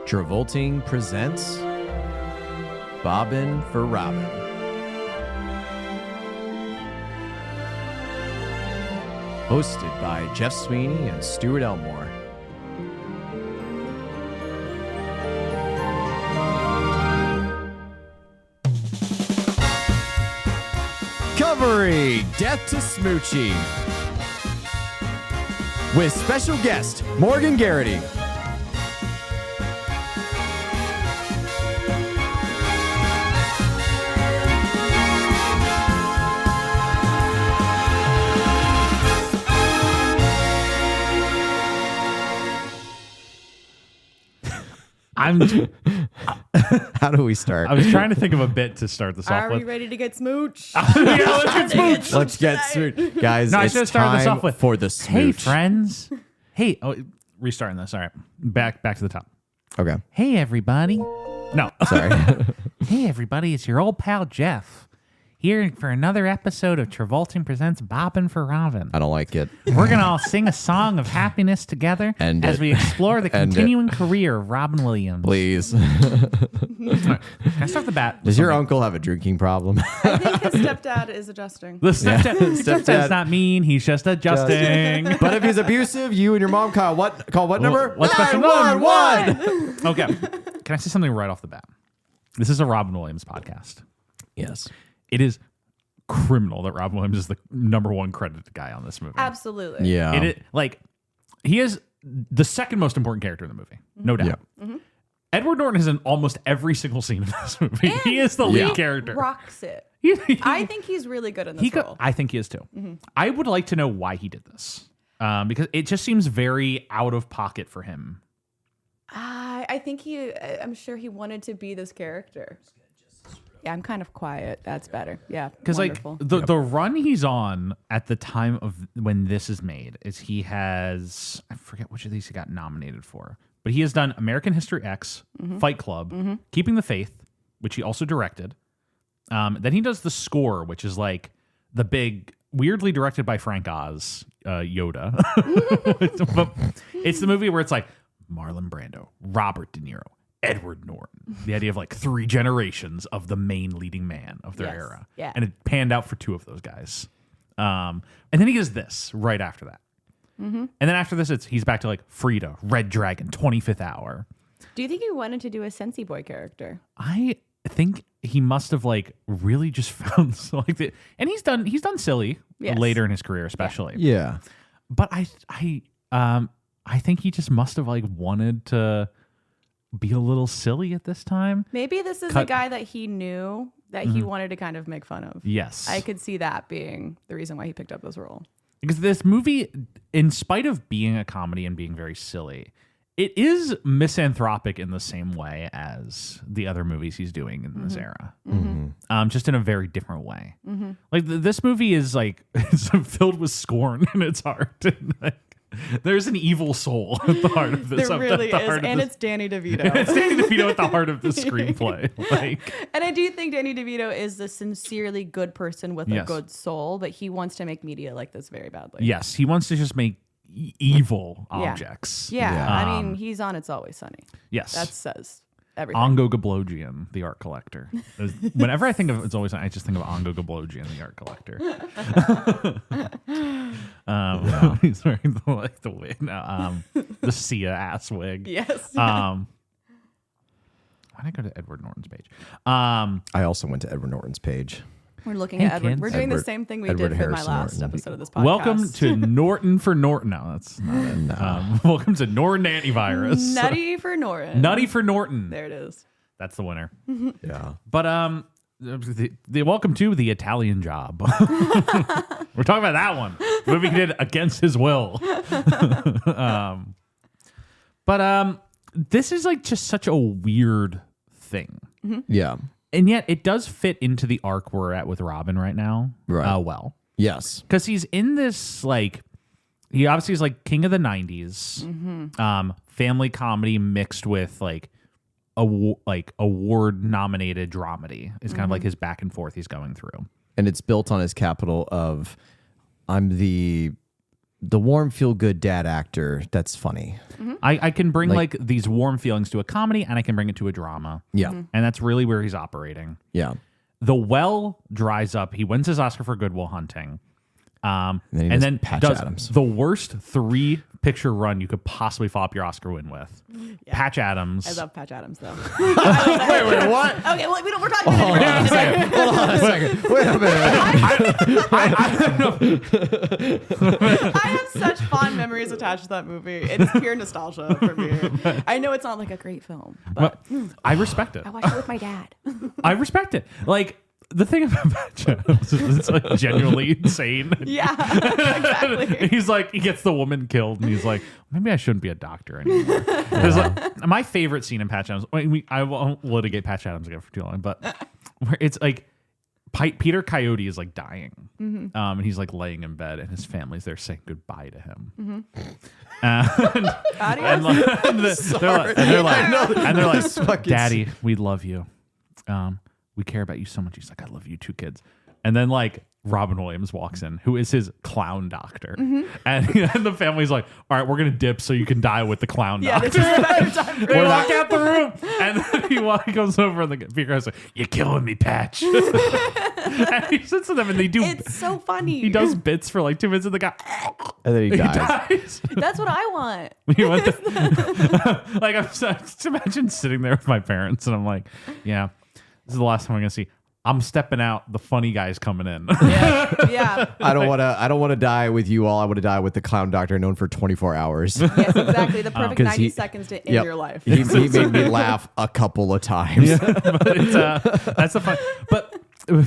Travolting presents Bobbin' for Robin. Hosted by Jeff Sweeney and Stuart Elmore. Covering Death to Smoochy. With special guest Morgan Garrity. How do we start? I was trying to think of a bit to start this off with. Are we ready to get smooch? Let's get smooch. Let's get smooch. Guys, No, I it's should have started this time off with, for the smooch. Hey, friends. Hey, restarting this. All right. Back to the top. Okay. Hey, everybody. No. Sorry. Hey, everybody. It's your old pal, Jeff. Here for another episode of Travolting Presents Bobbin' for Robin. I don't like it. We're going to all sing a song of happiness together as we explore the continuing career of Robin Williams. Please. Can I start the bat? Does your uncle have a drinking problem? I think his stepdad is adjusting. The stepdad's not mean. He's just adjusting. But if he's abusive, you and your mom call what number? What's special? 911. Okay. Can I say something right off the bat? This is a Robin Williams podcast. Yes. It is criminal that Robin Williams is the number one credited guy on this movie. Absolutely. Yeah. He is the second most important character in the movie, no doubt. Yeah. Mm-hmm. Edward Norton is in almost every single scene of this movie. And he is the lead character. Rocks it. I think he's really good in this role. I think he is too. Mm-hmm. I would like to know why he did this, because it just seems very out of pocket for him. I think I'm sure he wanted to be this character. Yeah, I'm kind of quiet. That's better. Yeah, because the run he's on at the time of when this is made is he has, I forget which of these he got nominated for, but he has done American History X, Fight Club, Keeping the Faith, which he also directed. Then he does the score, which is like the big, weirdly directed by Frank Oz, Yoda. But it's the movie where it's like Marlon Brando, Robert De Niro, Edward Norton. The idea of like three generations of the main leading man of their era. Yeah. And it panned out for two of those guys. And then he does this right after that. Mm-hmm. And then after this, he's back to like Frida, Red Dragon, 25th Hour. Do you think he wanted to do a Sensi Boy character? I think he must have like really just found and he's done silly later in his career, especially. Yeah. But I think he just must have like wanted to be a little silly at this time. Maybe this is a guy that he knew that he wanted to kind of make fun of. Yes. I could see that being the reason why he picked up this role. Because this movie, in spite of being a comedy and being very silly, it is misanthropic in the same way as the other movies he's doing in this era. Mm-hmm. Just in a very different way. Mm-hmm. Like this movie is like it's filled with scorn in its heart. And like, there's an evil soul at the heart of this. There really is, and it's Danny DeVito. It's Danny DeVito at the heart of the screenplay. And I do think Danny DeVito is a sincerely good person with a good soul, but he wants to make media like this very badly. Yes, he wants to just make evil objects. Yeah. I mean, he's on It's Always Sunny. Yes. That says everything. Ongo Gablogian, the art collector. Whenever I think of It's Always Sunny, I just think of Ongo Gablogian, the art collector. He's wearing the wig now, the Sia ass wig. Yes. Why did I go to Edward Norton's page? I also went to Edward Norton's page. We're looking at Edward. kids. We're doing the same thing we did for my last episode of this podcast. Welcome to Norton for Norton. No, that's not it. No. Welcome to Norton Antivirus. Nutty for Norton. Nutty for Norton. There it is. That's the winner. Yeah. But the welcome to The Italian Job. We're talking about that one. The movie he did against his will. But this is like just such a weird thing. Mm-hmm. Yeah. And yet it does fit into the arc we're at with Robin right now. Right. Well. Yes. Because he's in this, like, he obviously is like king of the 90s. Mm-hmm. Family comedy mixed with like award nominated dramedy is kind of like his back and forth he's going through. And it's built on his capital of I'm the warm, feel good dad actor. That's funny. I can bring like these warm feelings to a comedy, and I can bring it to a drama. Yeah, And that's really where he's operating. yeah. The well dries up. He wins his Oscar for Good Will Hunting. then he And does then Patch does Adams. the worst 3-picture run you could possibly follow up your Oscar win with. Patch Adams. I love Patch Adams though. Wait, what? Okay, well, we're talking about different Hold on a second. Wait a minute. I have such fond memories attached to that movie. It's pure nostalgia for me. I know it's not like a great film, but I respect it. I watched it with my dad. I respect it. Like, the thing about Patch Adams is it's like genuinely insane. Yeah, exactly. He's like, he gets the woman killed, and he's like, maybe I shouldn't be a doctor anymore. There's like, my favorite scene in Patch Adams. I won't litigate Patch Adams again for too long, but where it's like Peter Coyote is like dying, and he's like laying in bed, and his family's there saying goodbye to him. They're like, Daddy, we love you. We care about you so much. He's like, I love you too, kids. And then like Robin Williams walks in, who is his clown doctor. And the family's like, all right, we're going to dip so you can die with the clown doctor. This is a better time for They it. walk out the room. And then he goes over and the speaker's like, you're killing me, Patch. And he sits with them and they do. It's so funny. He does bits for like 2 minutes and the guy And then he dies. dies. That's what I want. He went like, just imagine sitting there with my parents and I'm like, yeah, this is the last time I'm going to see. I'm stepping out. The funny guy's coming in. Yeah. I don't want to die with you all. I want to die with the clown doctor known for 24 hours. Yes, exactly. The perfect 'Cause 90 seconds to end Yep. your life. He made me laugh a couple of times. But it's that's the fun. But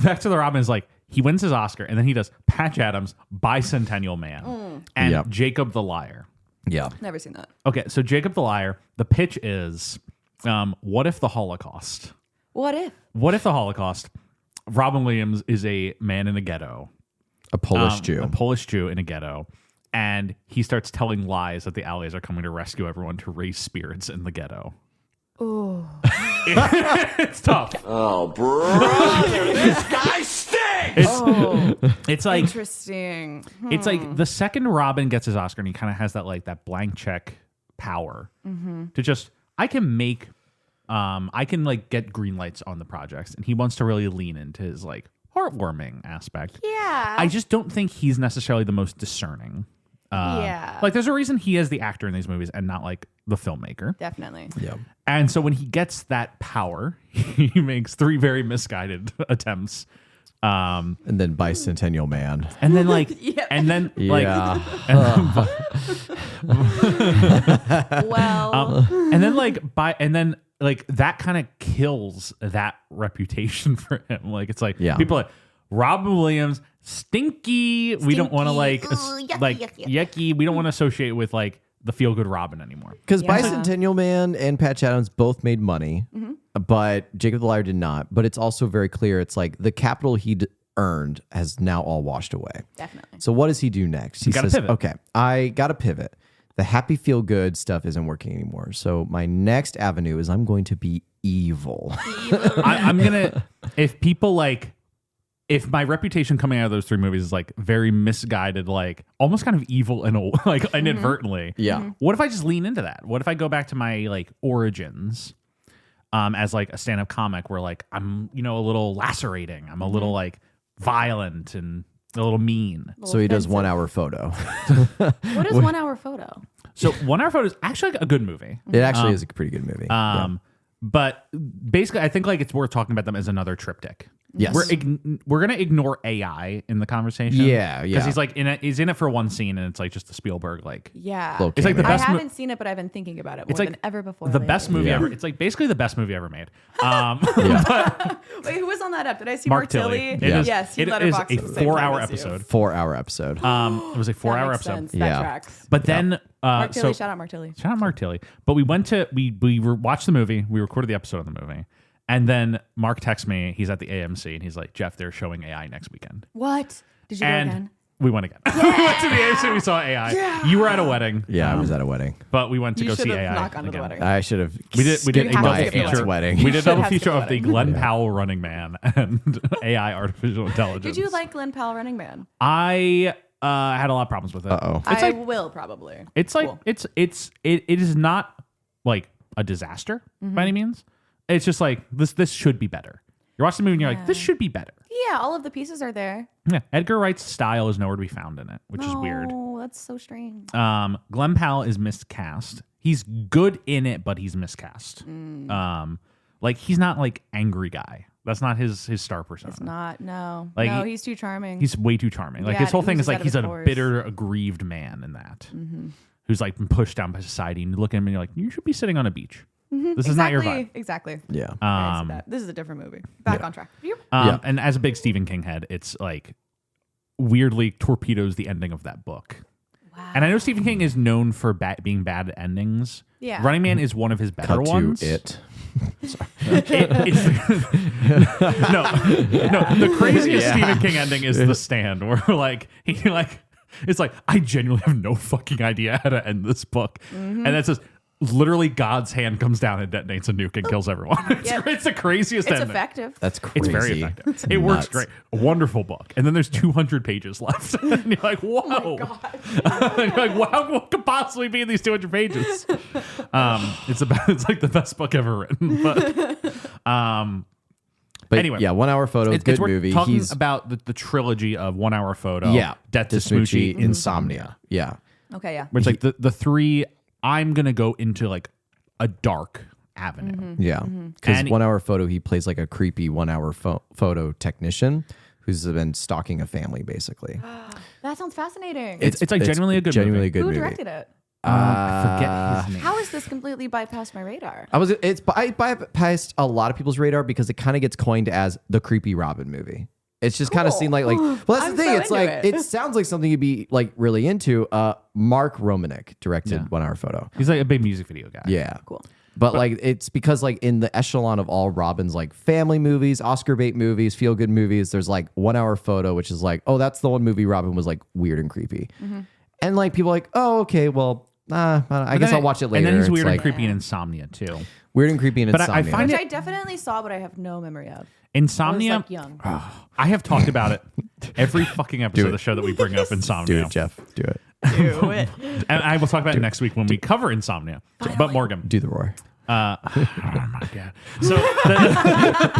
back to the Robin is like, he wins his Oscar and then he does Patch Adams, Bicentennial Man, and Yep. Jacob the Liar. Yeah. Never seen that. Okay, so Jacob the Liar, the pitch is, what if the Holocaust? What if? What if the Holocaust? Robin Williams is a man in a ghetto. A Polish Jew. A Polish Jew in a ghetto. And he starts telling lies that the Allies are coming to rescue everyone to raise spirits in the ghetto. Oh. It's tough. Oh, brother, this guy stinks! It's like Interesting. it's like the second Robin gets his Oscar and he kind of has that like that blank check power to just I can like get green lights on the projects, and he wants to really lean into his like heartwarming aspect. Yeah. I just don't think he's necessarily the most discerning. Yeah. Like there's a reason he is the actor in these movies and not like the filmmaker. Definitely. Yeah. And so when he gets that power, he makes 3 very misguided attempts. And then Bicentennial Man. And then like Yep. and then like Yeah. Well, and then like that kind of kills that reputation for him. Like it's like Yeah. people are like Robin Williams, stinky. We don't want to like Yucky. yucky. We don't want to associate with like the feel good Robin anymore. Because Yeah. Bicentennial Man and Patch Adams both made money, but Jacob the Liar did not. But it's also very clear. It's like the capital he'd earned has now all washed away. definitely. So what does he do next? He gotta says, pivot. okay, I got to pivot. The happy feel good stuff isn't working anymore. So my next avenue is I'm going to be evil. I'm gonna if my reputation coming out of those 3 movies is like very misguided, like almost kind of evil and like inadvertently. Yeah. What if I just lean into that? What if I go back to my like origins as like a stand-up comic where like I'm, a little lacerating. I'm a little like violent and a little mean. So he does 1 hour photo. What is 1 hour photo? So 1 Hour Photo is actually a good movie. It actually is a pretty good movie. But basically I think like it's worth talking about them as another triptych. Yes. We're gonna ignore AI in the conversation. Yeah, Because he's like he's in it for one scene, and it's like just a Spielberg like. Yeah. Low It's like the I best. haven't seen it, but I've been thinking about it more It's like than ever before. The best lately. movie Yeah. ever. It's like basically the best movie ever made. Wait, who was on that up? Did I see Mark Mark Tilly. Tilly? It is- Yes, he it is letterboxed a at the same 4-hour time as you. episode. 4-hour episode. It was a 4-hour That makes episode. sense. Yeah. That tracks. But then Mark Tilly, so shout out Mark Tilly. shout out Mark Tilly. But we went to we watched the movie. We recorded the episode of the movie. And then Mark texts me. He's at the AMC and he's like, Jeff, they're showing AI next weekend. What? Did you go And again? we went again. We went to the AMC. We saw AI. Yeah. You were at a wedding. Yeah, I was at a wedding. But we went to You go see should have AI. not gone to the again. wedding. I should have. We did a have double to skip the feature. wedding. We did a should double have skipped feature the of the wedding. Glenn Powell Running Man and AI artificial intelligence. Did you like Glenn Powell Running Man? I had a lot of problems with it. Uh-oh. It's I like will probably. it's like Cool. it is not like a disaster by any means. It's just like this should be better. You're watching the movie and you're like, this should be better. Yeah, all of the pieces are there. Yeah, Edgar Wright's style is nowhere to be found in it, which is weird. Oh, that's so strange. Glenn Powell is miscast. He's good in it, but he's miscast. Like he's not like angry guy. That's not his star persona. It's not. No. Like, no, he's too charming. He's way too charming. Like Yeah, his whole he thing was is like out of he's his a course. bitter, aggrieved man in that, who's like been pushed down by society. And you look at him and you're like, you should be sitting on a beach. This is not your vibe. Exactly. Yeah. Okay, I see that. This is a different movie. Back on track. Yep. And as a big Stephen King head, it's like weirdly torpedoes the ending of that book. Wow. And I know Stephen King is known for being bad at endings. Yeah. Running Man is one of his better Cut ones. to it. The craziest Stephen King ending is The Stand, where like it's like I genuinely have no fucking idea how to end this book, and that's just literally God's hand comes down and detonates a nuke and kills everyone. It's the craziest It's ending. effective. That's crazy. It's very effective. It works great. A wonderful book. And then there's 200 pages left. And you're like, whoa. And you're like, wow, what could possibly be in these 200 pages? It's like the best book ever written. But anyway. yeah, 1 Hour Photo, good we're movie. talking He's about the trilogy of 1 Hour Photo, Death to Smoochy, Smoochy, Insomnia. Yeah. Okay, yeah. which like the three, I'm going to go into like a dark avenue. Yeah. Because And- 1 Hour Photo, he plays like a creepy 1 hour photo technician who's been stalking a family, basically. That sounds fascinating. It's like genuinely a good genuinely movie. good Who movie. directed it? I forget his name. How is this completely bypassed my radar? I bypassed a lot of people's radar because it kind of gets coined as the creepy Robin movie. It's just kind of Cool. seemed like well, that's I'm the thing. so It's into like it. it sounds like something you'd be like really into. Mark Romanek directed Yeah. 1 Hour Photo. He's like a big music video guy. Yeah. Cool. But like it's because like in the echelon of all Robin's like family movies, Oscar bait movies, feel good movies, there's like 1 Hour Photo, which is like, oh, that's the one movie Robin was like weird and creepy. And like people are like, oh, okay, well, I guess I'll watch it later. And then he's It's weird and like, creepy in Insomnia too. Weird and creepy and But I Insomnia. find Which it- I definitely saw, but I have no memory of. Insomnia. I was like young. I have talked about it every fucking episode of the show that we bring up Insomnia. Do it, Jeff. Do it. Do it. And I will talk about it next week when we cover Insomnia. But Morgan. Do the roar. Oh my god. So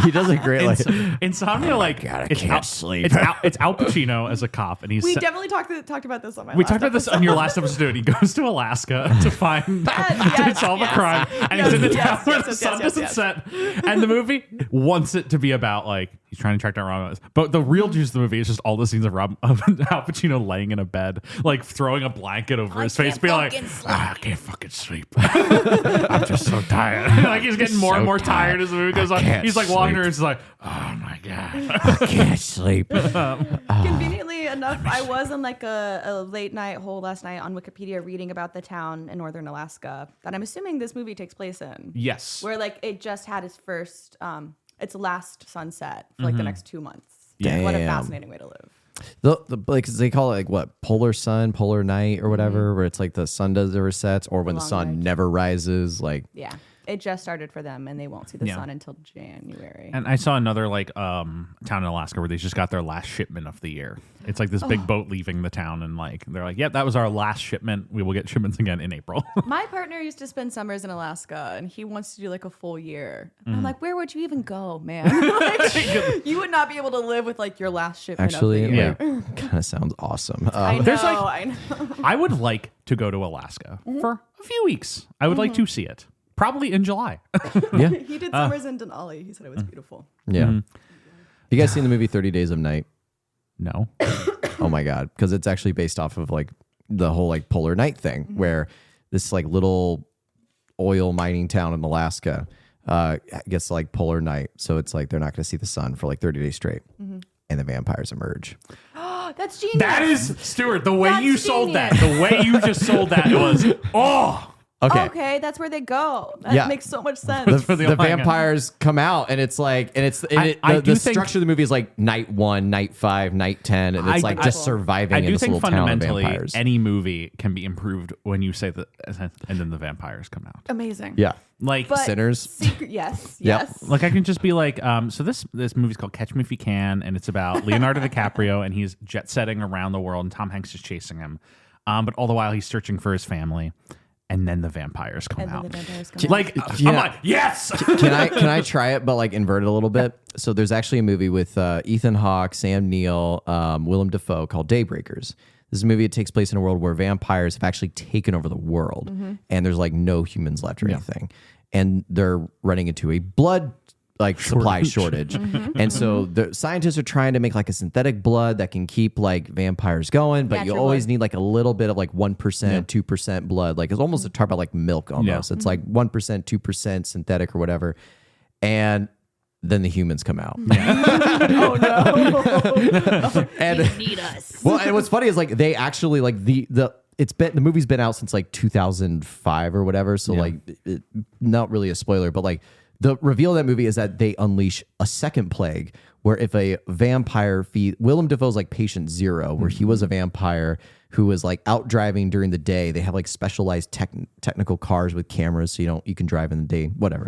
He does a great like. Insomnia, like it's can't Al, sleep. It's Al Pacino as a cop, and he's We definitely talked about this on my we last talked about this on your last episode. He goes to Alaska to find to solve a crime, and he's in the town where the sun doesn't set. And the movie wants it to be about like he's trying to track down Rhino, but the real juice of the movie is just all the scenes of Al Pacino laying in a bed, like throwing a blanket over his face, being like, I can't fucking sleep. I'm just so tired. Like he's getting more and more tired as the movie goes on. He's like walking around, and he's like, oh my god, I can't sleep. Conveniently enough, I was in like a late night hole last night on Wikipedia reading about the town in northern Alaska that I'm assuming this movie takes place in. yes, Where like it just had its first, its last sunset for like the next 2 months. Damn. What a fascinating way to live. Like they call it like what, polar sun, polar night, or whatever, where it's like the sun does ever sets, or when the long sun night. never rises. Like Yeah. It just started for them and they won't see the Yeah. sun until January. And I saw another like town in Alaska where they just got their last shipment of the year. It's like this big boat leaving the town, and like they're like, "Yep, that was our last shipment. We will get shipments again in April." My partner used to spend summers in Alaska and he wants to do like a full year. And I'm like, where would you even go, man? Like, you would not be able to live with like your last shipment actually, of the year. yeah. kind of sounds awesome. I know, There's, like- I know. I would like to go to Alaska for a few weeks. I would like to see it, probably in July. Yeah, He did summers in Denali. He said it was beautiful. yeah. You guys seen the movie 30 Days of Night? No, Oh my god, because it's actually based off of like the whole like polar night thing, where this like little oil mining town in Alaska gets like polar night, so it's like they're not going to see the sun for like 30 days straight, and the vampires emerge. That's genius. that is Stuart. The way That's you sold that, genius. the way you just sold that was Okay, that's where they go. That makes so much sense. where they The all hang out. vampires come out, and it's like, and it's I the do think- structure of the movie is like night 1, night 5, night 10, and it's like just surviving I in do this think little town of fundamentally vampires. any movie can be improved when you say that, and then the vampires come out. Amazing. Yeah, Like, But Sinners. Yes. Yep. Yes. like I can just be like, so this movie's called Catch Me If You Can, and it's about Leonardo DiCaprio, and he's jet setting around the world, and Tom Hanks is chasing him, but all the while he's searching for his family, and then the vampires come And then out. the vampires come out. Like, I'm like, yes. Can I try it, but like invert it a little bit? So there's actually a movie with Ethan Hawke, Sam Neill, Willem Dafoe called Daybreakers. This is a movie that takes place in a world where vampires have actually taken over the world, and there's like no humans left or anything, and they're running into a blood supply shortage. And so the scientists are trying to make like a synthetic blood that can keep like vampires going, but you Natural always blood. need like a little bit of like 1%, 2% blood. Like it's almost a talk about like milk almost. It's like 1%, 2% synthetic or whatever. And then the humans come out. Oh no. And Need us. well, and what's funny is like they actually like the movie's been out since like 2005 or whatever. So like not really a spoiler, but like the reveal of that movie is that they unleash a second plague where if a vampire Willem Dafoe's like patient 0, where he was a vampire who was like out driving during the day. They have like specialized technical cars with cameras so you can drive in the day, whatever.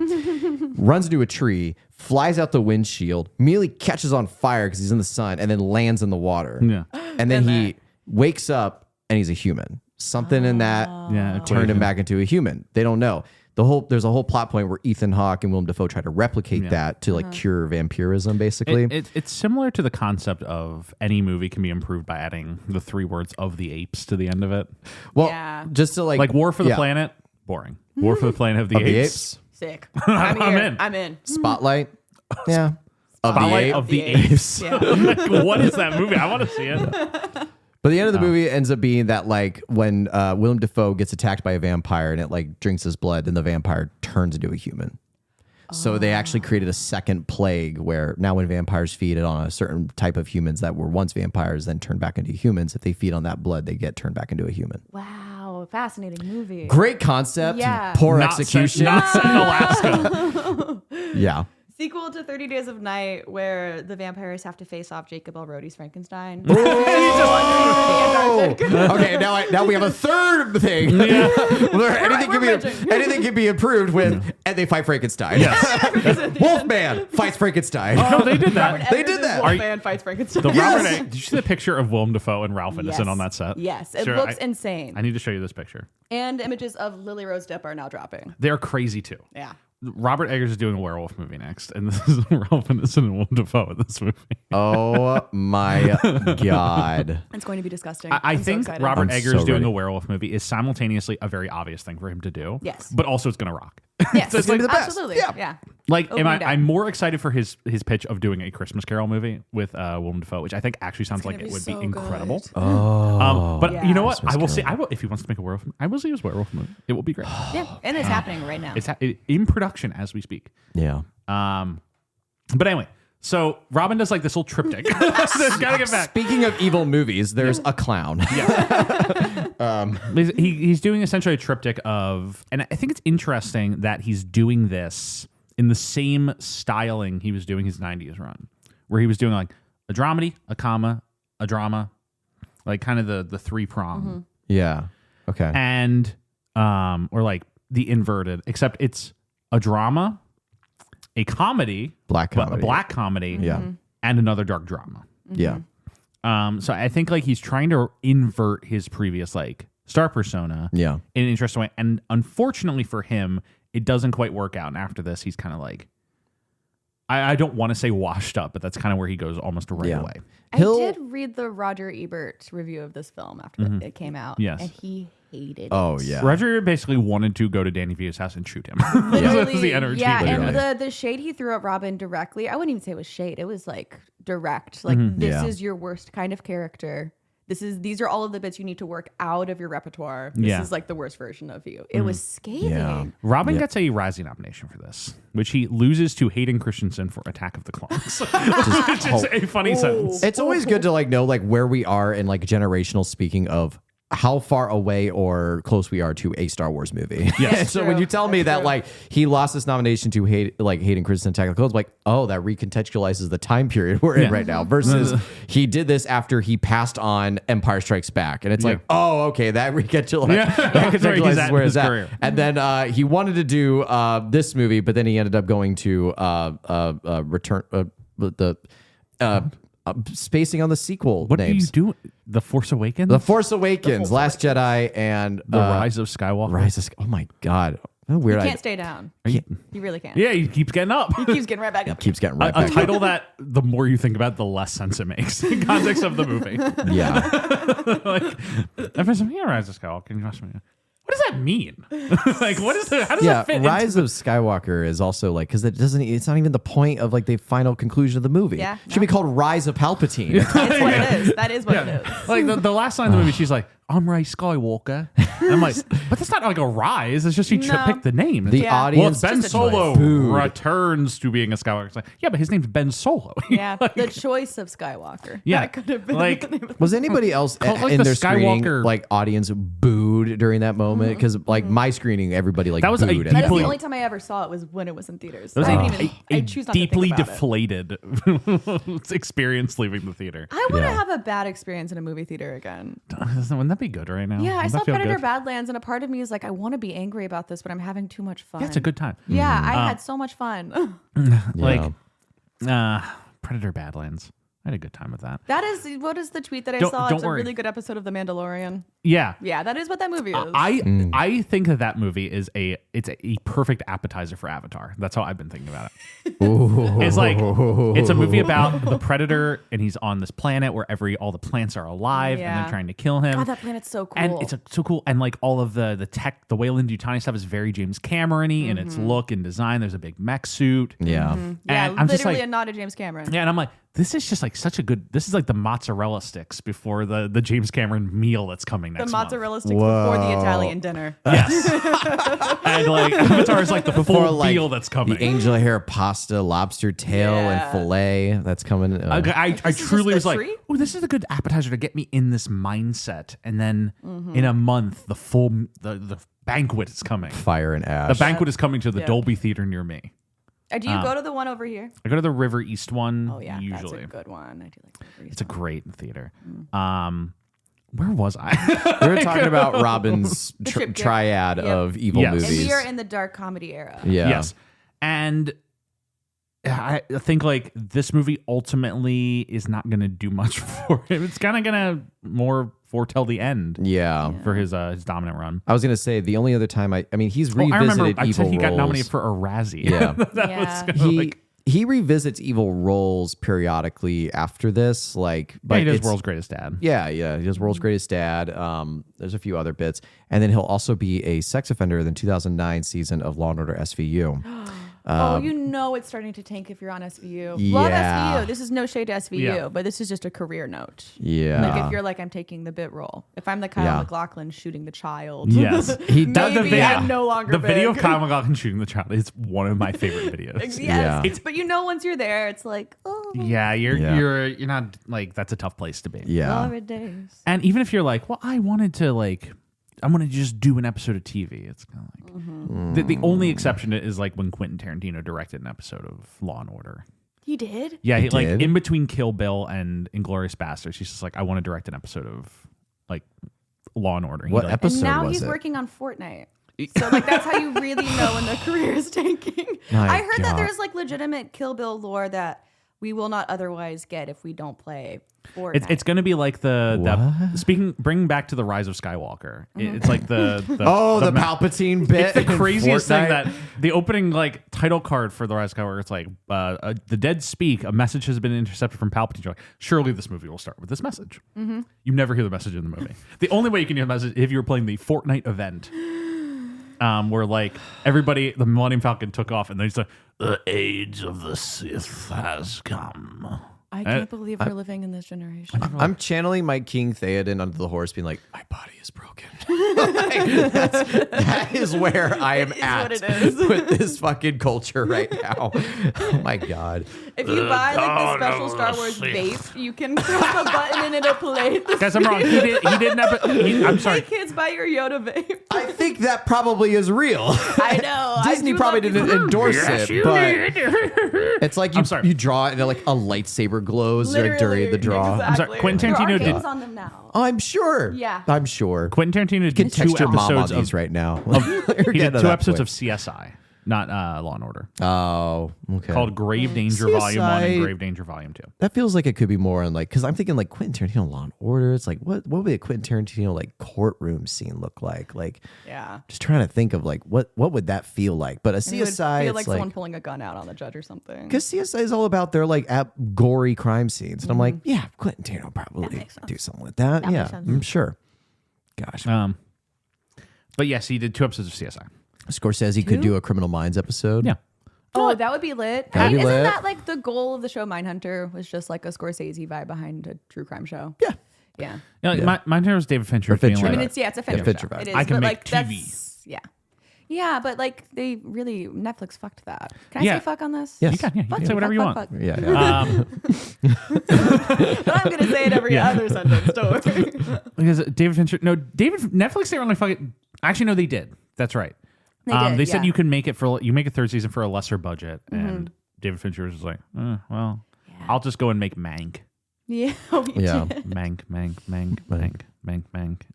Runs into a tree, flies out the windshield, immediately catches on fire because he's in the sun, and then lands in the water. Yeah. And then he wakes up and he's a human. Something in that turned him back into a human. They don't know. There's a whole plot point where Ethan Hawke and Willem Dafoe try to replicate that to like cure vampirism, basically. It's similar to the concept of any movie can be improved by adding the 3 words of the apes to the end of it. Well, Yeah. just to Like War for the Planet, boring. War for the Planet of the of the Apes. apes, Sick. I'm here. in. I'm in. Spotlight, yeah, Spotlight of the Apes. Yeah. Like, what is that movie? I want to see it. But the end of the movie ends up being that like when Willem Dafoe gets attacked by a vampire and it like drinks his blood, then the vampire turns into a human. So they actually created a second plague where now when vampires feed it on a certain type of humans that were once vampires, then turn back into humans. If they feed on that blood, they get turned back into a human. Wow. Fascinating movie. Great concept. Yeah. Poor Not execution. Not set in Alaska. Yeah. Sequel to 30 Days of Night, where the vampires have to face off Jacob Elrody's Frankenstein. Okay, now we have a third thing. Where anything can be improved with, and they fight Frankenstein. Yes. Wolfman fights Frankenstein. No, they did that. They did that. Wolfman fights Frankenstein. The Yes. Robert Did you see the picture of Willem Dafoe and Ralph Ineson on that set? Yes, it Sure, looks I insane. I need to show you this picture. And images of Lily Rose Depp are now dropping. They're crazy too. Yeah. Robert Eggers is doing a werewolf movie next, and this is Ralph Ineson and Willem Dafoe in this movie. Oh my God. It's going to be disgusting. I I'm so think excited. Robert I'm Eggers so doing ready. a werewolf movie is simultaneously a very obvious thing for him to do. Yes. But also it's going to rock. Yes, It's gonna be the best. absolutely. Yeah. Yeah. Like, Opening down. I'm more excited for his pitch of doing a Christmas Carol movie with Willem Dafoe, which I think actually sounds like gonna it be would so be incredible. good. But Yeah. you know what? Christmas I will see. Carol. I will if he wants to make a werewolf. I will see his werewolf movie. It will be great. Yeah, and it's happening right now. It's in production as we speak. Yeah. But anyway, so Robin does like this whole triptych. There's gotta get back. Speaking of evil movies, there's a clown. He's doing essentially a triptych of, and I think it's interesting that he's doing this in the same styling he was doing his 90s run, where he was doing like a dramedy, a comma, a drama, like kind of the 3-prong, Yeah. Okay. and or like the inverted, except it's a drama, a comedy, Black comedy. a black comedy, Yeah. and another dark drama. Yeah. So I think like he's trying to invert his previous like star persona Yeah. in an interesting way. And unfortunately for him, it doesn't quite work out. And after this, he's kind of like, I don't want to say washed up, but that's kind of where he goes almost right Yeah. away. I did read the Roger Ebert review of this film after it came out. Yes. And he hated Oh, it. yeah. Roger basically wanted to go to Danny Via's house and shoot him. That was the energy. Yeah, Literally. and the shade he threw at Robin directly, I wouldn't even say it was shade. It was like direct. Like this Yeah. is your worst kind of character. These are all of the bits you need to work out of your repertoire. This Yeah. is like the worst version of you. It was scathing. Yeah. Robin gets a Razzie nomination for this, which he loses to Hayden Christensen for Attack of the Clones. Which is a funny sentence. It's always good to like know like where we are in like generational speaking of how far away or close we are to a Star Wars movie. Yes. So when you tell me that like he lost this nomination to Hayden Christensen Attack of the Clones, like, oh, that recontextualizes the time period we're in right now. Versus he did this after he passed on Empire Strikes Back, and it's like, oh, okay, that recontextualizes where he's at. And then he wanted to do this movie, but then he ended up going to spacing on the sequel What names. do you do? The Force Awakens? The Force Awakens, Last Jedi, and The Rise of Skywalker? Oh my God. How weird. He can't stay down. Yeah. He really can't. Yeah, he keeps getting up. He keeps getting right back up. Keeps getting right A back. title that the more you think about, the less sense it makes in context of the movie. Yeah. Like, everyone's like, yeah, Rise of Skywalker. Can you watch me? What does that mean? Like, what is it? How does that fit? Rise of Skywalker is also like, because it's not even the point of like the final conclusion of the movie. Yeah, It should be called Rise of Palpatine. It's what it is. That is what it is. Like the last line of the movie, she's like, I'm Ray Skywalker. And I'm like, but that's not like a rise. It's just she No. picked the name. The It's like, audience. well, it's Ben just a Solo Booed. returns to being a Skywalker. It's like, yeah, but his name's Ben Solo. Yeah, the choice of Skywalker. Yeah, That could have been like- the name of Was anybody else Called, like, in the their screening, Skywalker- like audience booed during that moment? Because like my screening, everybody like That was a booed. deep- That is Deeply- the only time I ever saw it was when it was in theaters. It was I didn't even. I choose not deeply to think about deflated experience leaving the theater. I want to Yeah. have a bad experience in a movie theater again. Wouldn't that be good right now? Yeah, I Wouldn't saw that feel Predator good? Badlands, and a part of me is like, I want to be angry about this, but I'm having too much fun. Yeah, it's a good time. Yeah, I had so much fun. Like, Predator Badlands. I had a good time with that. That is what is the tweet that I Don't- saw? don't It's worry. a really good episode of The Mandalorian. Yeah. Yeah, that is what that movie is. I think that movie is a perfect appetizer for Avatar. That's how I've been thinking about it. It's like it's a movie about the Predator, and he's on this planet where all the plants are alive, and Yeah. they're trying to kill him. God, that planet's so cool. And it's so cool, and like all of the tech, the Weyland-Yutani stuff is very James Cameron-y in its look and design. There's a big mech suit. Yeah. yeah, and I'm just literally like- a nod to James Cameron. Yeah, and I'm like, this is just like such a good. This is like the mozzarella sticks before the James Cameron meal that's coming The next month. mozzarella sticks before the Italian dinner. Yes, and like Avatar is like the Before full like meal that's coming. the angel hair pasta, lobster tail, and Yeah. fillet that's coming. I is truly was just the like, treat? oh, this is a good appetizer to get me in this mindset, and then in a month, the banquet is coming. Fire and The ash. banquet is coming to the Yeah. Dolby Theater near me. Do you go to the one over here? I go to the River East one. Oh yeah, usually that's a good one. I do like River East it's a great theater. Where was I? We were talking about Robin's trip triad Yep. of evil Yes. And movies. we are in the dark comedy era. Yeah. Yes. And I think like this movie ultimately is not going to do much for him. It's kind of going to more foretell the end Yeah. for his dominant run. I was gonna say the only other time I mean he's Oh, I revisited remember I evil said he got roles. nominated for a Razzie. Yeah. Yeah. He revisits evil roles periodically after this, like but he does it's- World's Greatest Dad. Yeah, he does World's Greatest Dad. There's a few other bits, and then he'll also be a sex offender in the 2009 season of Law and Order SVU. Oh, you know it's starting to tank if you're on SVU. Love Yeah. SVU. This is no shade to SVU, Yeah. but this is just a career note. Yeah, Like if you're like, I'm taking the bit role. If I'm the Kyle Yeah. MacLachlan shooting the child. Yes. he Maybe does. I'm no longer The video of big. Kyle MacLachlan shooting the child is one of my favorite videos. Yes. Yeah. But you know once you're there, it's like, oh, Yeah, you're not like that's a tough place to be. Yeah, glory days. And even if you're like, well, I wanted to like, I'm gonna just do an episode of TV. It's kind of like the only exception is like when Quentin Tarantino directed an episode of Law and Order. He did? Yeah, he, like did? in between Kill Bill and Inglourious Basterds, he's just like, I want to direct an episode of like Law and Order. He, What like, episode And now was he's it? working on Fortnite. So like that's how you really know when the career is tanking. My I heard that God. there's like legitimate Kill Bill lore that we will not otherwise get if we don't play Fortnite. It's going to be like bringing back to the Rise of Skywalker. It's like the Palpatine bit. It's the in craziest thing Fortnite. that the opening like title card for the Rise of Skywalker. It's like the dead speak. A message has been intercepted from Palpatine. You're like, surely this movie will start with this message. You never hear the message in the movie. The only way you can hear the message if you're playing the Fortnite event, where like everybody, the Millennium Falcon took off, and they like, the age of the Sith has come. I can't believe we're living in this generation. I'm channeling my King Theoden under the horse, being like, my body is broken. That is where I am at what it is. with this fucking culture right now. Oh my God. If you buy like the special Star Wars vape, you can press a button and it'll play. Guys, I'm wrong. He didn't have I'm sorry. Hey kids, buy your Yoda vape. I think that probably is real. I know. Disney probably didn't endorse it, but it's like you draw it and like a lightsaber glows like, during the draw. Exactly. I'm sorry, Quentin Tarantino there are games did. on them now. Oh, I'm sure. Yeah. I'm sure. Quentin Tarantino Can did 2 text your mom on episodes these of right now. he did 2 episodes of CSI, not Law and Order, Oh, okay. called Grave Danger CSI Volume 1 and Grave Danger Volume 2. That feels like it could be more on like, because I'm thinking like Quentin Tarantino Law and Order. It's like what would a Quentin Tarantino like courtroom scene look like? Like, Yeah. just trying to think of like what would that feel like? But a It would CSI, feel it's like someone pulling a gun out on the judge or something. because CSI is all about their like gory crime scenes, and I'm like, yeah, Quentin Tarantino would probably makes sense. do something with that. That Yeah, makes sense. I'm sure. Gosh, But yes, he did 2 episodes of CSI. Scorsese could do a Criminal Minds episode. Yeah. Oh, that would be lit. That'd be Isn't lit. that like the goal of the show Mindhunter was just like a Scorsese vibe behind a true crime show? Yeah. Yeah. My name was David Fincher. Or Fincher, feeling I mean, like- it's it's a Fincher, Fincher show. vibe. It is, I can but make like TV. that's yeah, but like they really Netflix fucked that. Can I Yeah. say fuck on this? Yes. You can, yeah, you Fuck can say whatever you fuck, want. fuck. Yeah. But I'm gonna say it every other sentence. Don't worry. Because David Fincher, Netflix didn't really fucking. Actually, no, they did. That's right. They Said yeah. you can make it you make a 3rd season for a lesser budget, and David Fincher was just like, well, I'll just go and make Mank. Yeah. Yeah. Mank.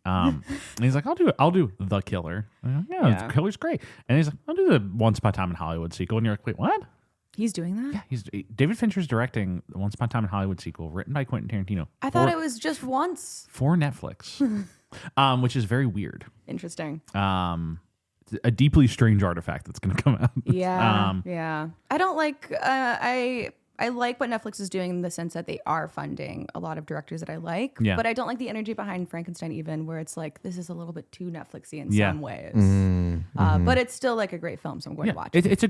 And he's like, I'll do The Killer. I'm like, Yeah. The Killer's great. And he's like, I'll do the Once Upon a Time in Hollywood sequel. And you're like, wait, what? He's doing that? Yeah, David Fincher's directing the Once Upon a Time in Hollywood sequel, written by Quentin Tarantino. I thought it was just once. for Netflix, which is very weird. Interesting. A deeply strange artifact that's going to come out. Yeah. Yeah. I don't like I like what Netflix is doing in the sense that they are funding a lot of directors that I like. Yeah. But I don't like the energy behind Frankenstein even where it's like this is a little bit too Netflixy in Yeah. some ways. Mm-hmm. But it's still like a great film, so I'm going to watch it. It's a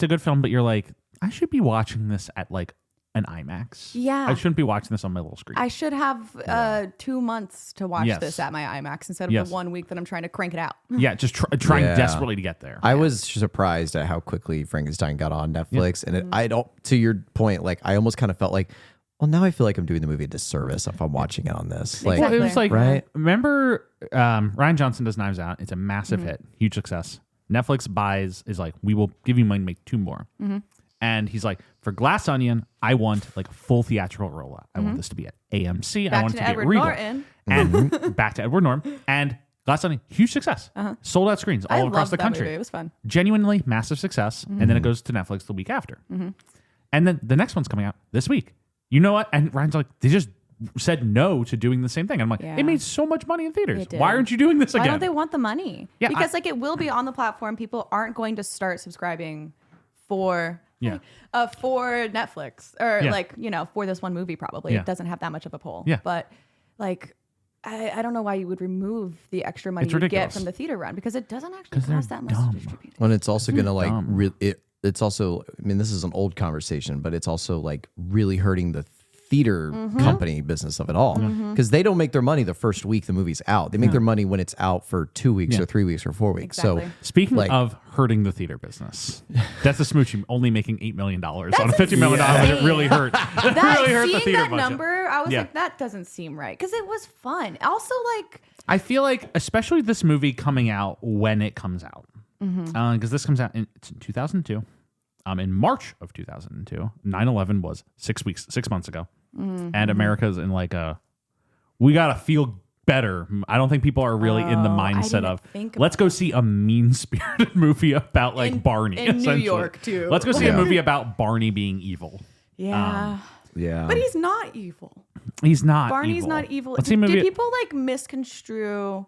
good film, but you're like, I should be watching this at like an IMAX. Yeah. I shouldn't be watching this on my little screen. I should have 2 months to watch Yes. this at my IMAX instead of Yes. the 1 week that I'm trying to crank it out. yeah, just trying Yeah. desperately to get there. I was surprised at how quickly Frankenstein got on Netflix, and I don't. To your point, like I almost kind of felt like, well, now I feel like I'm doing the movie a disservice if I'm watching it on this. Like, Well, it was like, Right. remember Ryan Johnson does Knives Out. It's a massive Mm-hmm. hit, huge success. Netflix is like, we will give you money to make 2 more. Mm-hmm. And he's like, for Glass Onion, I want like a full theatrical rollout. I want this to be at AMC. I Back want to it to Edward be at Regal. Norton. And back to Edward Norton. And Glass Onion, huge success. Sold out screens all I across loved the that country. movie. It was fun. Genuinely massive success. And then it goes to Netflix the week after. And then the next one's coming out this week. You know what? And Ryan's like, they just said no to doing the same thing. I'm like, Yeah. it made so much money in theaters. It did. Why aren't you doing this Why again? don't they want the money? Yeah, because like it will be on the platform. People aren't going to start subscribing for Yeah. for Netflix or Yeah. like for this one movie. Probably Yeah. it doesn't have that much of a pull. Yeah. But like I don't know why you would remove the extra money It's you get ridiculous. from the theater run because it doesn't actually they're cost that much dumb. to distribute. when it's also gonna like dumb. it's also. I mean, this is an old conversation, but it's also like really hurting the theater company business of it all because they don't make their money the first week the movie's out. They make their money when it's out for 2 weeks Yeah. or 3 weeks or 4 weeks. Exactly. So Speaking like- of hurting the theater business, that's a Smoochy only making $8 million on a That's $50 million budget. insane. Really hurt. It That really hurt the seeing theater that budget. number, I was Yeah. like, that doesn't seem right because it was fun. Also, like I feel like, especially this movie coming out when it comes out, because this comes out in 2002. In March of 2002, 9/11 was 6 months ago, and America's in like we gotta feel better. I don't think people are really in the mindset didn't of think let's go see a mean-spirited movie about like Barney in New essentially. York, too. Let's go see Yeah. a movie about Barney being evil. yeah. yeah, But he's not evil. He's not. Barney's evil. not evil. Let's see a Did movie. people like misconstrue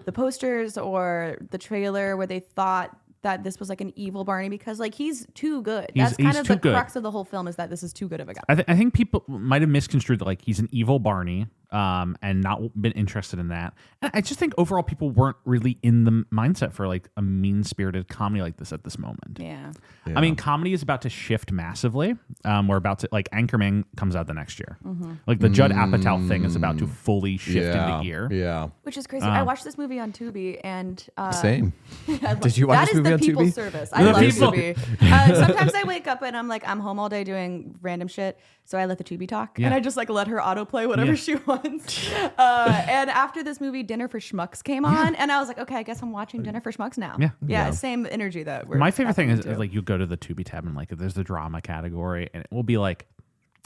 the posters or the trailer where they thought that this was like an evil Barney because like he's too good. He's- That's kind he's of too the good. crux of the whole film is that this is too good of a guy. I think people might have misconstrued that like he's an evil Barney, and not been interested in that. And I just think overall people weren't really in the mindset for like a mean-spirited comedy like this at this moment. Yeah. I mean, comedy is about to shift massively. We're about to, like, Anchorman comes out the next year. Like the Judd Apatow thing is about to fully shift into gear. Yeah. Which is crazy. I watched this movie on Tubi, and Same. Did you watch this movie on That is the people's Tubi? service. I love Tubi. Sometimes I wake up and I'm like, I'm home all day doing random shit, so I let the Tubi talk, and I just like let her autoplay whatever she wants. And after this movie, Dinner for Schmucks came on, and I was like, okay, I guess I'm watching Dinner for Schmucks now. Yeah. Same energy that we're. My favorite thing is into. like you go to the Tubi tab and like there's the drama category, and it will be like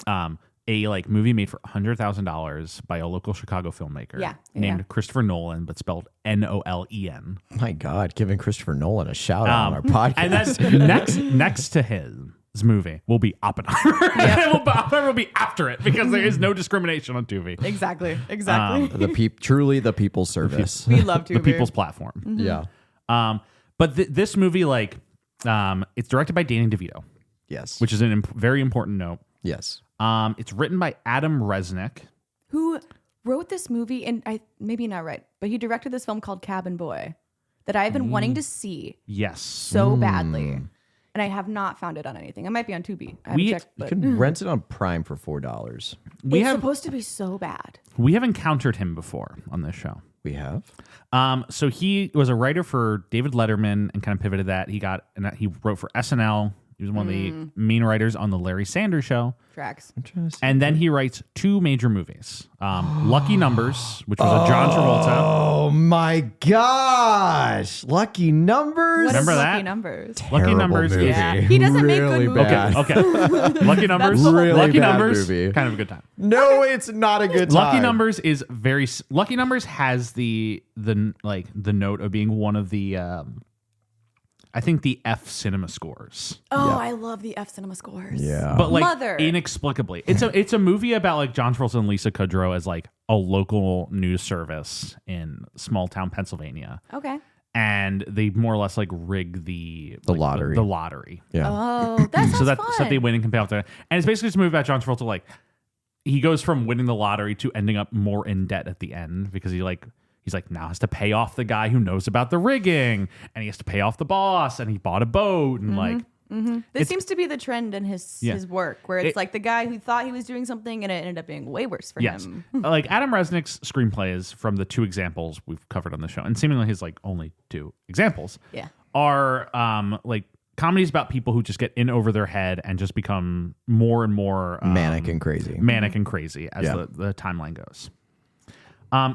a like movie made for $100,000 by a local Chicago filmmaker named Christopher Nolan, but spelled Nolen. My God, giving Christopher Nolan a shout out on our podcast. And that's next to his movie will be Oppenheimer. Oppenheimer will be after it because there is no discrimination on Tubi. Exactly. Truly the people's service. We love Tubi. The people's platform. Yeah. But this movie, like, it's directed by Danny DeVito. Yes. Which is a very important note. Yes. It's written by Adam Resnick, who wrote this movie, and maybe not right, but he directed this film called Cabin Boy that I've been wanting to see so badly. And I have not found it on anything. It might be on Tubi. I haven't checked, You but can rent it on Prime for $4. it's supposed to be so bad. We have encountered him before on this show. We have. So he was a writer for David Letterman and kind of pivoted that. He wrote for SNL. He was one of the main writers on the Larry Sanders Show. Tracks. And then he writes 2 major movies. Lucky Numbers, which was a John Travolta. Oh my gosh. Lucky Numbers? What is Remember Lucky that? Numbers? Lucky Numbers movie. is Yeah. He doesn't make Really good movies. bad. Okay. Lucky Numbers. Really Lucky bad Numbers. movie. Kind of a good time. No, it's not a good time. Lucky Numbers is Lucky Numbers has the note of being one of the I think the F cinema scores. Oh, I love the F cinema scores. Yeah. But like Mother. inexplicably. It's a movie about like John Travolta and Lisa Kudrow as like a local news service in small town Pennsylvania. Okay. And they more or less like rig the lottery. The lottery. Yeah. Oh, that sounds fun. So that they win and can pay off the. And it's basically just a movie about John Travolta. Like he goes from winning the lottery to ending up more in debt at the end because he's like now has to pay off the guy who knows about the rigging, and he has to pay off the boss, and he bought a boat, and This seems to be the trend in his work, where it's like the guy who thought he was doing something and it ended up being way worse for him. Like Adam Resnick's screenplays from the 2 examples we've covered on the show, and seemingly his like only 2 examples, are like comedies about people who just get in over their head and just become more and more manic and crazy as the timeline goes.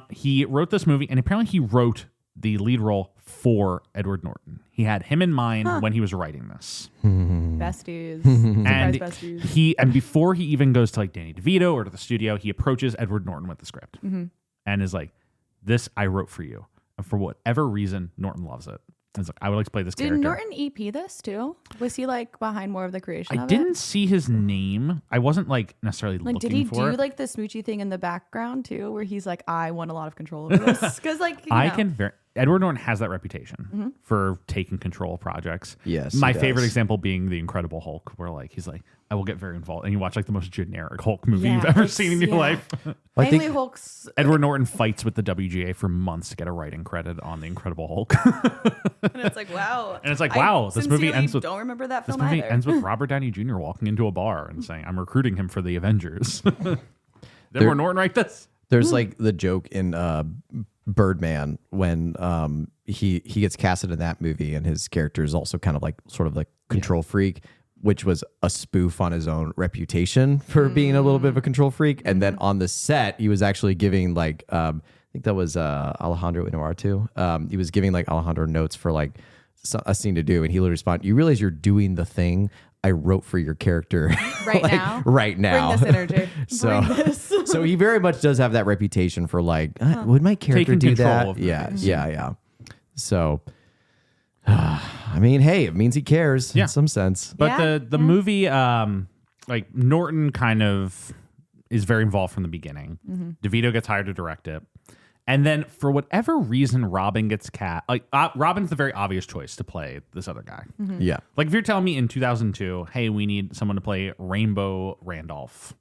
He wrote this movie, and apparently he wrote the lead role for Edward Norton. He had him in mind when he was writing this. Besties. And Besties. and before he even goes to like Danny DeVito or to the studio, he approaches Edward Norton with the script and is like, "This I wrote for you." And for whatever reason, Norton loves it. And he's like, "I would like to play this character." Did Norton EP this too? Was he like behind more of the creation I of didn't it? see his name. I wasn't like necessarily Like, looking did he for do it. like the Smoochy thing in the background too, where he's like, I want a lot of control over this? Because like, Edward Norton has that reputation for taking control of projects. Yes, My he favorite does. example being The Incredible Hulk, where like he's like, I will get very involved, and you watch like the most generic Hulk movie you've ever seen in your life. I think mainly Hulk's. Edward Norton fights with the WGA for months to get a writing credit on The Incredible Hulk. And it's like, wow. And it's like, wow, this movie ends with Don't remember that this film movie either. ends with Robert Downey Jr. walking into a bar and saying, "I'm recruiting him for the Avengers." Did Edward Norton write this? there's like the joke in Birdman when he gets casted in that movie, and his character is also kind of like sort of like control freak, which was a spoof on his own reputation for being a little bit of a control freak. And then on the set, he was actually giving like I think that was Alejandro Inarritu. He was giving like Alejandro notes for like a scene to do, and he literally responded, "You realize you're doing the thing I wrote for your character Right like, now? right now." Bring this energy. So, Bring this. so he very much does have that reputation for like, would my character Taking do control that? of Yeah, movies. yeah. So, I mean, hey, it means he cares in some sense. But Yeah, the movie, like Norton kind of is very involved from the beginning. DeVito gets hired to direct it. And then for whatever reason, Robin gets Robin's the very obvious choice to play this other guy. Yeah. Like if you're telling me in 2002, hey, we need someone to play Rainbow Randolph.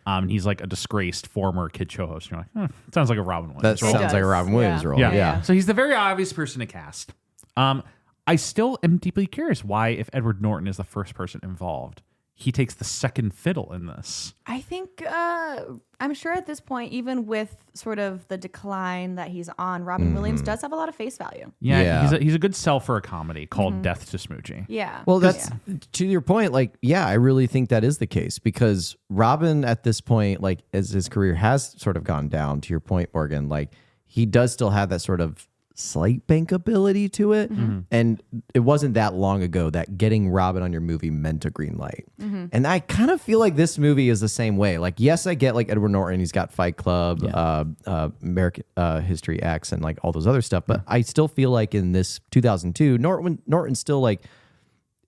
And he's like a disgraced former kid show host. You're like, sounds like a Robin That Williams role. sounds like a Robin Williams role. Yeah. So he's the very obvious person to cast. I still am deeply curious why, if Edward Norton is the first person involved, he takes the second fiddle in this. I think I'm sure at this point, even with sort of the decline that he's on, Robin Williams does have a lot of face value. Yeah. He's a good sell for a comedy called Death to Smoochy. Yeah. Well, that's to your point. Like, yeah, I really think that is the case because Robin at this point, like, as his career has sort of gone down, to your point, Morgan, like, he does still have that sort of slight bankability to it. And it wasn't that long ago that getting Robin on your movie meant a green light. And I kind of feel like this movie is the same way. Like, yes, I get like Edward Norton, he's got Fight Club, American History X, and like all those other stuff. But I still feel like in this 2002, Norton's still like,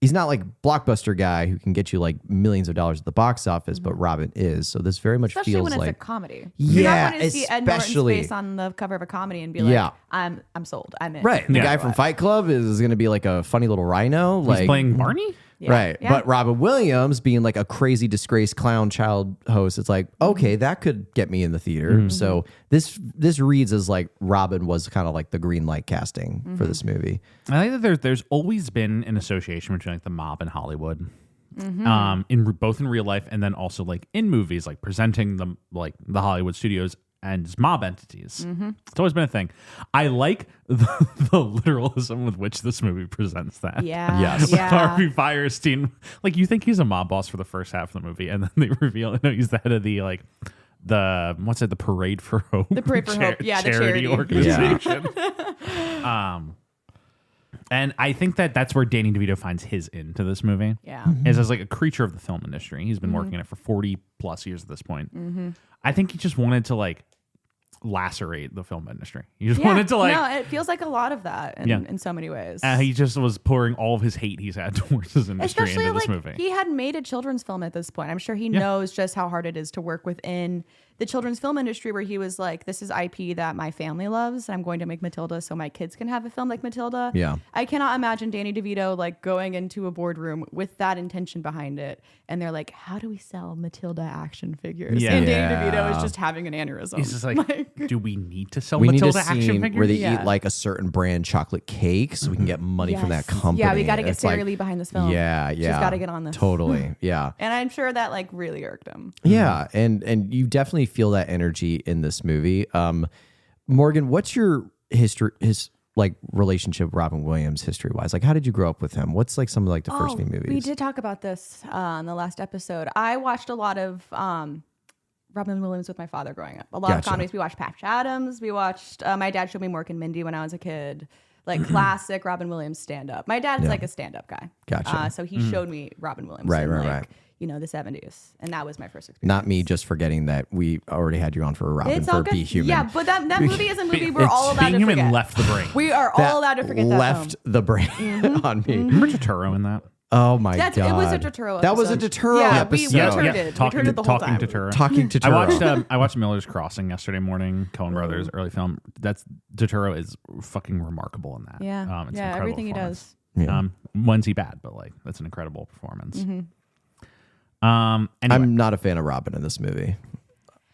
he's not like blockbuster guy who can get you like millions of dollars at the box office, but Robin is. So this very much Especially feels when it's like a comedy. Yeah, You're not going to see Ed Norton's especially- face on the cover of a comedy and be like, I'm sold. I'm in. right. The Yeah. guy from Fight Club is going to be like a funny little Rhino. He's Like playing Barney? Yeah. Right. Yeah. But Robin Williams being like a crazy disgraced clown child host, it's like, okay, that could get me in the theater. So this reads as like Robin was kind of like the green light casting for this movie. I think that there's always been an association between like the mob and Hollywood, both in real life and then also like in movies, like presenting them like the Hollywood studios and mob entities. It's always been a thing. I like the literalism with which this movie presents that. Yeah. Yes. Yeah. Harvey Firestein, like you think he's a mob boss for the first half of the movie, and then they reveal no, he's the head of the Parade for Hope. The Parade for Hope. Yeah, the charity. organization. And I think that that's where Danny DeVito finds his into this movie. Yeah. Is as like a creature of the film industry. He's been working in it for 40 plus years at this point. I think he just wanted to like lacerate the film industry. He just wanted to like. No, it feels like a lot of that in so many ways. He just was pouring all of his hate he's had towards his industry Especially into this like movie. he had made a children's film at this point. I'm sure he knows just how hard it is to work within the children's film industry, where he was like, this is IP that my family loves. I'm going to make Matilda so my kids can have a film like Matilda. Yeah. I cannot imagine Danny DeVito like going into a boardroom with that intention behind it. And they're like, how do we sell Matilda action figures? Yeah. And Danny DeVito is just having an aneurysm. He's just like, do we need to sell We need Matilda a action scene figures? where they Yeah. eat like a certain brand chocolate cake so we can get money from that company. Yeah, we got to get It's Sarah like, Lee behind this film. Yeah, yeah. She's got to get on this. Totally. Yeah. And I'm sure that like really irked him. Yeah, and you definitely feel that energy in this movie. Morgan, what's your his like relationship with Robin Williams history wise? Like, how did you grow up with him? What's like some of like the first few movies? We did talk about this in the last episode. I watched a lot of Robin Williams with my father growing up. A lot of Gotcha. comedies. We watched Patch Adams. We watched. My dad showed me Mork and Mindy when I was a kid. Like classic Robin Williams stand up. My dad's like a stand up guy. Gotcha. So he showed me Robin Williams. Right, in, right, like, right. You know, the 70s, and that was my first experience. Not me just forgetting that we already had you on for a Robin It's all for good. Be Human. Yeah, but that movie is a movie we're It's all allowed Being to Human forget. left the brain. We are That all allowed to forget that left film. the brain on me. Remember Totoro in that? Oh my It god. was a Totoro That was a episode. Totoro Yeah, episode. we turned it. Talking, we turned it the whole talking time. Totoro. Talking to Totoro. I watched Miller's Crossing yesterday morning. Coen Brothers early film. That's Totoro is fucking remarkable in that. Yeah, it's an yeah, incredible everything he performance. does. Yeah. When's he bad? But like that's an incredible performance. Mm-hmm. Anyway, I'm not a fan of Robin in this movie.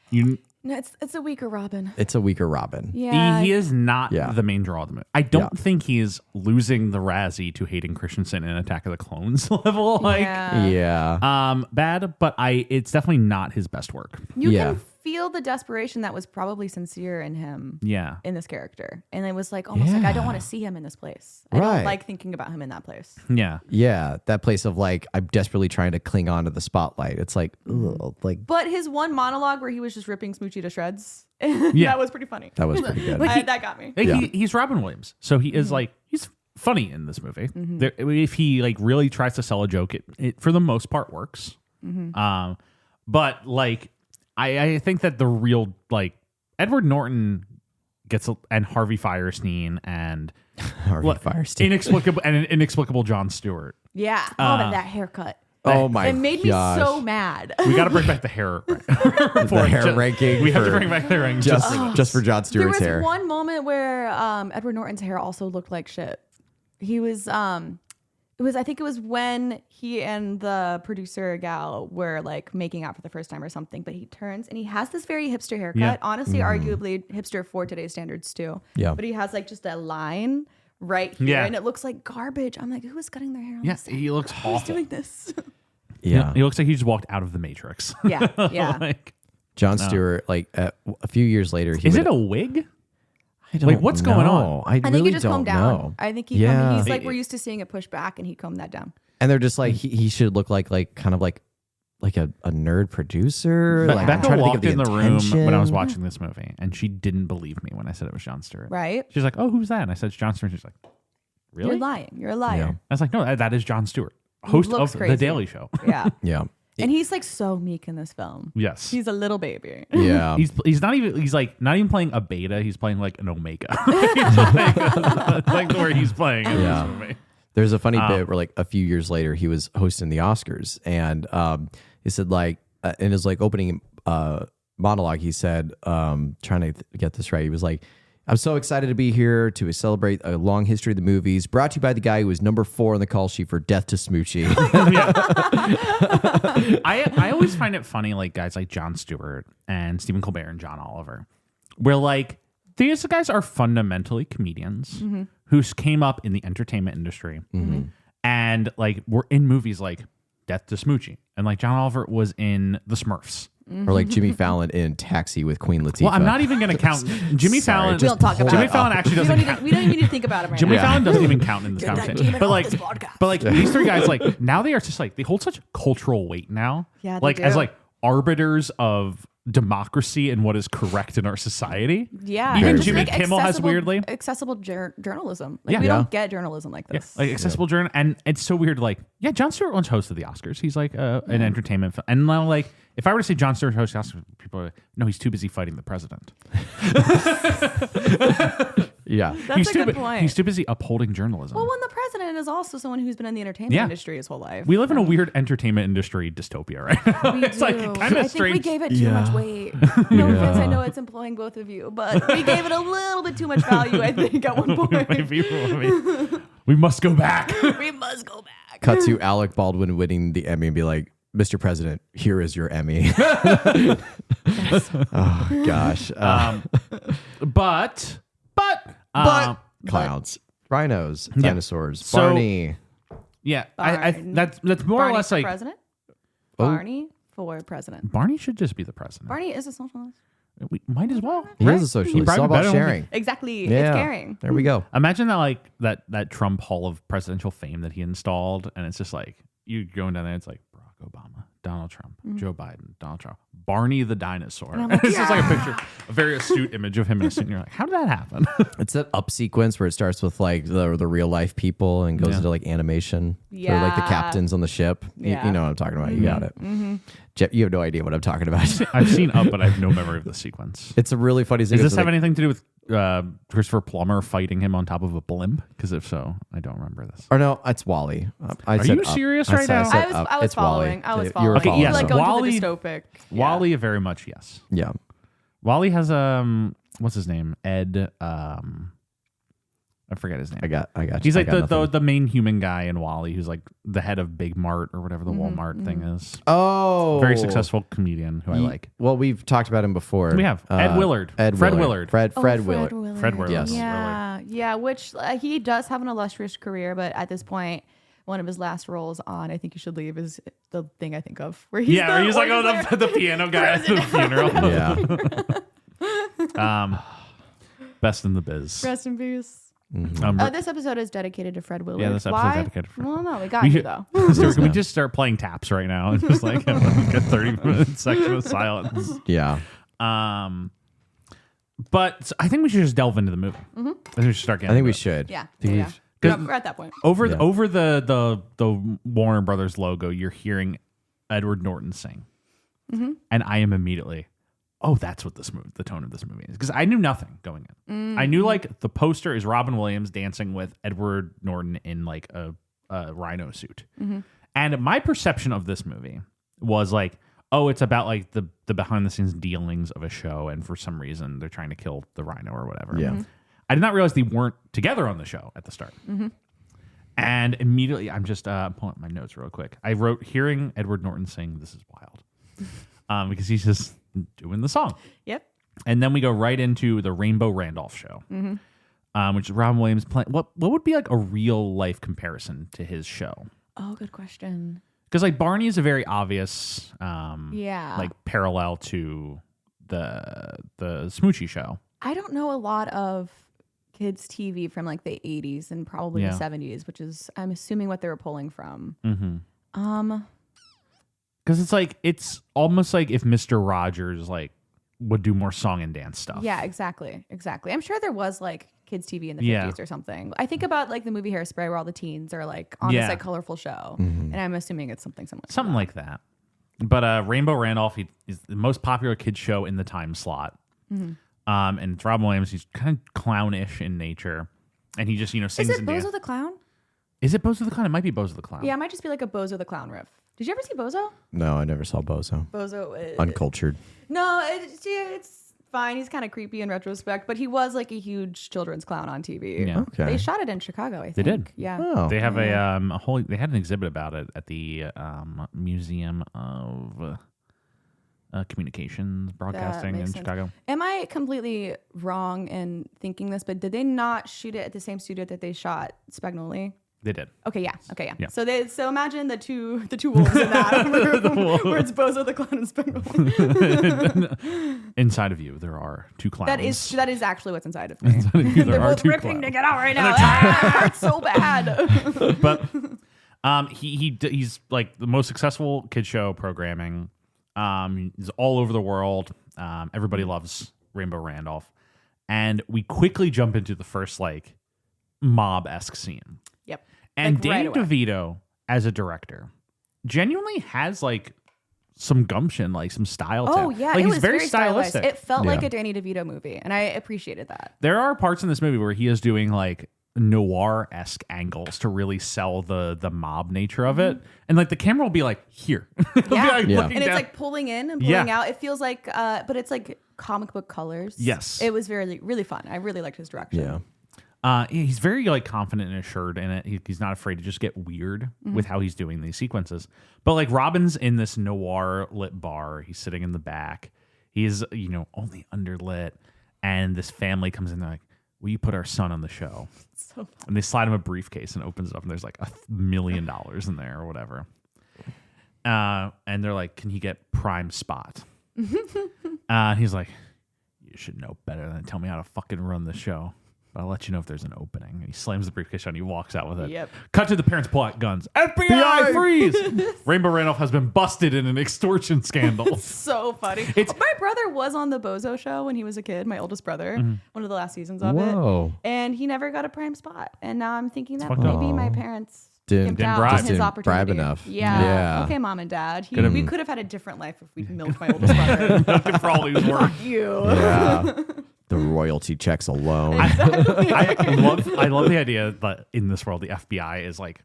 you No, it's a weaker Robin. It's a weaker Robin. Yeah, he is not Yeah. the main draw of the movie. I don't Yeah. think he is losing the Razzie to Hayden Christensen in Attack of the Clones level. Like, yeah. bad, but it's definitely not his best work. You Yeah. can feel the desperation that was probably sincere in him. Yeah. In this character, and it was like almost like I don't want to see him in this place. I Right. don't like thinking about him in that place. Yeah. Yeah, that place of like I'm desperately trying to cling on to the spotlight. It's like, ugh, like But his one monologue where he was just ripping Smoochy to shreds, that was pretty funny. that was pretty good. That got me. Like, Yeah. he's Robin Williams, so he is like he's funny in this movie. There, if he like really tries to sell a joke, it for the most part works. But like I think that the real like Edward Norton gets and Harvey Firestein and Harvey Firestein. inexplicable Jon Stewart. Yeah. But that haircut. Oh my It made gosh. me so mad. We got to bring back the hair. The hair ranking. We have to for- bring back the ranking just for Jon There Stewart's was hair. one moment where Edward Norton's hair also looked like shit. He was it I think it was when he and the producer gal were like making out for the first time or something, but he turns and he has this very hipster haircut. Yeah. Honestly, arguably hipster for today's standards too. Yeah. But he has like just a line right here Yeah. and it looks like garbage. I'm like, who is cutting their hair on Yeah, this set? he looks Who's awful. doing this? Yeah. He looks like he just walked out of the Matrix. Yeah. Yeah. Like, Jon Stewart, like a few years later, he is would- it a wig? I don't like, what's going know. on? I think really he just don't combed down. know. I think Yeah. he's like, we're used to seeing it pushed back and he combed that down. And they're just like he should look like kind of like a nerd producer. Like, I'm Becca trying to think walked of in the room when I was attention. watching this movie, and she didn't believe me when I said it was Jon Stewart. Right? She's like, "Oh, who's that?" And I said, "It's Jon Stewart." She's like, "Really?" You're lying. You're a liar. Yeah. I was like, "No, that is Jon Stewart, host looks of crazy. The Daily Show." Yeah. Yeah. And he's like so meek in this film. Yes, He's a little baby. Yeah. he's not even not even playing a beta. He's playing like an omega. like where he's playing. In Yeah. this movie. There's a funny bit where like a few years later he was hosting the Oscars and he said like in his like opening monologue he said trying to get this right, he was like, I'm so excited to be here to celebrate a long history of the movies, brought to you by the guy who was number 4 on the call sheet for Death to Smoochy. I always find it funny, like guys like Jon Stewart and Stephen Colbert and John Oliver, where like these guys are fundamentally comedians who came up in the entertainment industry and like were in movies like Death to Smoochy, and like John Oliver was in The Smurfs. Or like Jimmy Fallon in Taxi with Queen Latifah. Well, I'm not even going to count Jimmy Sorry, Fallon. We don't talk about Jimmy it. Fallon actually We doesn't don't, count. even, we don't even need to think about him right Jimmy now. Fallon doesn't even count in this Get that conversation. demon But off like, this podcast. but like these three guys, like now they are just like they hold such cultural weight now. Yeah, they like as do. like arbiters of democracy and what is correct in our society. Yeah. Even and just, Jimmy like, Kimmel has weirdly. accessible journalism. Like, Yeah. we Yeah. don't get journalism like this. Like accessible journal, and it's so weird. Like, yeah, Jon Stewart once hosted the Oscars. He's like an entertainment film, and now like if I were to say Jon Stewart hosted the Oscars, people are like, no, he's too busy fighting the president. Yeah. That's he's a too good point. He's too busy upholding journalism. Well, when the president is also someone who's been in the entertainment Yeah. industry his whole life. we live in a weird entertainment industry dystopia right now. We It's like do. kind I of think we strange. gave it too much weight. No offense, I know it's employing both of you, but we gave it a little bit too much value, I think, at one point. Maybe we must go back. We must go back. Cut to Alec Baldwin winning the Emmy and be like, Mr. President, here is your Emmy. Oh gosh. But Clowns, rhinos, Yeah. dinosaurs, So- Barney. yeah, Barney. that's more Barney or less for like president? Oh. Barney for president. Barney should just be the president. Barney is a socialist. We might as well. He right? is a socialist. He It's probably all about better only- sharing. Exactly. Yeah. It's caring. There we go. Imagine that like that Trump Hall of Presidential Fame that he installed, and it's just like you going down there. It's like Barack Obama, Donald Trump, Joe Biden, Donald Trump, Barney the dinosaur. I'm And like, it's just like a picture, a very astute image of him in a suit. And you're like, how did that happen? It's that up sequence where it starts with like the real life people and goes Yeah. into like animation. For like the Yeah. captains on the ship. Yeah. You know what I'm talking about. You got it. Jeff, you have no idea what I'm talking about. I've seen Up, but I have no memory of the sequence. It's a really funny thing. Does this It's have like- anything to do with Christopher Plummer fighting him on top of a blimp? Because if so, I don't remember this. Or no, it's Wally. I Are said you Up. serious I right said- now? said I was, Up. I was It's Wally. following. I was You following. were Okay, following. yes, Like going Wally- to the dystopic. Yeah. Wally, very much yes. Yeah. Wally has what's his name? Ed. I forget his name. I got you. He's I like got the nothing. the main human guy in Wally, who's like the head of Big Mart or whatever the Walmart thing is. Oh. Very successful comedian who I like. Well, we've talked about him before. We have. Ed Willard. Fred Willard. Fred Oh, Willard. Fred Willard. Yes. Yeah, yeah. Which he does have an illustrious career, but at this point, one of his last roles on "I Think You Should Leave" is the thing I think of, where he's Yeah, the he's like organ player. the piano guy at the funeral. Yeah. Best in the biz. Rest in peace. Um, This episode is dedicated to Fred Willard. Yeah, this episode's Why? dedicated to Fred. Well, no, we got we you should- though. Stuart, can we just start playing taps right now and just like have like a 30-minute section of silence? Yeah. But I think we should just delve into the movie. I think we should start getting. I think we into it. should. Yeah, Think yeah. we've- yeah. We're at that point. Over Yeah. over the Warner Brothers logo. You're hearing Edward Norton sing, and I am immediately, oh, that's what this movie, the tone of this movie is, because I knew nothing going in. I knew like the poster is Robin Williams dancing with Edward Norton in like a rhino suit, and my perception of this movie was like, oh, it's about like the behind the scenes dealings of a show, and for some reason they're trying to kill the rhino or whatever. Yeah. I did not realize they weren't together on the show at the start. And immediately, I'm just pulling up my notes real quick. I wrote, hearing Edward Norton sing "This Is Wild," because he's just doing the song. Yep. And then we go right into the Rainbow Randolph show, which is Robin Williams playing. What would be like a real life comparison to his show? Oh, good question. Because like Barney is a very obvious, Yeah. parallel to the Smoochy show. I don't know a lot of kids TV from like the 80s and probably the 70s, which is I'm assuming what they were pulling from. Because it's almost like if Mr. Rogers would do more song and dance stuff. Yeah, exactly. I'm sure there was like kids TV in the 50s or something. I think about like the movie Hairspray where all the teens are like on this like colorful show, and I'm assuming it's something similar. Something like that. But Rainbow Randolph is the most popular kids show in the time slot. And it's Robin Williams. He's kind of clownish in nature, and he just sings. Is it Bozo the Clown? Is it Bozo the Clown? It might be Bozo the Clown. Yeah, it might just be like a Bozo the Clown riff. Did you ever see Bozo? No, I never saw Bozo. Bozo. Uncultured. No, it's fine. He's kind of creepy in retrospect, but he was like a huge children's clown on TV. Yeah. Okay. They shot it in Chicago, I think. They did. Yeah. Oh. They have a whole. They had an exhibit about it at the Museum of Communications Broadcasting in makes sense. Chicago. Am I completely wrong in thinking this, but did they not shoot it at the same studio that they shot Spagnoli? They did. Okay, yeah. Yeah. So imagine the two wolves in that where it's Bozo the Clown and Spagnoli. Inside of you, there are two clowns. That is actually what's inside of me. There They're are both two ripping clowns. to get out right now. Ah, it's so bad. But he's like the most successful kid show programming. He's all over the world. Everybody loves Rainbow Randolph, and we quickly jump into the first like mob-esque scene. Yep. And Like, Danny right away. DeVito as a director genuinely has like some gumption, like some style to Oh him. yeah, Like it he's was very stylized. stylistic. It felt like Yeah. a Danny DeVito movie, and I appreciated that. There are parts in this movie where he is doing like noir-esque angles to really sell the mob nature of it, and like the camera will be like here. It'll be, Yeah, like, Yeah. looking and it's down. like pulling in and pulling Yeah. out. It feels like, but it's like comic book colors. Yes. It was really fun. I really liked his direction. Yeah. He's very like confident and assured in it. He's not afraid to just get weird with how he's doing these sequences. But like Robin's in this noir lit bar. He's sitting in the back. He's only underlit, and this family comes in. They're like, "Will you put our son on the show?" So And they slide him a briefcase and opens it up, and there's like $1 million in there or whatever. And they're like, "Can he get prime spot?" He's like, "You should know better than to tell me how to fucking run the show. But I'll let you know if there's an opening." And he slams the briefcase down. And he walks out with it. Yep. Cut to the parents pull out guns. FBI freeze! Rainbow Randolph has been busted in an extortion scandal. so funny. It's- My brother was on the Bozo show when he was a kid. My oldest brother, one of the last seasons of Whoa. it, and he never got a prime spot. And now I'm thinking that fucked up. maybe my parents Didn't gimped out bribe. on Just his didn't opportunity. bribe enough. Yeah. Yeah. Okay, mom and dad. We could have had a different life if we'd milked my oldest brother. Looking for all he was worth. Fuck you. Yeah. The royalty checks alone. I love the idea that in this world the FBI is like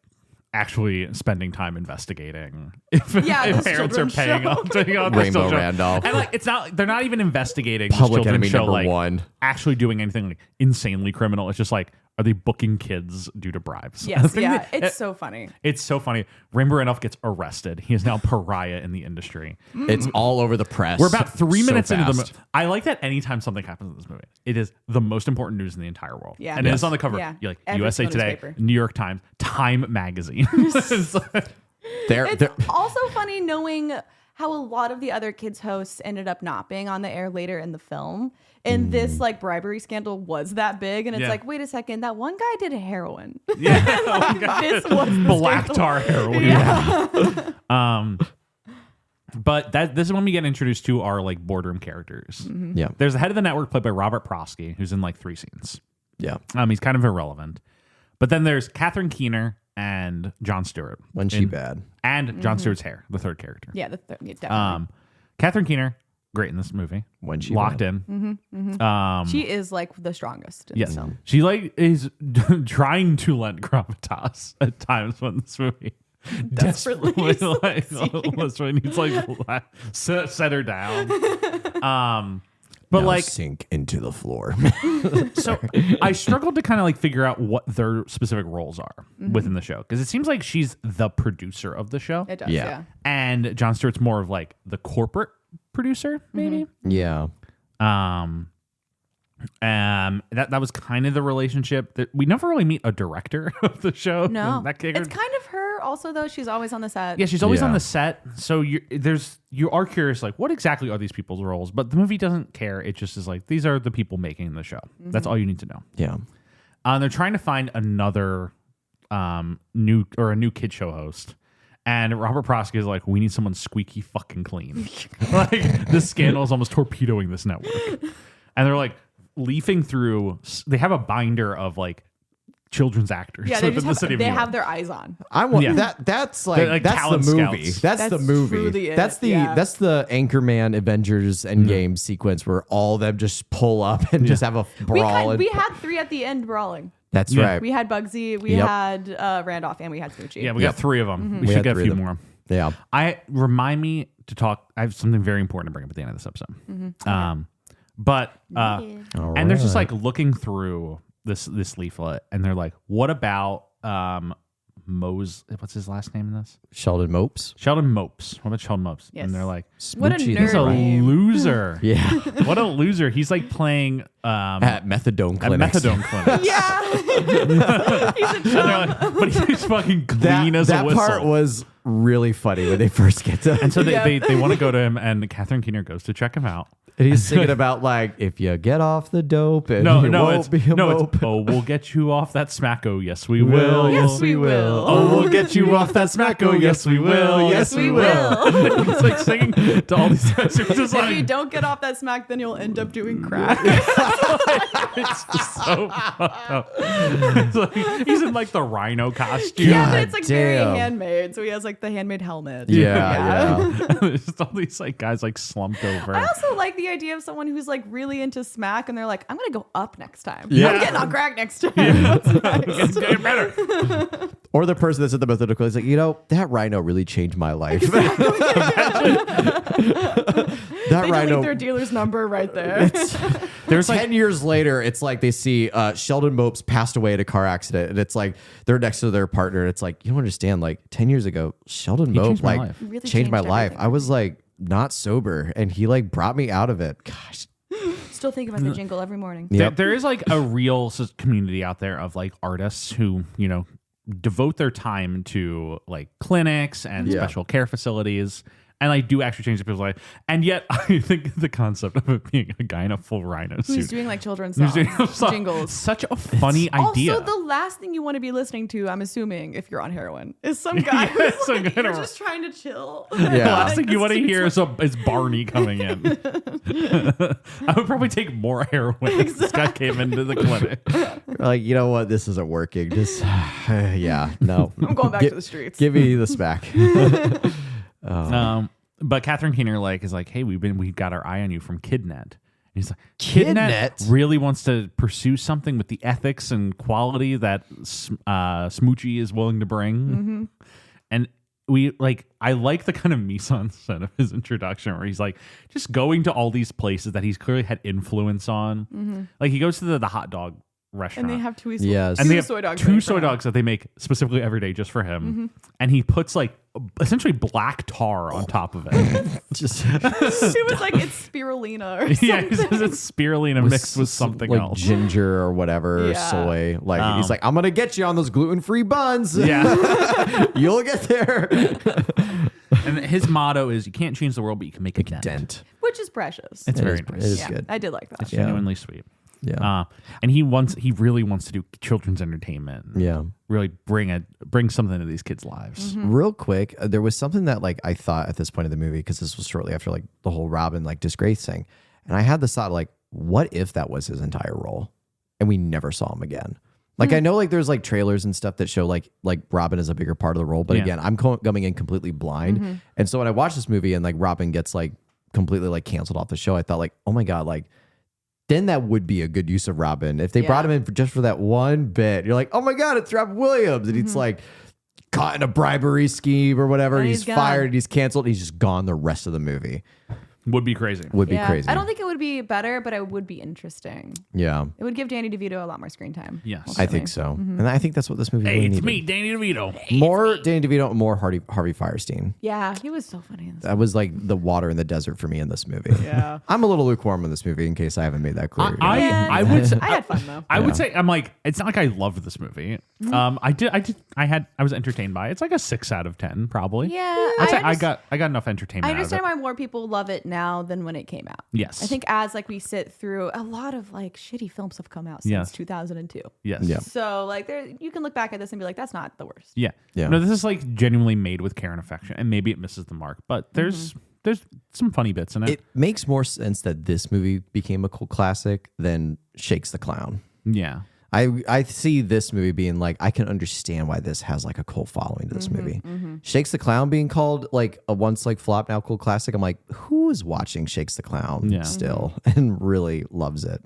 actually spending time investigating if this parents are children's paying show. on this Rainbow show. Randolph. And like they're not even investigating Public this Enemy children's show number like one. actually doing anything like insanely criminal. It's just like, are they booking kids due to bribes? I Yes, think yeah. that- It's so funny. It's so funny. Rainbow Randolph gets arrested. He is now pariah in the industry. It's all over the press. We're about 3 so minutes into the fast. movie. I like that anytime something happens in this movie, it is the most important news in the entire world. Yeah. And it Yes. is on the cover. Yeah. You're like Every USA single Today, newspaper. New York Times, Time Magazine. It's like- It's They're- also funny knowing how a lot of the other kids hosts ended up not being on the air later in the film. And this like bribery scandal was that big. And it's Yeah. like, wait a second, that one guy did heroin. yeah. Oh, God. This was the Black scandal. tar heroin. But this is when we get introduced to our like boardroom characters. yeah. There's the head of the network played by Robert Prosky, who's in like 3 scenes. Yeah. He's kind of irrelevant. But then there's Catherine Keener and Jon Stewart. When she bad. And Jon Stewart's hair, the third character. Yeah, definitely. Catherine Keener, great in this movie. When she Locked bad. in. She is like the strongest in Yes. the film. She like is trying to lend gravitas at times when this movie Desperately like almost when he's like set her down. But Now like, sink into the floor. so I struggled to kind of like figure out what their specific roles are within the show, because it seems like she's the producer of the show, It does, Yeah. yeah. and Jon Stewart's more of like the corporate producer, maybe. Yeah. That was kind of the relationship that we never really meet a director of the show. No. That character- It's kind of her also, though. She's always on the set. Yeah, she's always Yeah. on the set. So you are curious, like, what exactly are these people's roles? But the movie doesn't care. It just is like, these are the people making the show. That's all you need to know. Yeah. They're trying to find another new kid show host. And Robert Prosky is like, we need someone squeaky fucking clean. Like, this scandal is almost torpedoing this network. And they're like leafing through. They have a binder of like children's actors. Yeah, they within just the have, city of they New have York. their eyes on. I want Yeah. that's They're like like that's the talent movie. scouts. That's the That's movie. truly it, That's the yeah. that's the Anchorman Avengers Endgame sequence where all of them just pull up and just have a brawl. We had 3 at the end brawling. That's Yeah. right. We had Bugsy, we Yep. had Randolph, and we had Smoochy. Yeah, we Yep. got 3 of them. We We should had get a 3 few of them. more. Yeah. Remind me to talk. I have something very important to bring up at the end of this episode. And they're just like looking through this leaflet, and they're like, "What about Mose? What's his last name in this? Sheldon Mopes. Sheldon Mopes. What about Sheldon Mopes?" Yes. And they're like, What a Smoochy "He's a nerd name. loser. Yeah. What a loser. He's like playing At methadone at clinics. methadone clinics." Yeah. He's a And they're like, but he's fucking clean as a that whistle. part was really funny when they first get to and so Yeah. they want to go to him, and Catherine Keener goes to check him out. and he's singing about like if you get off the dope and No, you no, won't it's be a mope. oh, we'll get you off that smacko. Yes, we will. Yes, we will. Oh, we'll get you off that smacko. Yes, we will. Yes, we will. He's like singing to all these guys. It's just If you like, don't get off that smack, then you'll end up doing crack. it's just so fucked up. It's like, he's in like the Rhino costume. Yeah, but it's like very damn. handmade. So he has like the handmade helmet. Yeah. There's just all these like guys like slumped over. I also like the idea of someone who's like really into smack and they're like, I'm gonna go up next time. Yeah. I'm getting on crack next time. What's next? It's getting better. Or the person that's at the methadone clinic is like, you know, that Rhino really changed my life. That They Rhino. delete their dealer's number right there. There's like 10 years later, it's like they see Sheldon Mopes passed away in a car accident, and it's like they're next to their partner, and it's like, you don't understand. Like 10 years ago, Sheldon Mope changed my like life. Really changed my changed life. everything I was like not sober, and he like brought me out of it. Gosh. Still think about the jingle every morning. Yep. there is like a real community out there of like artists who, you know, devote their time to like clinics and Yeah. special care facilities, and like do actually change people's life. And yet I think the concept of it being a guy in a full Rhino Who's suit doing like children's who's songs, doing some- jingles. such a funny idea. Also, the last thing you want to be listening to, I'm assuming, if you're on heroin, is some guy who's some like, guy you're to- just trying to chill. The Yeah. last thing you want to This hear dude's is Barney coming in. I would probably take more heroin if this guy came into the clinic. Like, you know what? This isn't working. Just, yeah, no. I'm going back to the streets. Give me the smack. But Catherine Keener like is like, hey, we've got our eye on you from Kidnet. And he's like, Kidnet? really wants to pursue something with the ethics and quality that Smoochy is willing to bring. And I like the kind of mise-en-scène of his introduction where he's like just going to all these places that he's clearly had influence on. Like he goes to the hot dog restaurant. And they have two Yes. And they have soy dogs. two ready soy for him. dogs that they make specifically every day just for him. And he puts like essentially black tar on top of it. Just She was like, it's spirulina or something. Yeah, he says it's spirulina mixed with something like else. ginger or whatever, Yeah. soy. Like he's like, I'm gonna get you on those gluten-free buns. Yeah. You'll get there. And his motto is you can't change the world, but you can make a dent. Dent. Which is precious. It's It very is- nice. It is yeah, good. I did like that. It's genuinely sweet. Yeah. And he really wants to do children's entertainment. and Yeah. Really bring something to these kids' lives. Real quick, there was something that like I thought at this point of the movie, because this was shortly after like the whole Robin like disgrace thing, and I had this thought like, what if that was his entire role, and we never saw him again? Like I know like there's like trailers and stuff that show like Robin is a bigger part of the role, but Yeah. again, I'm coming in completely blind, and so when I watched this movie and like Robin gets like completely like canceled off the show, I thought like, oh my god, like. Then that would be a good use of Robin. If they Yeah. brought him in just for that one bit, you're like, oh my God, it's Robin Williams. And he's like caught in a bribery scheme or whatever. And And he's he's gone. fired and he's canceled. And he's just gone the rest of the movie. Would be crazy. Would be crazy. I don't think it would be better, but it would be interesting. Yeah. It would give Danny DeVito a lot more screen time. Yes. ultimately. I think so. And I think that's what this movie Hey, really it's needed. me, Danny DeVito. More Danny DeVito, more Harvey Firestein. Yeah, he was so funny in this. That was like the water in the desert for me in this movie. Yeah. I'm a little lukewarm in this movie in case I haven't made that clear. I would say, I had fun though. I would say I'm like, it's not like I loved this movie. I was entertained by it. It's like a 6 out of 10 probably. Yeah, I'd say I I got enough entertainment. I understand out of why more people love it now than when it came out. Yes. I think as like we sit through a lot of like shitty films have come out since Yes. 2002. it. Yes. Yeah. So like there you can look back at this and be like, that's not the worst. Yeah. Yeah. No, this is like genuinely made with care and affection, and maybe it misses the mark, but there's some funny bits in it. It makes more sense that this movie became a cult classic than Shakes the Clown. Yeah. I see this movie being like, I can understand why this has like a cult following to this movie. Shakes the Clown being called like a once like flop, now cult classic. I'm like, who is watching Shakes the Clown Yeah. still and really loves it?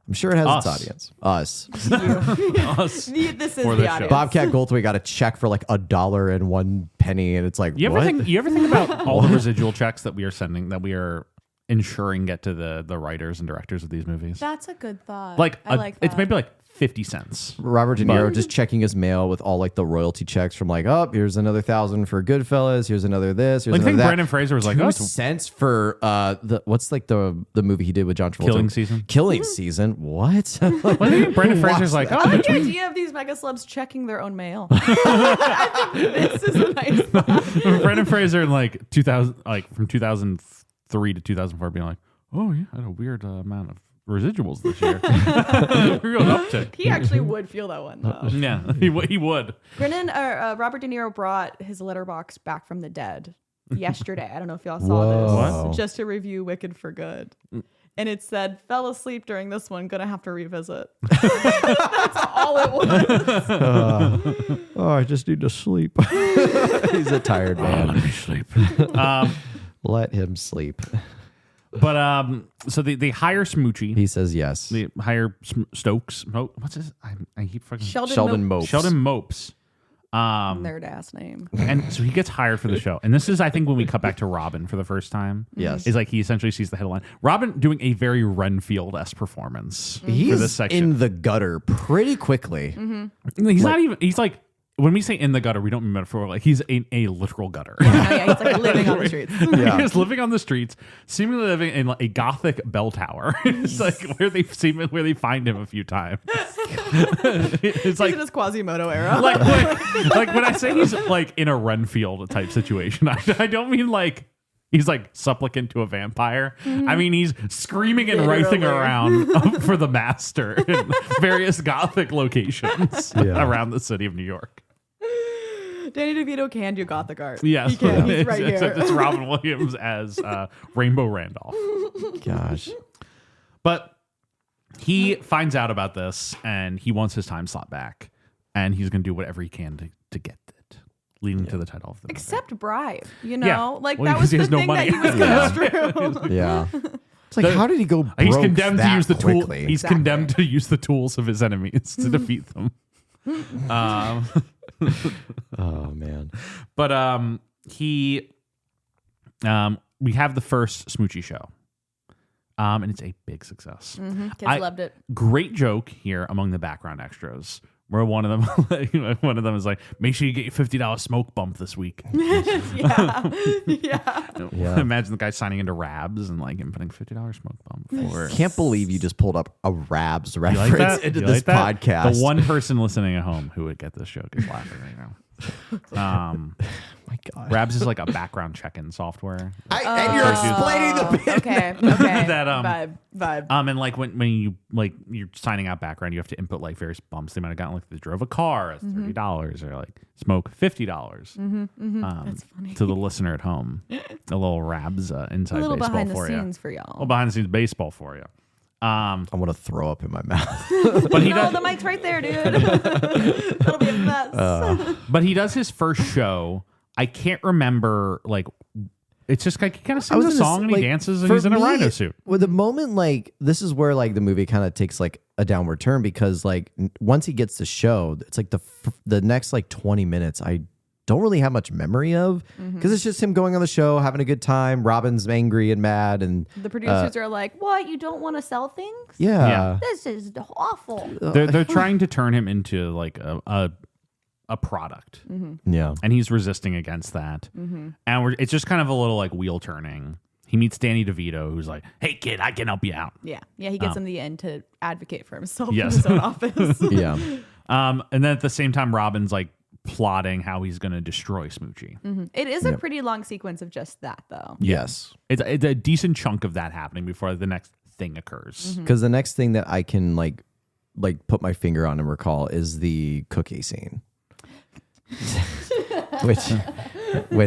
I'm sure it has Us. its audience. Us. Us. This is For the this show. audience. Bobcat Goldthwait got a check for like $1.01, and it's like, You ever what? think about all the residual checks that we are sending, that we are ensuring get to the writers and directors of these movies? That's a good thought. Like, I like that. it's maybe like 50 cents. Robert De Niro just checking his mail with all like the royalty checks from like, oh, here's another 1,000 for Goodfellas. Here's another this. Here's Like, I another think that. Brandon Fraser was like, 2 oh, it's cents for what's like the movie he did with John Travolta? Killing Season. Killing Season. What? Well, I think Brandon Fraser's like, I oh, like the idea of these mega celebs checking their own mail. I think this is a nice thought. Brandon Fraser in like 2000, like from 2003 to 2004, being like, oh yeah, I had a weird amount of residuals this year. Real uptick. He actually would feel that one though. Yeah, he would. Robert De Niro brought his letterbox back from the dead yesterday. I don't know if y'all saw Whoa. this. Just to review Wicked for Good. And it said, fell asleep during this one, gonna have to revisit. That's all it was. Oh, I just need to sleep. He's a tired man. Let me sleep. Let him sleep. But so they hire Smoochy. He says yes. They hire Stokes. What's his? I keep fucking Sheldon Mope. Mopes. Sheldon Mopes. Nerd ass name. And so he gets hired for the show. And this is, I think, when we cut back to Robin for the first time. Yes. Is like he essentially sees the headline. Robin doing a very Renfield-esque performance for this He's section. in the gutter pretty quickly. He's not even, he's like, when we say in the gutter, we don't mean metaphor. Like he's a literal gutter. Oh, yeah, he's like living on the streets. He is living on the streets, seemingly living in like a gothic bell tower. It's like where they find him a few times. It's He's like in his Quasimodo era. like when I say he's like in a Renfield type situation, I don't mean like he's like supplicant to a vampire. I mean he's screaming and writhing Literally. around for the master in various gothic locations around the city of New York. Danny DeVito can do gothic art. Yes, He can. He's right Except here. it's Robin Williams as Rainbow Randolph. Gosh. But he finds out about this and he wants his time slot back, and he's going to do whatever he can to get it, leading to the title of the movie. Except bribe, you know? Yeah. Like Well, that was because he the has no thing money. that he was going to screw. Yeah. It's like, how did he go broke He's condemned to that use the tool. quickly? He's Exactly. condemned to use the tools of his enemies to defeat them. Oh, man. But we have the first Smoochy show. And it's a big success. Kids loved it. Great joke here among the background extras, where one of them is like, make sure you get your $50 smoke bump this week. Yeah. Yeah. Imagine the guy signing into Rabs and like him putting $50 smoke bump for. Can't believe you just pulled up a Rabs You reference like that? into You this like that? podcast. The one person listening at home who would get this joke is laughing right now. My God. Rabs is like a background check-in software. And you're explaining the bit. Okay. That, vibe. And like when you like you're signing out background, you have to input like various bumps. They might have gotten like they drove a car at $30 or like smoke $50. That's funny. To the listener at home, a little Rabs inside A little baseball behind the for scenes you. for A y'all. little behind the scenes baseball for you. I want to throw up in my mouth. But he No, does. the mic's right there, dude. That'll be a mess. But he does his first show. I can't remember like. It's just like he kind of sings a song and he dances and he's in a rhino suit. With the moment, like this is where like the movie kind of takes like a downward turn because like once he gets the show, it's like the next like 20 minutes, I don't really have much memory of because it's just him going on the show, having a good time. Robin's angry and mad, and The producers are like, "What? You don't want to sell things? yeah. This is awful." They're trying to turn him into like a product, Yeah. and he's resisting against that. And it's just kind of a little like wheel turning. He meets Danny DeVito, who's like, "Hey kid, I can help you out." Yeah. He gets in the end to advocate for himself Yes. in his own office. Yeah. And then at the same time, Robin's like plotting how he's going to destroy Smoochy. It is a pretty long sequence of just that, though. Yes. It's a decent chunk of that happening before the next thing occurs. Because the next thing that I can like put my finger on and recall is the cookie scene. which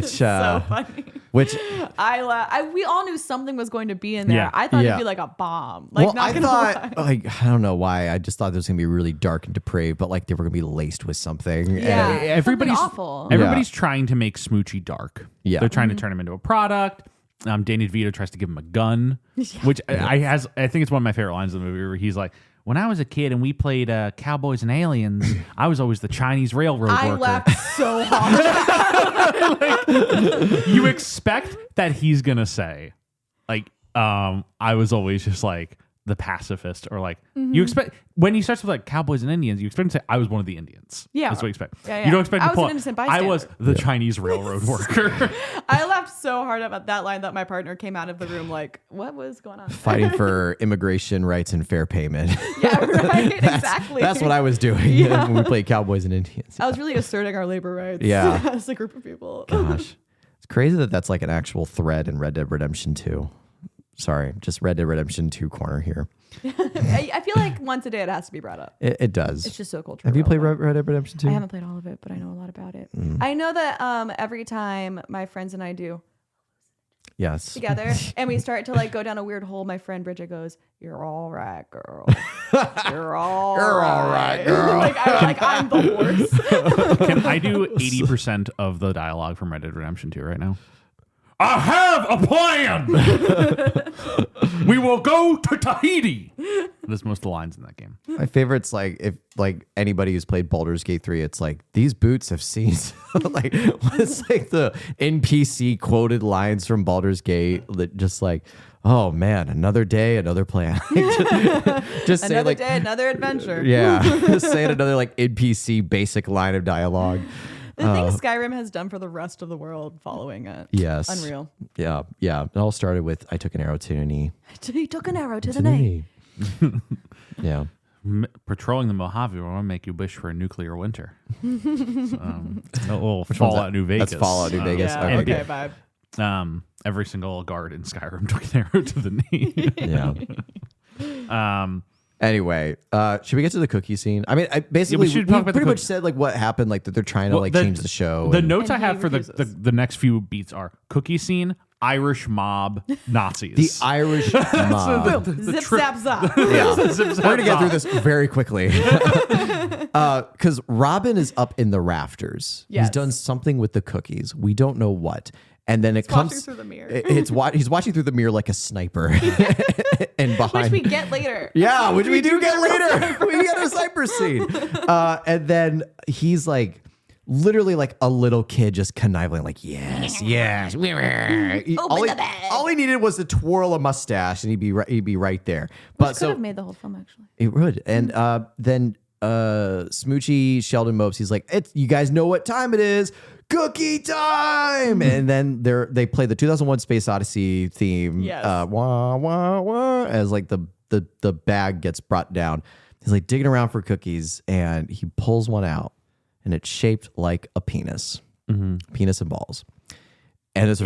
So funny. which We all knew something was going to be in there. Yeah. I thought Yeah. it'd be like a bomb. Like, well, not I gonna thought lie. like I don't know why I just thought it was gonna be really dark and depraved, but like they were gonna be laced with something. Yeah. And- Everybody's Something awful. Everybody's trying to make Smoochy dark. Yeah. They're trying to turn him into a product. Danny DeVito tries to give him a gun, which I think it's one of my favorite lines of the movie where he's like, "When I was a kid and we played Cowboys and Aliens, I was always the Chinese railroad I worker." laughed so hard. You expect that he's gonna say, like, I was always just like the pacifist, or like you expect when he starts with like Cowboys and Indians, you expect him to say, "I was one of the Indians." Yeah. That's what you expect. Yeah, yeah. You don't expect I to was pull an up, innocent I was bystander." the Chinese railroad worker. I laughed so hard about that line that my partner came out of the room like, "What was going on?" Fighting for immigration rights and fair payment. Yeah, right. Exactly. That's what I was doing Yeah. when we played Cowboys and Indians. I was really asserting our labor rights. Yeah. As a group of people. Gosh, it's crazy that that's like an actual thread in Red Dead Redemption 2. Sorry, just Red Dead Redemption 2 corner here. I feel like once a day it has to be brought up. It does. It's just so cultural. Have you played Red Dead Redemption 2? I haven't played all of it, but I know a lot about it. I know that every time my friends and I do Yes. together and we start to like go down a weird hole, my friend Bridget goes, "You're all right, girl. You're all right, girl." I'm the horse." Can I do 80% of the dialogue from Red Dead Redemption 2 right now? I have a plan. We will go to Tahiti. That's most of the lines in that game. My favorite's like if like anybody who's played Baldur's Gate 3, it's like these boots have seen like it's like the NPC quoted lines from Baldur's Gate that just like, oh man, another day, another plan. Just say Another like day, another adventure. yeah, just saying another like NPC basic line of dialogue. The thing Skyrim has done for the rest of the world following it. Yes. Unreal. Yeah, yeah. It all started with I took an arrow to the knee. He took an arrow to the knee. Yeah. Patrolling the Mojave will make you wish for a nuclear winter. A little Fallout New Vegas. That's Fallout New Vegas. Yeah, Okay. okay, vibe. Every single guard in Skyrim took an arrow to the knee. Yeah. Anyway, should we get to the cookie scene? I mean, basically, we should we talk about the pretty much said like what happened, like that they're trying to like change the show. The and- notes And I he have for refuses. the next few beats are cookie scene, Irish mob, Nazis. the Irish mob. Zip, zap, zap. Yeah. Zip, zap, We're gonna get through zap. this very quickly. Because Robin is up in the rafters. Yes. He's done something with the cookies. We don't know what. And then it comes watching through the mirror. He's watching through the mirror like a sniper. And behind Which we get later. yeah, which we do get later. We get a sniper scene. And then he's like literally like a little kid just conniving, like, yes. All he needed was to twirl a mustache and he'd be right there. But Which could have made the whole film, actually. it would. And then Smoochy, Sheldon Mopes, he's like, you guys know what time it is. Cookie time. And then they play the 2001 Space Odyssey theme. Yes. Wah, wah, wah, as like the bag gets brought down. He's like digging around for cookies and he pulls one out and it's shaped like a penis. Penis and balls. And it's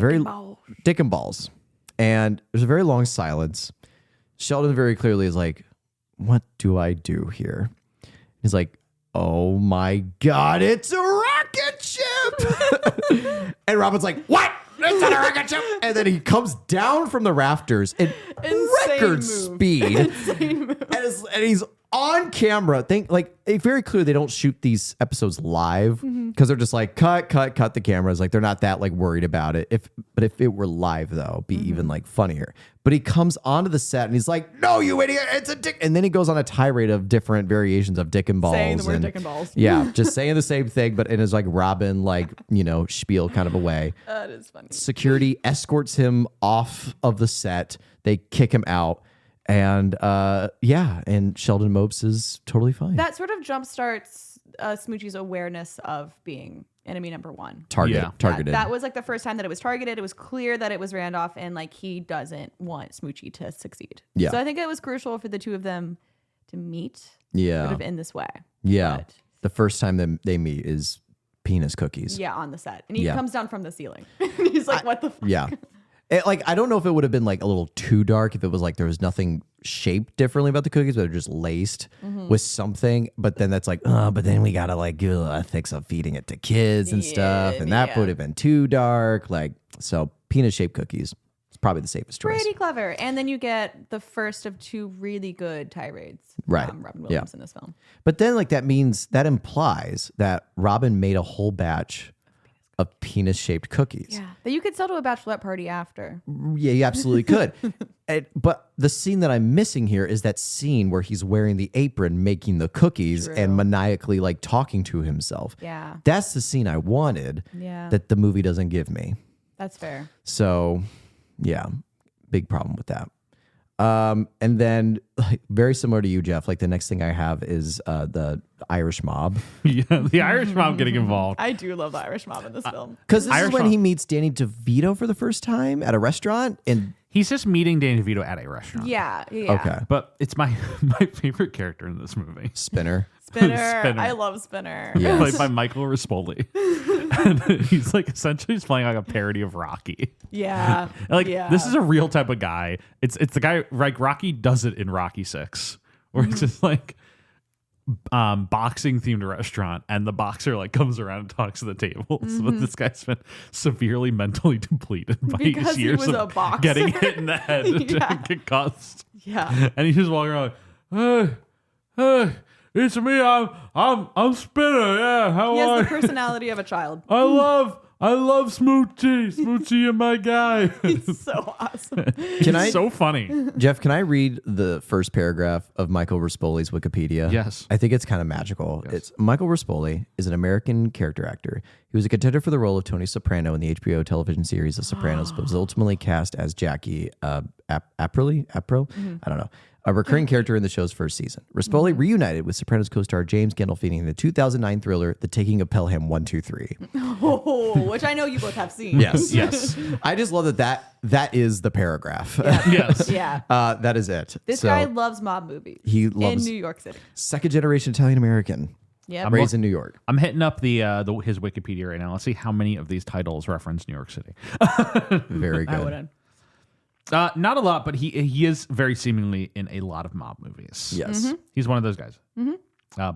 dick and balls. And there's a very long silence. Sheldon very clearly is like, what do I do here? He's like, oh my God, it's a rocket ship. And Robin's like, what? It's not a rocket ship. And then he comes down from the rafters in Insane record move. speed. Insane move. And he's on camera. Very clear they don't shoot these episodes live because they're just like cut the cameras. Like they're not that like worried about it. But if it were live though, it'd be even like funnier. But he comes onto the set and he's like, "No, you idiot! It's a dick!" And then he goes on a tirade of different variations of dick and balls. Saying the word dick and balls. Yeah, just saying the same thing, but in his like Robin, like, spiel kind of a way. That is funny. Security escorts him off of the set. They kick him out. And and Sheldon Mopes is totally fine. That sort of jumpstarts Smoochy's awareness of being enemy number one. Targeted. That was like the first time that it was targeted. It was clear that it was Randolph, and like he doesn't want Smoochy to succeed. Yeah. So I think it was crucial for the two of them to meet. Yeah. Sort of in this way. Yeah. But, the first time they meet is penis cookies. yeah, on the set, and he comes down from the ceiling. He's like, "What the fuck?" Yeah. I don't know if it would have been like a little too dark if it was like there was nothing shaped differently about the cookies, but they're just laced with something. But then that's like, but then we gotta like do ethics of feeding it to kids and stuff, and that would have been too dark. Like, so penis shaped cookies is probably the safest choice. Pretty clever. And then you get the first of two really good tirades Right. from Robin Williams in this film. But then like that implies that Robin made a whole batch of penis shaped cookies. Yeah, that you could sell to a bachelorette party after. Yeah, you absolutely could. But the scene that I'm missing here is that scene where he's wearing the apron, making the cookies, and maniacally like talking to himself. Yeah. That's the scene I wanted. Yeah. That the movie doesn't give me. That's fair. So, yeah, big problem with that. And then, like, very similar to you, Jeff. Like the next thing I have is the Irish mob. Yeah, the Irish mob getting involved. I do love the Irish mob in this film. Because this Irish is when mob. he meets Danny DeVito for the first time at a restaurant. And He's just meeting Danny DeVito at a restaurant. Yeah. okay, But it's my favorite character in this movie. Spinner. Spinner. Spinner. I love Spinner. Yeah. Played by Michael Rispoli. And he's like essentially he's playing like a parody of Rocky. Yeah. Like yeah. this is a real type of guy. It's the guy like Rocky does it in Rocky 6, where it's just like boxing themed restaurant, and the boxer like comes around and talks to the tables. But this guy's been severely mentally depleted by Because his he years was of a boxer. getting hit in the head Yeah. and concussed. Yeah. And he's just walking around like, hey, it's me. I'm Spinner. Yeah, how He has are the personality of a child. I love Smoochy. Smoochy and my guy. It's so awesome. He's so funny. Jeff, can I read the first paragraph of Michael Rispoli's Wikipedia? Yes. I think it's kind of magical. It's Michael Rispoli is an American character actor. He was a contender for the role of Tony Soprano in the HBO television series The Sopranos, but was ultimately cast as Jackie Aprile? I don't know. A recurring character in the show's first season. Rispoli reunited with Sopranos co-star James Gandolfini in the 2009 thriller The Taking of Pelham 123. Oh, which I know you both have seen. Yes. I just love that is the paragraph. Yes. Yeah. That is it. This So, guy loves mob movies. He in loves New York City. second generation Italian American. Yeah. Raised in New York. I'm hitting up the his Wikipedia right now. Let's see how many of these titles reference New York City. Very good. I wouldn't. Not a lot, but he is very seemingly in a lot of mob movies. Yes. He's one of those guys.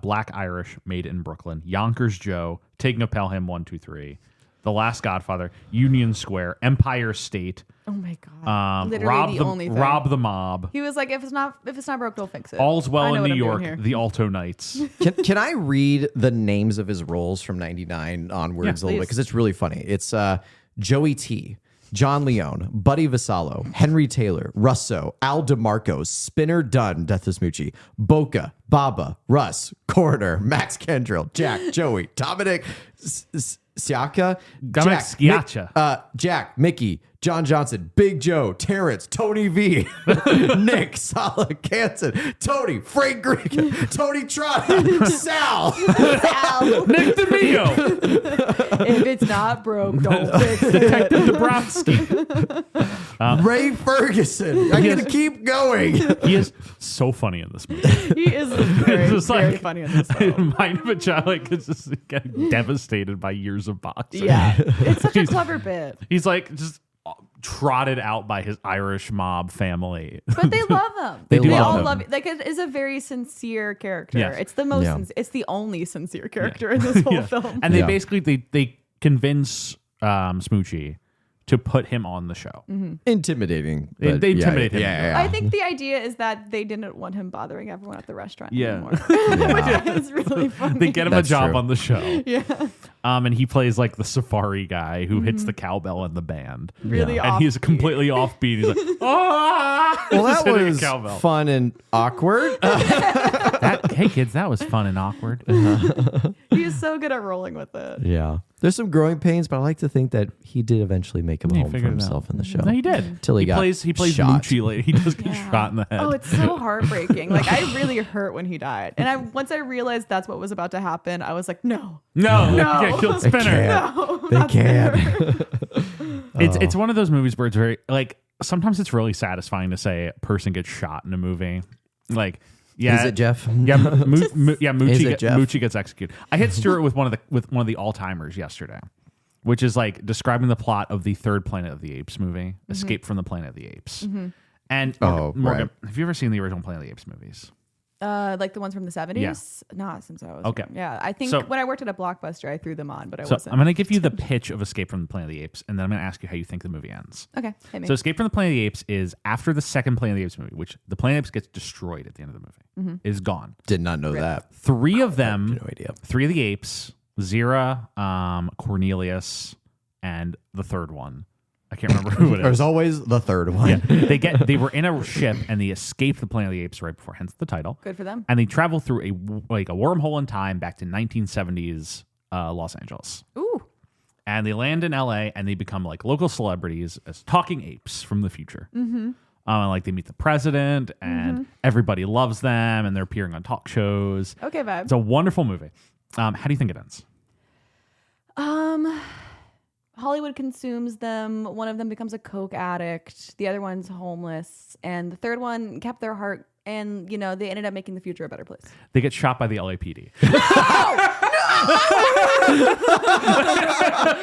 Black Irish, Made in Brooklyn, Yonkers Joe, Taking a Pelham 123, The Last Godfather, Union Square, Empire State, Oh my god. Literally the only thing. Rob the Mob, He was like, if it's not broke, don't fix it. All's I Well know in what New I'm doing York, here. The Alto Knights. Can I read the names of his roles from 99 onwards a little bit? please. Because it's really funny. It's Joey T, John Leone, Buddy Vasallo, Henry Taylor, Russo, Al DeMarco, Spinner Dunn, Death of Smoochy, Boca, Baba, Russ, Coroner, Max Kendrill, Jack, Joey, Dominic Siaka, Dominic Sciacca. Jack, Mickey, John Johnson, Big Joe, Terrence, Tony V, Nick, Sala, Canson, Tony, Frank Greek, Tony Trotta, Sal, Al, Nick DeMio, if it's not broke, don't fix it. Detective Dabrowski. Ray Ferguson. I'm going to keep going. He is so funny in this movie. He is very, It's just very like- funny in this film. Mind of a child like is just getting devastated by years of boxing. Yeah. It's such a clever bit. He's like just trotted out by his Irish mob family. But they love him. They They love all him. love it. Like, it is a very sincere character. Yes. It's the most. Yeah. It's the only sincere character in this whole Yeah. film. And they Yeah. basically they convince Smoochy to put him on the show. Intimidating. They but intimidate him. Yeah. I think the idea is that they didn't want him bothering everyone at the restaurant Yeah. anymore. Which is really funny. They get him That's a job true. on the show. Yeah. And he plays like the safari guy who hits the cowbell in the band. Really And he's offbeat. completely offbeat. He's like, oh, Well, that hitting a was cowbell. fun and awkward. Hey kids, that was fun and awkward. He is so good at rolling with it. Yeah. There's some growing pains, but I like to think that he did eventually make him He home for figured it himself out. in the show. No, he did. Till he got plays shot. Smoochy later. He does get shot in the head. Oh, it's so heartbreaking. Like I really hurt when he died. And once I realized that's what was about to happen, I was like, no. no, No. you can't kill Spinner. can't. No. They can't. It's one of those movies where it's very like sometimes it's really satisfying to say a person gets shot in a movie. Like, yeah, Is it Jeff? Yeah, Jeff? Moochie gets executed. I hit Stuart with one of the all timers yesterday, which is like describing the plot of the third Planet of the Apes movie, Escape from the Planet of the Apes. And Morgan, right. have you ever seen the original Planet of the Apes movies? Like the ones from the 70s? Yeah. Not since I was Okay. young. Yeah. I think So- when I worked at a Blockbuster, I threw them on, but I So wasn't. I'm going to give you the pitch of Escape from the Planet of the Apes, and then I'm going to ask you how you think the movie ends. Okay. Hit me. So Escape from the Planet of the Apes is after the second Planet of the Apes movie, which the Planet of the Apes gets destroyed at the end of the movie, is gone. Did not know that. Three of them, No idea. three of the apes, Zira, Cornelius, and the third one. I can't remember who it is. There's always the third one. They were in a ship and they escaped the Planet of the Apes right before, hence the title. Good for them. And they travel through a wormhole in time back to 1970s Los Angeles. Ooh. And they land in LA and they become like local celebrities as talking apes from the future. And like they meet the president and everybody loves them and they're appearing on talk shows. Okay, vibe. It's a wonderful movie. How do you think it ends? Hollywood consumes them. One of them becomes a coke addict. The other one's homeless. And the third one kept their heart. And, they ended up making the future a better place. They get shot by the LAPD.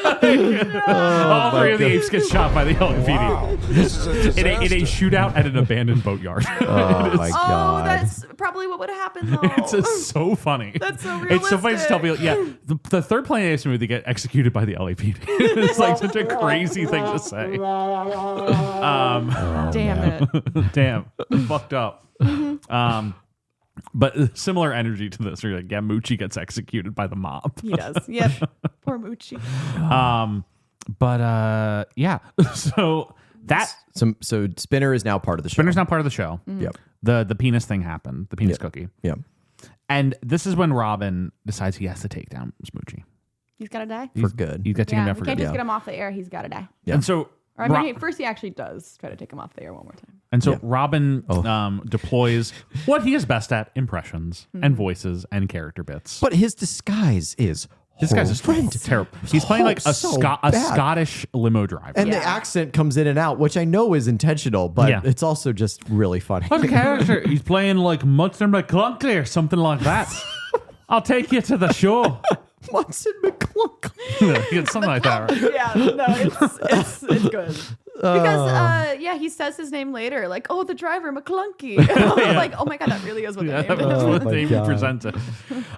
All three of the apes get shot by the LAPD. This is a disaster. In a shootout at an abandoned boatyard. Oh my Oh, god. that's probably what would have happened, though. It's just so funny. That's so It's so funny to tell people. Yeah, the third Planet of the Apes movie, they get executed by the LAPD. It's like such a crazy thing to say. Damn it. Damn, fucked up. But similar energy to this. Where you're like, yeah, Moochie gets executed by the mob. He does. Yep. Poor Moochie. But yeah, so that So Spinner is now part of the show. Spinner's not part of the show. Yep. The penis thing happened. The penis cookie. Yep. And this is when Robin decides he has to take down Smoochy. He's got to die? For good. He's got to take him Yeah, down we for can't good. just get him off the air. He's got to die. Yeah. And so, Or I mean, first he actually does try to take him off the air one more time. Robin deploys what he is best at: impressions and voices and character bits. But his disguise is This guy's just horrendous. terrible. He's playing like a So a bad. Scottish limo driver. And the Yeah. accent comes in and out, which I know is intentional, but Yeah. it's also just really funny. What a character! He's playing like Munster McClunky or something like that. I'll take you to the show. Munson McClunk. It's something like that. Right? Yeah, no, it's good. Because he says his name later, like, oh, the driver McClunky. I'm like, oh my god, that really is what Yeah, the name that's is. what my they God. presented.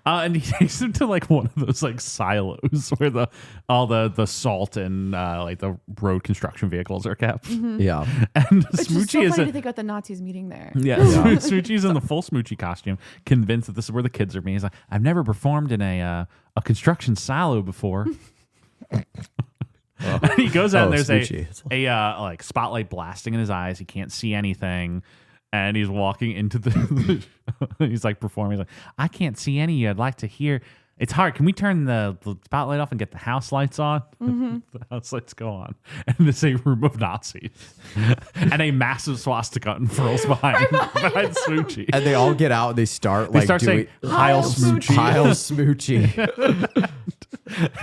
And he takes him to like one of those like silos where all the salt and like the road construction vehicles are kept. Yeah. And It's just Smoochy so is funny to think about the Nazis meeting there. Smoochie's in the full Smoochy costume, convinced that this is where the kids are being. He's like, I've never performed in a construction silo before. And he goes out and there's Smoochy. a like spotlight blasting in his eyes. He can't see anything. And he's walking into the he's like performing. He's like, I can't see any of you. I'd like to hear. It's hard. Can we turn the spotlight off and get the house lights on? The house lights go on. And it's a room of Nazis. And a massive swastika unfurls behind Smoochy. And they all get out and they start They like start saying, Heil Smoochy. Heil Smoochy.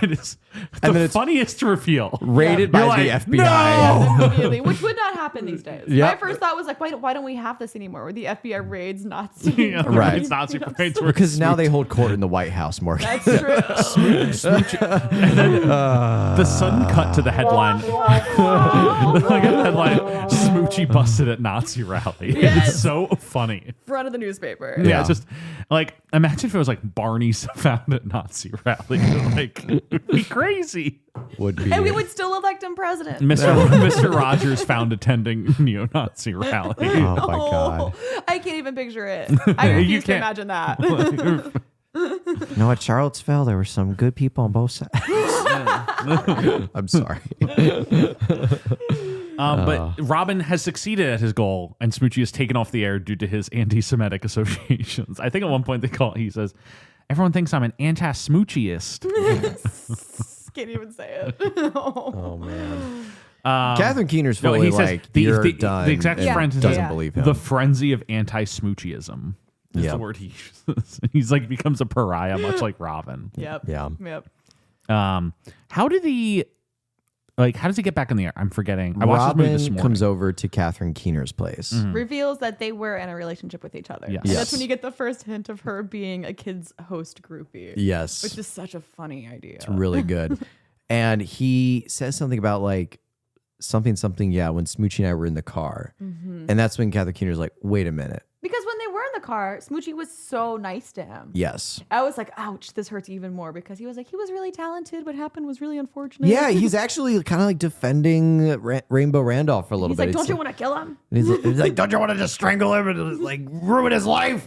It is And the then it's funniest reveal. raided by You're the like, FBI. Yeah, immediately, which would not happen these days. Yeah. My first thought was like, why don't we have this anymore? Where the FBI raids Nazi. Yeah, Right. It's Nazi parades where Because now they hold court in the White House, Morgan. That's true. the sudden cut to the headline. Like a headline, Smoochy busted at Nazi rally. Yes. It's so funny. Front of the newspaper. Yeah, Yeah. it's just like imagine if it was like Barney's found at Nazi rally. Like it'd be crazy. crazy. would be. And we would still elect him president. Mr. Rogers found attending neo-Nazi rally. Oh my God. I can't even picture it. I refuse to imagine that. You know, at Charlottesville, there were some good people on both sides. I'm sorry. But Robin has succeeded at his goal, and Smoochy is taken off the air due to his anti-Semitic associations. I think at one point he says, "Everyone thinks I'm an anti-Smoochieist." Can't even say it. Oh man. Catherine Keener's fully he says like, you're done. The exact Yeah. friend doesn't believe him. The frenzy of anti-Smoochieism is Yep. the word he uses. He's like becomes a pariah, much like Robin. Yep. Yeah. Yep. How does he get back in the air? I'm forgetting. I watched this movie this Robin morning. comes over to Catherine Keener's place. Reveals that they were in a relationship with each other. Yes. And Yes. that's when you get the first hint of her being a kid's host groupie. Yes. Which is such a funny idea. It's really good. And he says something about like something, yeah, when Smoochy and I were in the car. And that's when Catherine Keener's like, wait a minute. Because when they were in the car, Smoochy was so nice to him. Yes. I was like, ouch, this hurts even more because he was really talented. What happened was really unfortunate. Yeah, he's actually kind of like defending Rainbow Randolph for a little He's bit. like, don't It's you want to kill him? And he's like, don't you want to just strangle him and like ruin his life?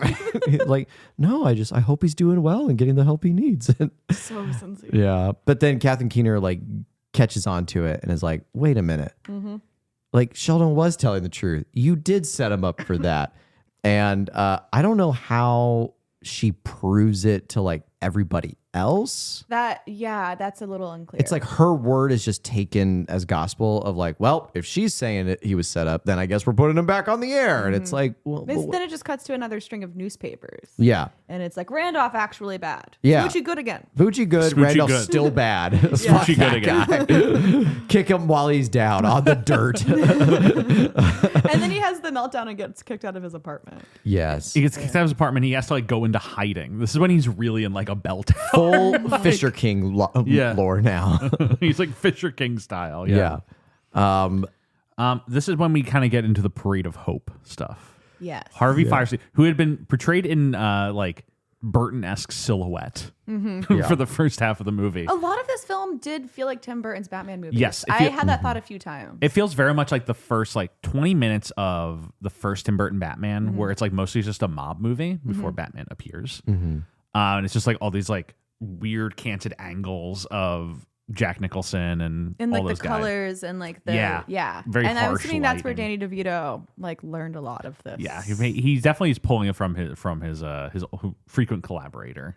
Like, no, I hope he's doing well and getting the help he needs. So sincere. Yeah. But then Catherine Keener like catches on to it and is like, wait a minute. Like Sheldon was telling the truth. You did set him up for that. And I don't know how she proves it to like everybody else. That's a little unclear. It's like her word is just taken as gospel of like, well, if she's saying it, he was set up, then I guess we're putting him back on the air. And it's like, well, then it just cuts to another string of newspapers. yeah. And it's like Randolph actually bad. Yeah. Smoochy good again. Bucci good, Smoochy Randolph good. still bad. Smoochy good again. Kick him while he's down on the dirt. And then he has the meltdown and gets kicked out of his apartment. Yes. He gets kicked out of his apartment. He has to like go into hiding. This is when he's really in like a bell tower. Full Fisher King Yeah. lore now. He's like Fisher King style. Yeah. This is when we kind of get into the Parade of Hope stuff. Yes. Harvey Firestein, who had been portrayed in like Burton-esque silhouette for the first half of the movie. A lot of this film did feel like Tim Burton's Batman movie. Yes, I had that thought a few times. It feels very much like the first like 20 minutes of the first Tim Burton Batman, where it's like mostly just a mob movie before Batman appears. And it's just like all these like weird canted angles of Jack Nicholson and And all like those the guys. colors and like the very and I'm harsh assuming that's where lighting. Danny DeVito like learned a lot of this. Yeah, he definitely is pulling it from his frequent collaborator.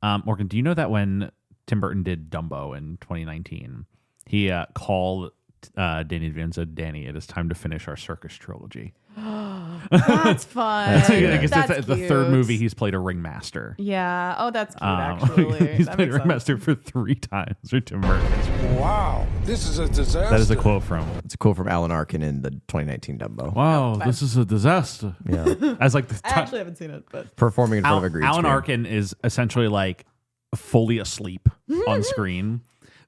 Morgan, do you know that when Tim Burton did Dumbo in 2019, he called Danny DeVito and said, "Danny, it is time to finish our circus trilogy." That's fun. I guess That's it's the cute. third movie he's played a ringmaster. Yeah. Oh, that's cute. Actually, He's That played a makes sense. ringmaster for 3 times for Tim Burton. Wow, this is a disaster. That is a quote from. It's a quote from Alan Arkin in the 2019 Dumbo. Wow, this is a disaster. Yeah. As like the I actually haven't seen it, but Performing in front of a green Alan screen. Arkin is essentially like fully asleep on screen.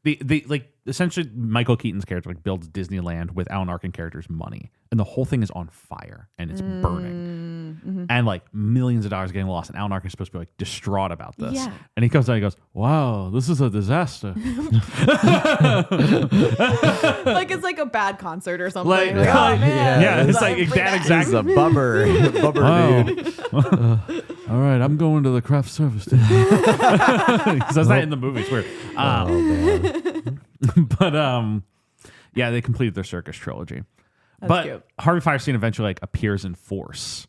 The like essentially Michael Keaton's character like builds Disneyland with Alan Arkin character's money, and the whole thing is on fire and it's burning, and like millions of dollars getting lost. And Alan Arkin is supposed to be like distraught about this, Yeah. and he comes out and he goes, "Wow, this is a disaster." like it's like a bad concert or something. Like, oh, man. yeah, it's Like, like bring that back- exact This is a bummer. Bummer, Wow. dude. All right, I'm going to the craft service. He says that in the movie. It's weird. Oh, man. But yeah, they completed their circus trilogy. That's but cute. Harvey Firestein eventually like appears in force.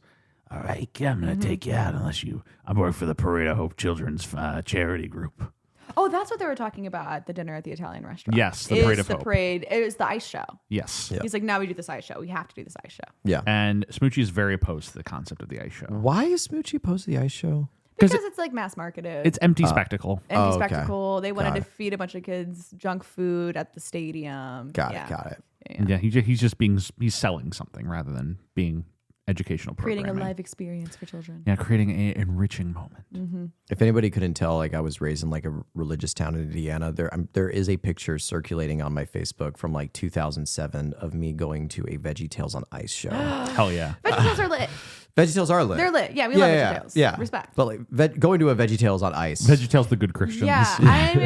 All right, yeah, I'm gonna take you out unless I work for the Parade of Hope Children's charity group. Oh, that's what they were talking about at the dinner at the Italian restaurant. Yes, the Is Parade of the Hope. parade. It was the ice show. Yes. Yeah. He's like, now we do this ice show. We have to do this ice show. Yeah. And Smoochy is very opposed to the concept of the ice show. Why is Smoochy opposed to the ice show? Because it's like mass marketed. It's empty spectacle. empty Oh, okay. spectacle. They wanted Got to it. feed a bunch of kids junk food at the stadium. Got Yeah. it. Got it. Yeah, he's just he's selling something rather than being educational Creating programming. a live experience for children. Yeah, creating an enriching moment. If anybody couldn't tell, like I was raised in like a religious town in Indiana. There is a picture circulating on my Facebook from like 2007 of me going to a VeggieTales on Ice show. Hell yeah. VeggieTales are lit. VeggieTales are lit. They're lit. Yeah, we love VeggieTales. Yeah, Respect. But like going to a VeggieTales on Ice. VeggieTales, the good Christians. Yeah, I didn't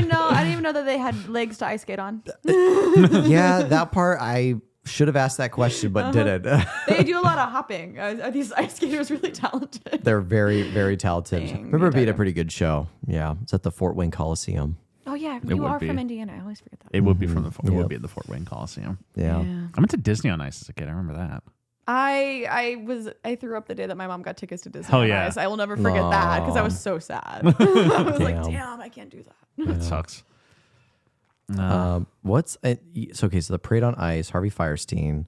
even know that they had legs to ice skate on. Yeah, that part I should have asked that question, but didn't. They do a lot of hopping. Are these ice skaters really talented? They're very, very talented. Dang, Remember it being a retarded. pretty good show. Yeah, it's at the Fort Wayne Coliseum. Oh yeah, It you would are be. from Indiana. I always forget that. It would be from the it Yep. would be at the Fort Wayne Coliseum. Yeah. I went to Disney on Ice as a kid. I remember that. I threw up the day that my mom got tickets to Disney. Hell on yeah. Ice. I will never forget that because I was so sad. I was like, Damn. damn, I can't do that. That sucks. What's so okay? So the Parade on Ice, Harvey Firestein,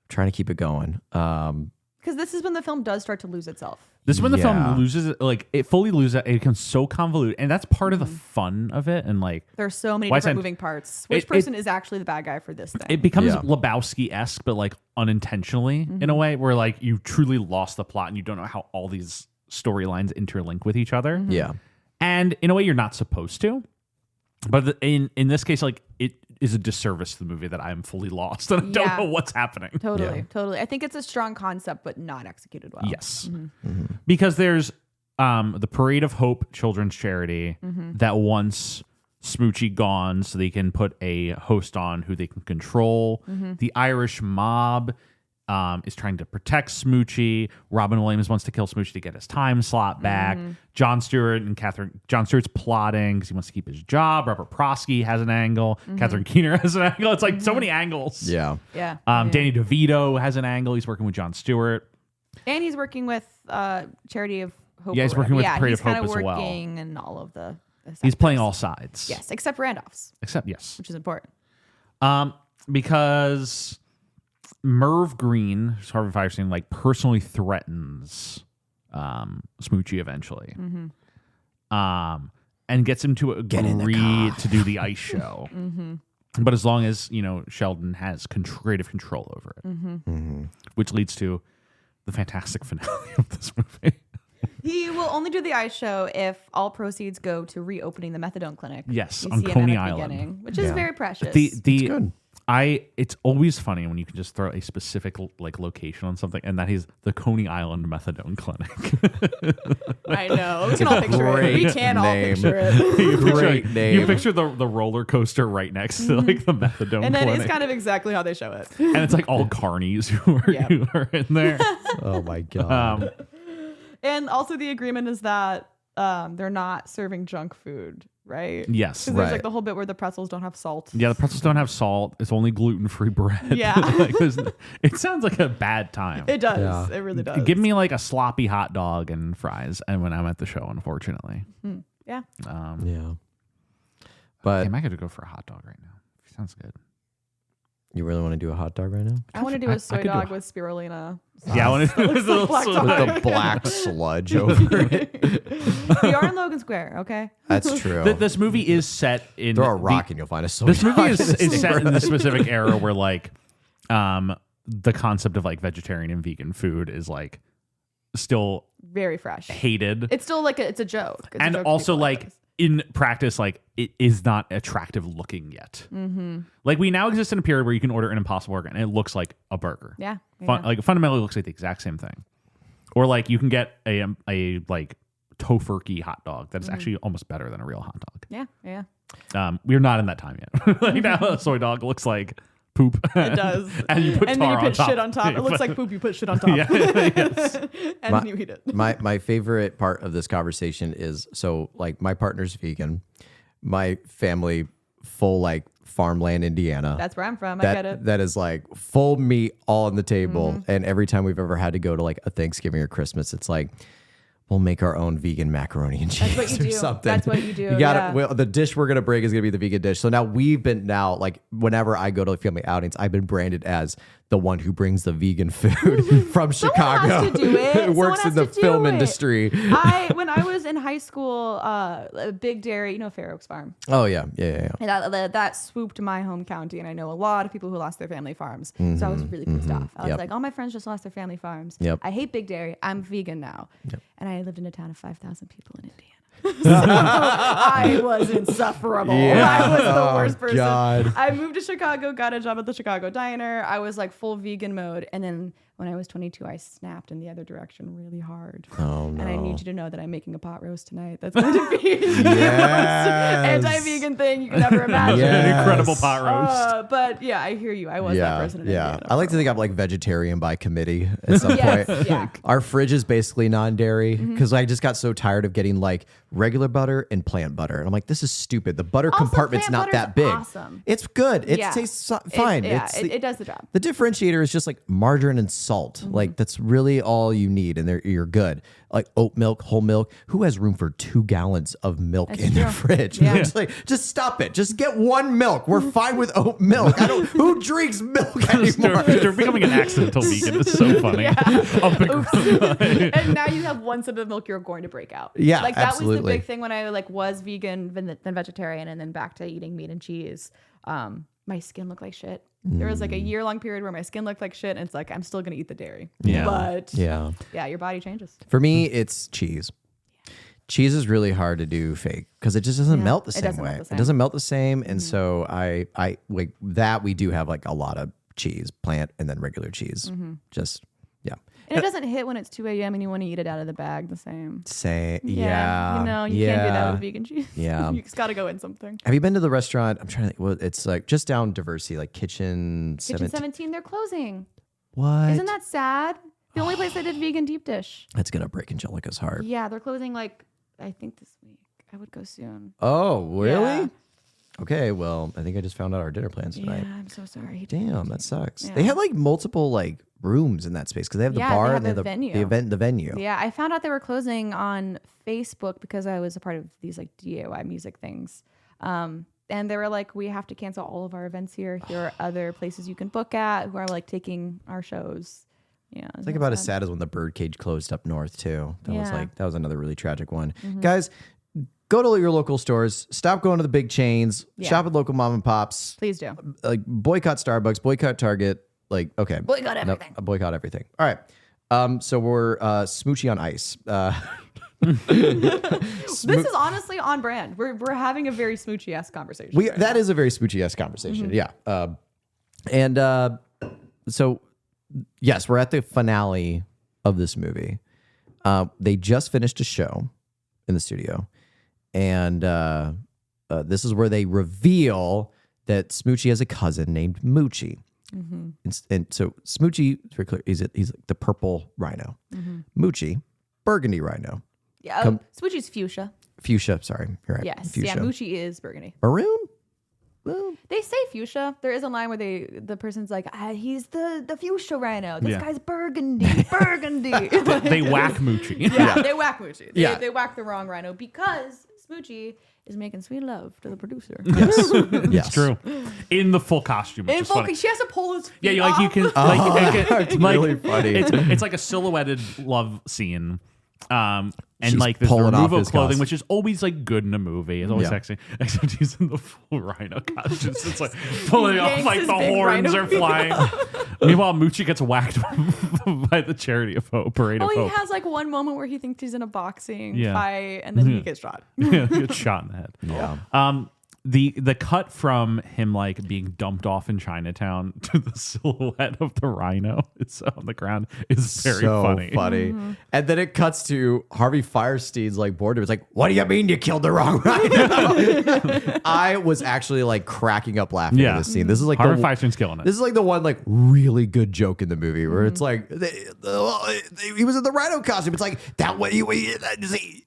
trying to keep it going. Because this is when the film does start to lose itself. This is when the Yeah. film loses it, like it fully loses it. It becomes so convoluted, and that's part of the fun of it. And like There's so many Why different said- moving parts. Which it- person is actually the bad guy for this thing? it becomes Yeah. Lebowski-esque, but like unintentionally in a way, where like you truly lost the plot and you don't know how all these storylines interlink with each other. Yeah. And in a way, you're not supposed to. But in this case, like it is a disservice to the movie that I'm fully lost and I don't Yeah. know what's happening. Totally, Yeah. totally. I think it's a strong concept, but not executed well. Yes. Because there's the Parade of Hope Children's Charity that wants Smoochy gone so they can put a host on who they can control. The Irish mob is trying to protect Smoochy. Robin Williams wants to kill Smoochy to get his time slot back. Jon Stewart's plotting because he wants to keep his job. Robert Prosky has an angle. Catherine Keener has an angle. It's like so many angles. Yeah. Yeah. Danny DeVito has an angle. He's working with Jon Stewart. And he's working with Charity of Hope. Yeah, or he's working with whatever. Parade he's of Hope kinda as well. working in all of the He's playing all sides. Yes, except Randolph's, Except, yes. which is important. Because Merv Green, who's Harvey Firestein, like personally threatens Smoochy eventually. And gets him to agree to do the ice show. But as long as, Sheldon has creative control over it. Which leads to the fantastic finale of this movie. He will only do the ice show if all proceeds go to reopening the methadone clinic. Yes, You on see him Coney at the Island. beginning, which is very precious. good. It's always funny when you can just throw a specific like location on something, and that is the Coney Island Methadone Clinic. I know. We can all picture it. We can all name. picture it. Great name. You picture the roller coaster right next to like the methadone And then clinic, it's kind of exactly how they show it. and it's like all carnies who are in there. Oh my god. And also the agreement is that they're not serving junk food, right? Yes, Because there's Right. like the whole bit where the pretzels don't have salt. yeah. The pretzels don't have salt. It's only gluten-free bread. Yeah. It sounds like a bad time. It does. Yeah. It really does. Give me like a sloppy hot dog and fries, and when I'm at the show, unfortunately, Yeah. Yeah. But damn, I could go for a hot dog right now. Sounds good. you really want to do a hot dog right now? I want to do I a soy could do dog a- with spirulina. Sauce. Yeah, I want to looks like black dog. With the black sludge over it. We are in Logan Square, okay? That's true. This movie is set in Throw a rock and you'll find a soy This movie dog is, in this is set in the neighborhood. specific era where like the concept of like vegetarian and vegan food is like still Very fresh. hated. It's still like it's a joke. It's a And joke to also people like this. in practice, like it is not attractive looking yet. Like we now exist in a period where you can order an Impossible Burger and it looks like a burger. Yeah. Like it fundamentally looks like the exact same thing. Or like you can get a like tofurkey hot dog that is actually almost better than a real hot dog. Yeah. We're not in that time yet. Like now a soy dog looks like poop. It does. And you put and then you tar put on top. shit on top. It looks like poop. You put shit on top. Yeah, yes. And then you eat it. My favorite part of this conversation is so like my partner's vegan, my family full like farmland Indiana. That's where I'm from. I that, get it. That is like full meat all on the table. And every time we've ever had to go to like a Thanksgiving or Christmas, it's like, we'll make our own vegan macaroni and cheese. That's what you or do. something. That's what you do. You gotta. Yeah. Well, the dish we're gonna bring is gonna be the vegan dish. So now like whenever I go to family outings, I've been branded as the one who brings the vegan food from Chicago. Someone has to do it. Works in the Someone has to film do it. industry. When I was in high school, Big Dairy, you know Fair Oaks Farm. Oh yeah. And that swooped my home county, and I know a lot of people who lost their family farms. So I was really pissed off. I was Yep. like, all my friends just lost their family farms. Yep. I hate Big Dairy. I'm vegan now. Yep. And I lived in a town of 5,000 people in Indiana. So I was insufferable. Yeah. I was the worst Oh, person. God. I moved to Chicago, got a job at the Chicago Diner. I was like full vegan mode. And then when I was 22, I snapped in the other direction really hard. Oh no. And I need you to know that I'm making a pot roast tonight. That's going to be the Yes. most anti-vegan thing you could ever imagine. Yes. Incredible pot roast. But yeah, I hear you. I was that person in Indiana. I like to think I'm like vegetarian by committee at some Yes, point. yeah. Our fridge is basically non-dairy because I just got so tired of getting like regular butter and plant butter. And I'm like, this is stupid. The butter Also, compartment's plant not that big. butter's awesome. It's good. It Yeah. tastes fine. It does the job. The differentiator is just like margarine and salt. Like that's really all you need, and you're good. Like oat milk, whole milk. Who has room for 2 gallons of milk in their fridge? Yeah. It's like, just stop it. Just get 1 milk. We're fine with oat milk. Who drinks milk anymore? They're becoming an accidental vegan. It's so funny. And now you have 1 sip of milk, you're going to break out. Yeah, like that was absolutely. the big thing when I like was vegan, then vegetarian, and then back to eating meat and cheese. My skin looked like shit. There was like a year-long period where my skin looked like shit, and it's like I'm still gonna eat the dairy. Yeah. But Yeah. your body changes. For me, it's cheese. Cheese is really hard to do fake because it just doesn't melt the it same doesn't way. melt the It same. doesn't melt the same, and so I like that. We do have like a lot of cheese, plant, and then regular cheese. Just yeah. And it doesn't hit when it's 2 a.m. and you want to eat it out of the bag the same. Say yeah. You know, you can't do that with vegan cheese. Yeah. You just got to go in something. Have you been to the restaurant? I'm trying to think. Well, it's like just down Diversity, like Kitchen Kitchen 17. 17, they're closing. What? Isn't that sad? The only place that did vegan deep dish. That's gonna break Angelica's heart. Yeah, they're closing like, I think this week. I would go soon. Oh, really? Yeah. Okay. Well, I think I just found out our dinner plans tonight. Yeah, I'm so sorry. Damn, that sucks. Yeah. They had like multiple like rooms in that space because they have the Yeah, they bar have and they have the venue. the venue. Yeah, I found out they were closing on Facebook because I was a part of these like DIY music things. And they were like, we have to cancel all of our events here. Here are other places you can book at who are like taking our shows. Yeah. It's like about as sad as when the Birdcage closed up north too. That was another really tragic one. Mm-hmm. Guys, go to your local stores. Stop going to the big chains. Yeah. Shop at local mom and pops. Please do. Like boycott Starbucks, boycott Target. Like okay, Boycott everything. Boycott everything. All right. So we're Smoochy on ice. This is honestly on brand. We're having a very Smoochy-esque conversation. That is a very Smoochy-esque conversation. Yeah. So yes, we're at the finale of this movie. They just finished a show in the studio, and this is where they reveal that Smoochy has a cousin named Moochie. And so Smoochy, it's very clear, he's the purple rhino. Moochie, burgundy rhino. Yeah, Smoochy's fuchsia. Fuchsia, sorry. You're right. Yes. Fuchsia. Yeah, Moochie is burgundy. Maroon? Well, They say fuchsia. There is a line where the person's like, he's the fuchsia rhino. This Yeah. guy's burgundy. Burgundy. They whack Moochie. Yeah, they whack Moochie. They Yeah. whack the wrong rhino because Smoochy is making sweet love to the producer. yes. It's true. In the full costume. Which And is funny. she has to pull his feet Yeah, you like you off. can It's really funny. It's like a silhouetted love scene. And She's like this pulling off removal his clothing, costume. which is always like good in a movie. It's always Yeah. sexy. Except he's in the full rhino costume. So it's like pulling off yanks like his the big horns rhino are feet flying. Meanwhile, Moochie gets whacked by the Charity of Hope, Parade of Oh, he Hope. has like one moment where he thinks he's in a boxing Yeah. fight and then he gets shot. Yeah, he gets shot in the head. Yeah. The cut from him like being dumped off in Chinatown to the silhouette of the rhino is on the ground is very so funny. Mm-hmm. And then it cuts to Harvey Firestein's like boredom. It's like, what do you mean you killed the wrong rhino? I was actually like cracking up laughing at this scene. This is like Harvey Firestein's killing it. This is like the one like really good joke in the movie where it's like he was in the rhino costume. It's like that way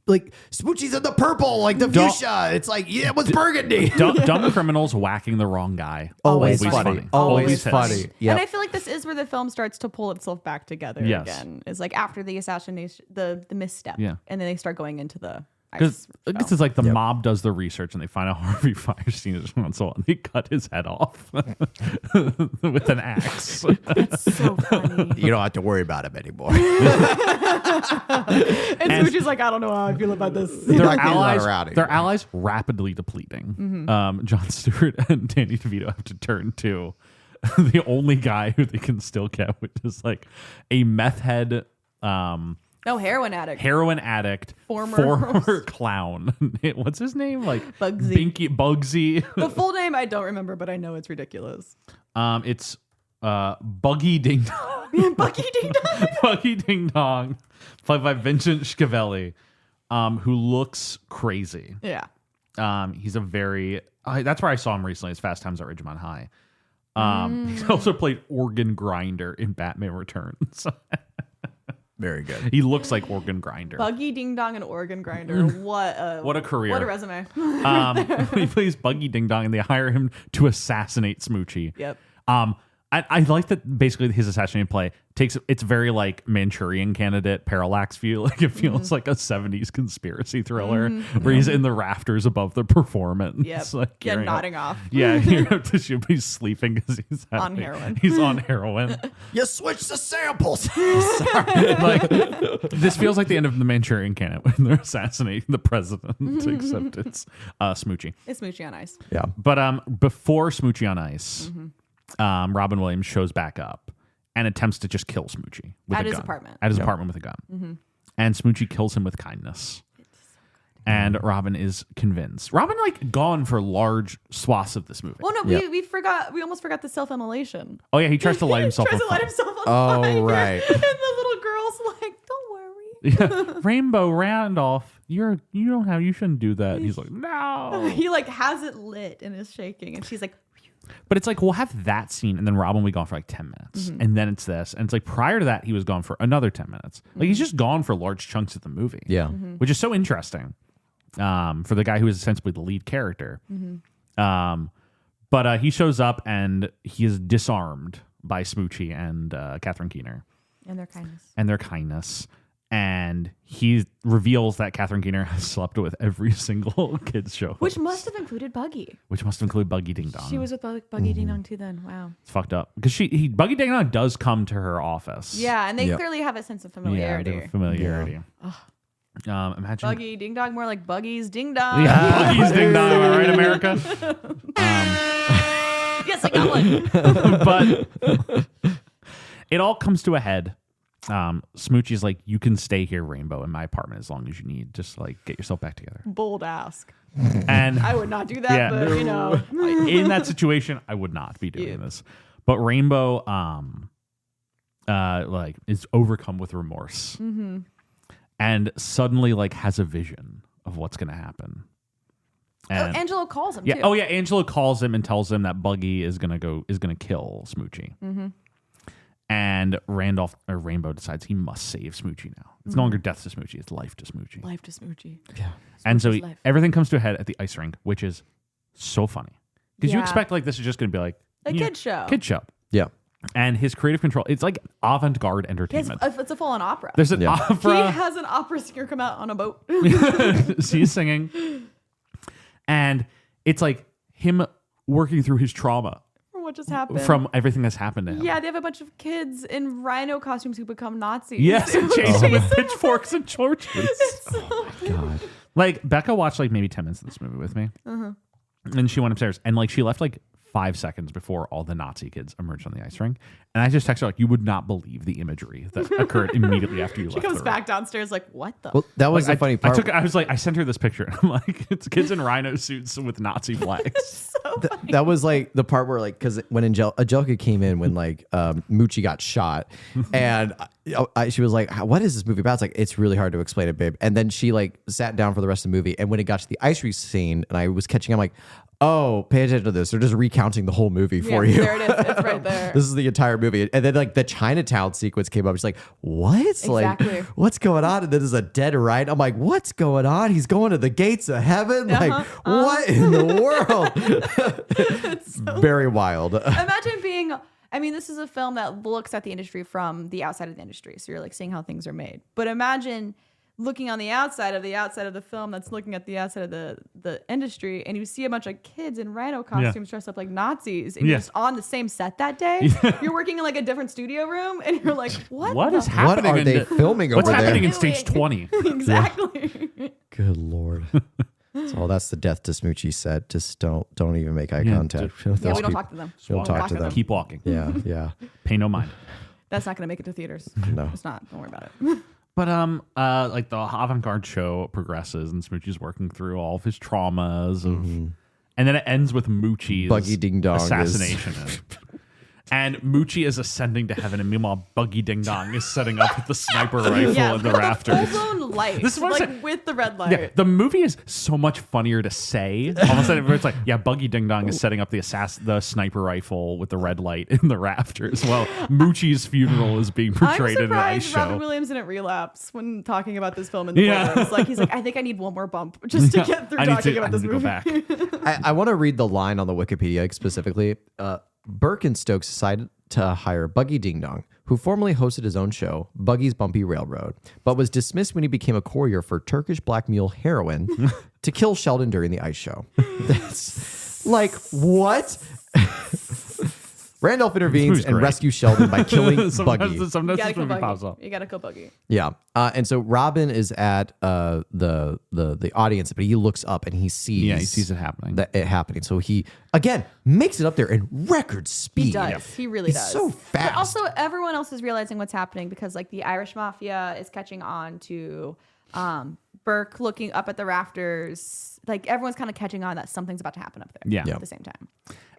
like Smoochie's in the purple like the fuchsia. It's like it was burgundy. Dumb criminals whacking the wrong guy. Always Always funny. funny. Always Always funny. hits. Yep. And I feel like this is where the film starts to pull itself back together Yes. again. Is like after the assassination, the misstep. Yeah. And then they start going into the Because ice this is like the mob does the research and they find out Harvey Firestein is and so on. They cut his head off with an axe. It's so funny. You don't have to worry about him anymore. And Smoochie's like, I don't know how I feel about this. Their Not getting allies, around it. their allies rapidly depleting. John Stewart and Danny DeVito have to turn to the only guy who they can still get, which is like a meth head, No, heroin addict. heroin addict, Former clown. What's his name? Like Bugsy. Bugsy. The full name I don't remember, but I know it's ridiculous. It's Buggy Ding Dong. Bucky Ding Dong. Buggy Ding Dong, played by Vincent Schiavelli, who looks crazy. Yeah. He's a very that's where I saw him recently. It's Fast Times at Ridgemont High. He's also played Organ Grinder in Batman Returns. Very good. He looks like Organ Grinder. Buggy Ding Dong and Organ Grinder. What a career. What a resume. He plays Buggy Ding Dong, and they hire him to assassinate Smoochy. Yep. I like that basically his assassination play it's very like Manchurian Candidate parallax view. Like it feels like a 70s conspiracy thriller where he's in the rafters above the performance. Yep. Like Yeah, gearing up. nodding off. Yeah, you have to shoot, he's sleeping because he's On heroin. He's on heroin. You switch the samples. Like this feels like the end of the Manchurian Candidate when they're assassinating the president, except it's Smoochy. It's Smoochie on ice. Yeah. But before Smoochy on ice, Robin Williams shows back up and attempts to just kill Smoochy with At a his gun. apartment. At his apartment with a gun. And Smoochy kills him with kindness. And Robin is convinced. Robin like gone for large swaths of this movie. Well, no, Yep. we almost forgot the self-immolation. Oh yeah, he tries to light himself Tries on to light fire. himself on Oh, fire. right. And the little girl's like, don't worry. Yeah. Rainbow Randolph, you shouldn't do that. And he's like, no. He like has it lit and is shaking, and she's like, But it's like we'll have that scene, and then Robin will be gone for like 10 minutes, and then it's this, and it's like prior to that he was gone for another 10 minutes. Like he's just gone for large chunks of the movie. Yeah. Which is so interesting for the guy who is essentially the lead character. But he shows up and he is disarmed by Smoochy and Catherine Keener and their kindness. and their kindness. And he reveals that Catherine Keener has slept with every single kids show, Which must have included Buggy. which must include Buggy Ding Dong. She was with Buggy Ding Dong too then. Wow. It's fucked up because Buggy Ding Dong does come to her office. Yeah, and they Yep. clearly have a sense of Yeah, familiarity. the familiarity. Imagine Buggy Ding Dong, more like Buggy's Ding Dong. Yeah, Buggy's Ding Dong, am I right, America? Yes, I got one. But it all comes to a head. Smoochie's like, you can stay here, Rainbow, in my apartment as long as you need. Just like get yourself back together. Bold ask. And I would not do that, Yeah. but you know. in that situation, I would not be doing this. But Rainbow, like is overcome with remorse, and suddenly like has a vision of what's going to happen. And Angelo calls him yeah, too. oh yeah, Angela calls him and tells him that Buggy is gonna kill Smoochy. And Rainbow decides he must save Smoochy now. It's no longer death to Smoochy; it's life to Smoochy. Life to Smoochy. Yeah. And so Smoochie's life. everything comes to a head at the ice rink, which is so funny because you Yeah. expect like this is just going to be like A you know, kid show. kid show. Yeah. And his creative control, it's like avant-garde entertainment. It's a full-on opera. There's an Yeah. He opera. has an opera singer come out on a boat. She's singing, and it's like him working through his trauma From what just happened. from everything that's happened to him. Yeah, they have a bunch of kids in rhino costumes who become Nazis. Yes, and chase him with pitchforks and torches. God. Like Becca watched like maybe 10 minutes of this movie with me, and she went upstairs and like she left like 5 seconds before all the Nazi kids emerged on the ice rink, and I just texted her like, "You would not believe the imagery that occurred immediately after you She left." comes the back downstairs like, what the? Well, that was Like, the funny part. I sent her this picture, and I'm like, it's kids in rhino suits with Nazi flags. So That was like the part where like because when Angelica came in when like Smoochy got shot, and she was like, "What is this movie about?" It's like it's really hard to explain it, babe. And then she like sat down for the rest of the movie, and when it got to the ice rink scene, and I was catching, I'm like, "Oh, pay attention to this. They're just recounting the whole movie for you." There it is. It's right there. This is the entire movie, and then like the Chinatown sequence came up. She's like, "What? Exactly. Like, what's going on?" And then there's a dead right. I'm like, "What's going on? He's going to the gates of heaven." Like, what in the world? Very wild. Imagine being. I mean, this is a film that looks at the industry from the outside of the industry, so you're like seeing how things are made. But imagine looking on the outside of the film that's looking at the outside of the industry, and you see a bunch of kids in Rhino costumes dressed up like Nazis, and you're just on the same set that day. You're working in like a different studio room, and you're like, what is happening? What are they filming What's over there? happening in stage 20? Exactly. Good Lord. So that's the death to Smoochy set. Just don't even make eye contact. with Yeah, those we don't people. talk to them. Don't talk to them. Keep walking. Yeah. Pay no mind. That's not going to make it to theaters. No. It's not. Don't worry about it. But like the avant-garde show progresses, and Smoochy's working through all of his traumas, and then it ends with Moochie's Buggy Ding Dong assassination. And Smoochy is ascending to heaven, and meanwhile, Buggy Ding Dong is setting up with the sniper rifle in the rafters. Full-blown light. This is what I'm like saying. with the red light. Yeah, the movie is so much funnier to say. Almost like it's like, yeah, Buggy Ding Dong is setting up the sniper rifle with the red light in the rafters. Well, Moochie's funeral is being portrayed in the ice surprised show. Robin Williams didn't relapse when talking about this film in the trailers. Like he's like, I think I need one more bump just to get through talking about this movie. I need to go back. I want to read the line on the Wikipedia specifically. Burke and Stokes decided to hire Buggy Ding Dong, who formerly hosted his own show, Buggy's Bumpy Railroad, but was dismissed when he became a courier for Turkish black mule heroin to kill Sheldon during the ice show. That's like, what? Randolph intervenes and rescues Sheldon by killing Buggy. Sometimes You this gotta movie kill pops Buggy. up. You gotta kill Buggy. Yeah. And so Robin is at the audience, but he looks up and he sees Yeah, he sees it happening. it happening. So he again makes it up there in record speed. He does. He really He's does. so fast. But also, everyone else is realizing what's happening because, like, the Irish mafia is catching on to Burke looking up at the rafters. Like, everyone's kind of catching on that something's about to happen up there. Yeah. At the same time.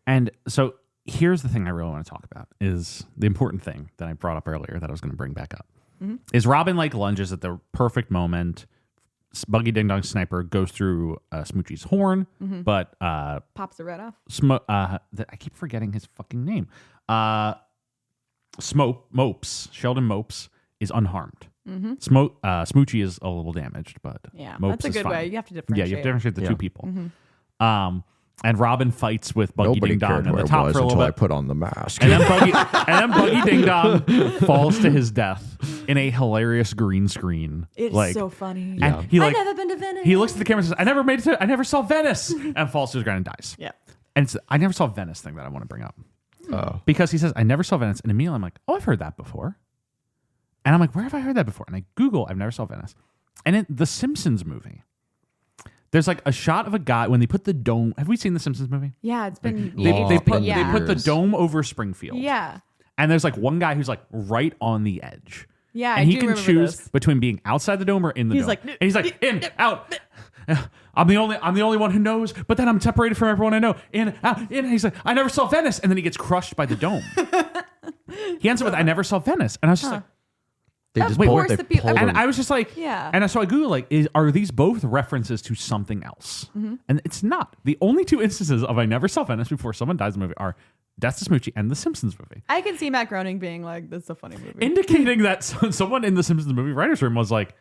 And so here's the thing I really want to talk about is the important thing that I brought up earlier that I was going to bring back up. Is Robin like lunges at the perfect moment. Buggy Ding Dong sniper goes through Smoochy's horn, but Pops the red off. I keep forgetting his fucking name. Mopes, Sheldon Mopes is unharmed. Smoochy is a little damaged, but Yeah. Mopes That's a is good fine. way. You have to Yeah, differentiate. you have to differentiate the two people. And Robin fights with Buggy Nobody Ding Dong cared at where the it top was for a until little I bit. put on the mask. And then Buggy Ding Dong falls to his death in a hilarious green screen. It's so funny. And he I've never been to Venice. he looks at the camera and says, I never saw Venice, and falls to his ground and dies. Yeah. And it's I never saw Venice thing that I want to bring up. Because he says, I never saw Venice. And immediately I'm like, oh, I've heard that before. And I'm like, where have I heard that before? And I Google, I've never saw Venice. And in the Simpsons movie, there's like a shot of a guy when they put the dome. Have we seen the Simpsons movie? Yeah, it's been. They put the years. dome over Springfield. Yeah. And there's like one guy who's like right on the edge. Yeah, and I he do can remember choose this. between being outside the dome or in the He's dome. like, and he's like, in, out. I'm the only one who knows, but then I'm separated from everyone I know. In, out, in. And he's like, I never saw Venice, and then he gets crushed by the dome. He ends up with, I never saw Venice, and I was just like, They just Of pulled, course they the people- pulled and him. I was just like, Yeah. And so I Googled, like, are these both references to something else? And it's not. The only two instances of I never saw Venice before someone dies in the movie are Death to Smoochy and the Simpsons movie, I can see Matt Groening being like, "This is a funny movie." indicating that someone in the Simpsons movie writer's room was like,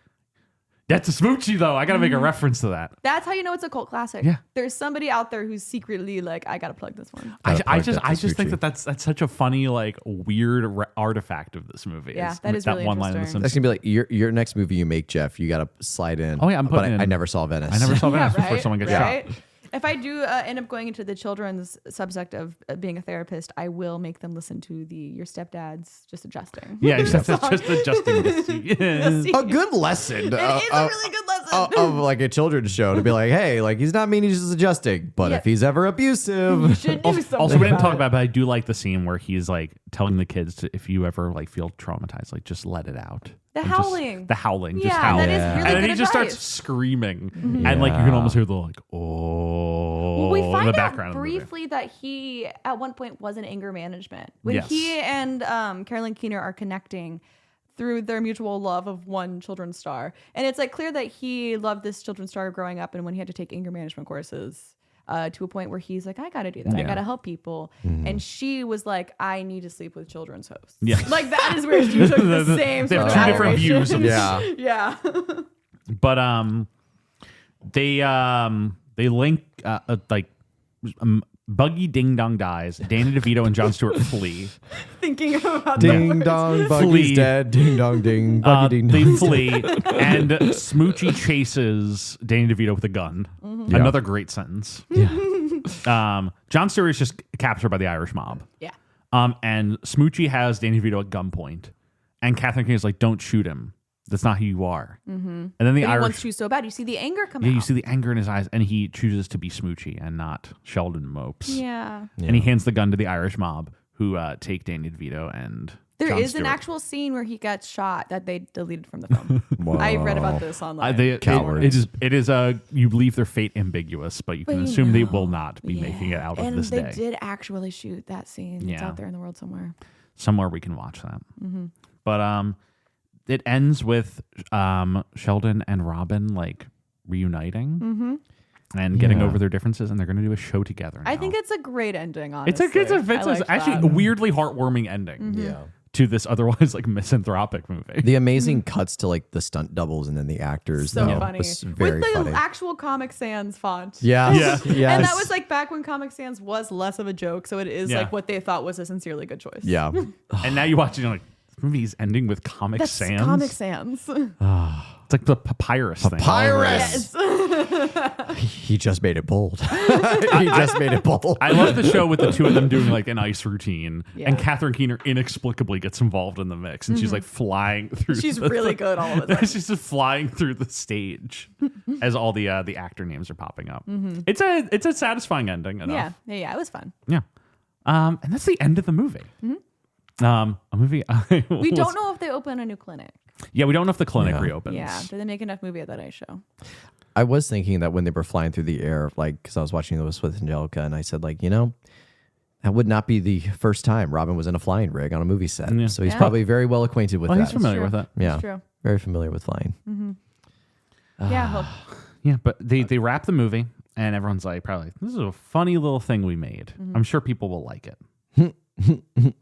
Death to Smoochy, though. I got to make a reference to that. That's how you know it's a cult classic. Yeah. There's somebody out there who's secretly like, I gotta plug this one. I plug just Death to think Smoochy. that's such a funny, like, weird artifact of this movie. Yeah, that is really one line in the interesting. That's Simpsons. gonna be like your next movie you make, Jeff. You gotta slide in. Oh, yeah, I'm but putting in- I never saw Venice. I never saw Venice Yeah, before right? someone gets Right? shot. If I do end up going into the children's subject of being a therapist, I will make them listen to your stepdad's just adjusting. Yeah, just adjusting this. A good lesson. It is a really good lesson. Of like a children's show to be like, hey, like he's not mean, he's just adjusting. But Yeah. if he's ever You abusive, should do something. Also, we didn't about talk it. about it, but I do like the scene where he's like telling the kids to, if you ever like feel traumatized, like just let it out. The And just- howling. the howling. Just Yeah, howl. that is Yeah. really And then good he just starts advice. screaming. And like you can almost hear the like, oh. We in find the out background of the movie. briefly that he at one point was in anger management when Yes. he and Carolyn Keener are connecting through their mutual love of one children's star, and it's like clear that he loved this children's star growing up, and when he had to take anger management courses. To a point where he's like, I got to do that. I got to help people. And she was like, I need to sleep with children's hosts. Yeah. Like that is where she took the same They sort have of two different adoration. views of Yeah. Yeah. But they link Buggy Ding Dong dies. Danny DeVito and Jon Stewart flee. Thinking about Ding that. dong, Flee. Buggy's dead. Ding dong, ding. Buggy ding They dong. flee, and Smoochy chases Danny DeVito with a gun. Mm-hmm. Yeah. Another great sentence. Jon Stewart is just captured by the Irish mob. Yeah. And Smoochy has Danny DeVito at gunpoint, and Catherine King is like, "Don't shoot him. That's not who you are." Mm-hmm. And then the But he Irish, wants to so bad. You see the anger come out. you see the anger in his eyes, and he chooses to be Smoochy and not Sheldon Mopes. Yeah. And he hands the gun to the Irish mob, who take Danny DeVito and There Jon is Stewart. an actual scene where he gets shot that they deleted from the film. I read about this online. Cowards. It is you leave their fate ambiguous, but you can But you assume they know. will not be making it out of and this they day. did actually shoot that scene. It's Yeah. out there in the world somewhere. Somewhere we can watch that. Mm-hmm. But it ends with Sheldon and Robin like reuniting and getting over their differences, and they're going to do a show together. I now. think it's a great ending, it's honestly. a actually a weirdly heartwarming ending. Mm-hmm. Yeah. To this otherwise like misanthropic movie. The amazing cuts to like the stunt doubles and then the actors. So though, funny. was very With the funny. actual Comic Sans font. Yeah. Yeah. Yes. And that was like back when Comic Sans was less of a joke, so it is Yeah. like what they thought was a sincerely good choice. Yeah. And now you watch it, and you're like, this movie's ending with Comic That's Sans. Comic Sans. It's like the papyrus thing. Papyrus. Yes. He just made it bold. He just made it bold. I love the show with the two of them doing like an ice routine, Yeah. and Catherine Keener inexplicably gets involved in the mix, and she's like flying through. She's the- really good all of a sudden. She's just flying through the stage as all the actor names are popping up. It's a satisfying ending enough. Yeah, it was fun. Yeah. And that's the end of the movie. A movie. We don't know if they open a new clinic. Yeah, we don't know if the clinic Yeah. reopens. Yeah, did they make enough movie at that ice show? I was thinking that when they were flying through the air, like, because I was watching this with Angelica, and I said, like, that would not be the first time Robin was in a flying rig on a movie set. Yeah. So he's Yeah. probably very well acquainted with Well, that. he's familiar True. with it. Yeah. It's true. Very familiar with flying. Yeah, well, Yeah, but they wrap the movie, and everyone's like, probably, this is a funny little thing we made. I'm sure people will like it. And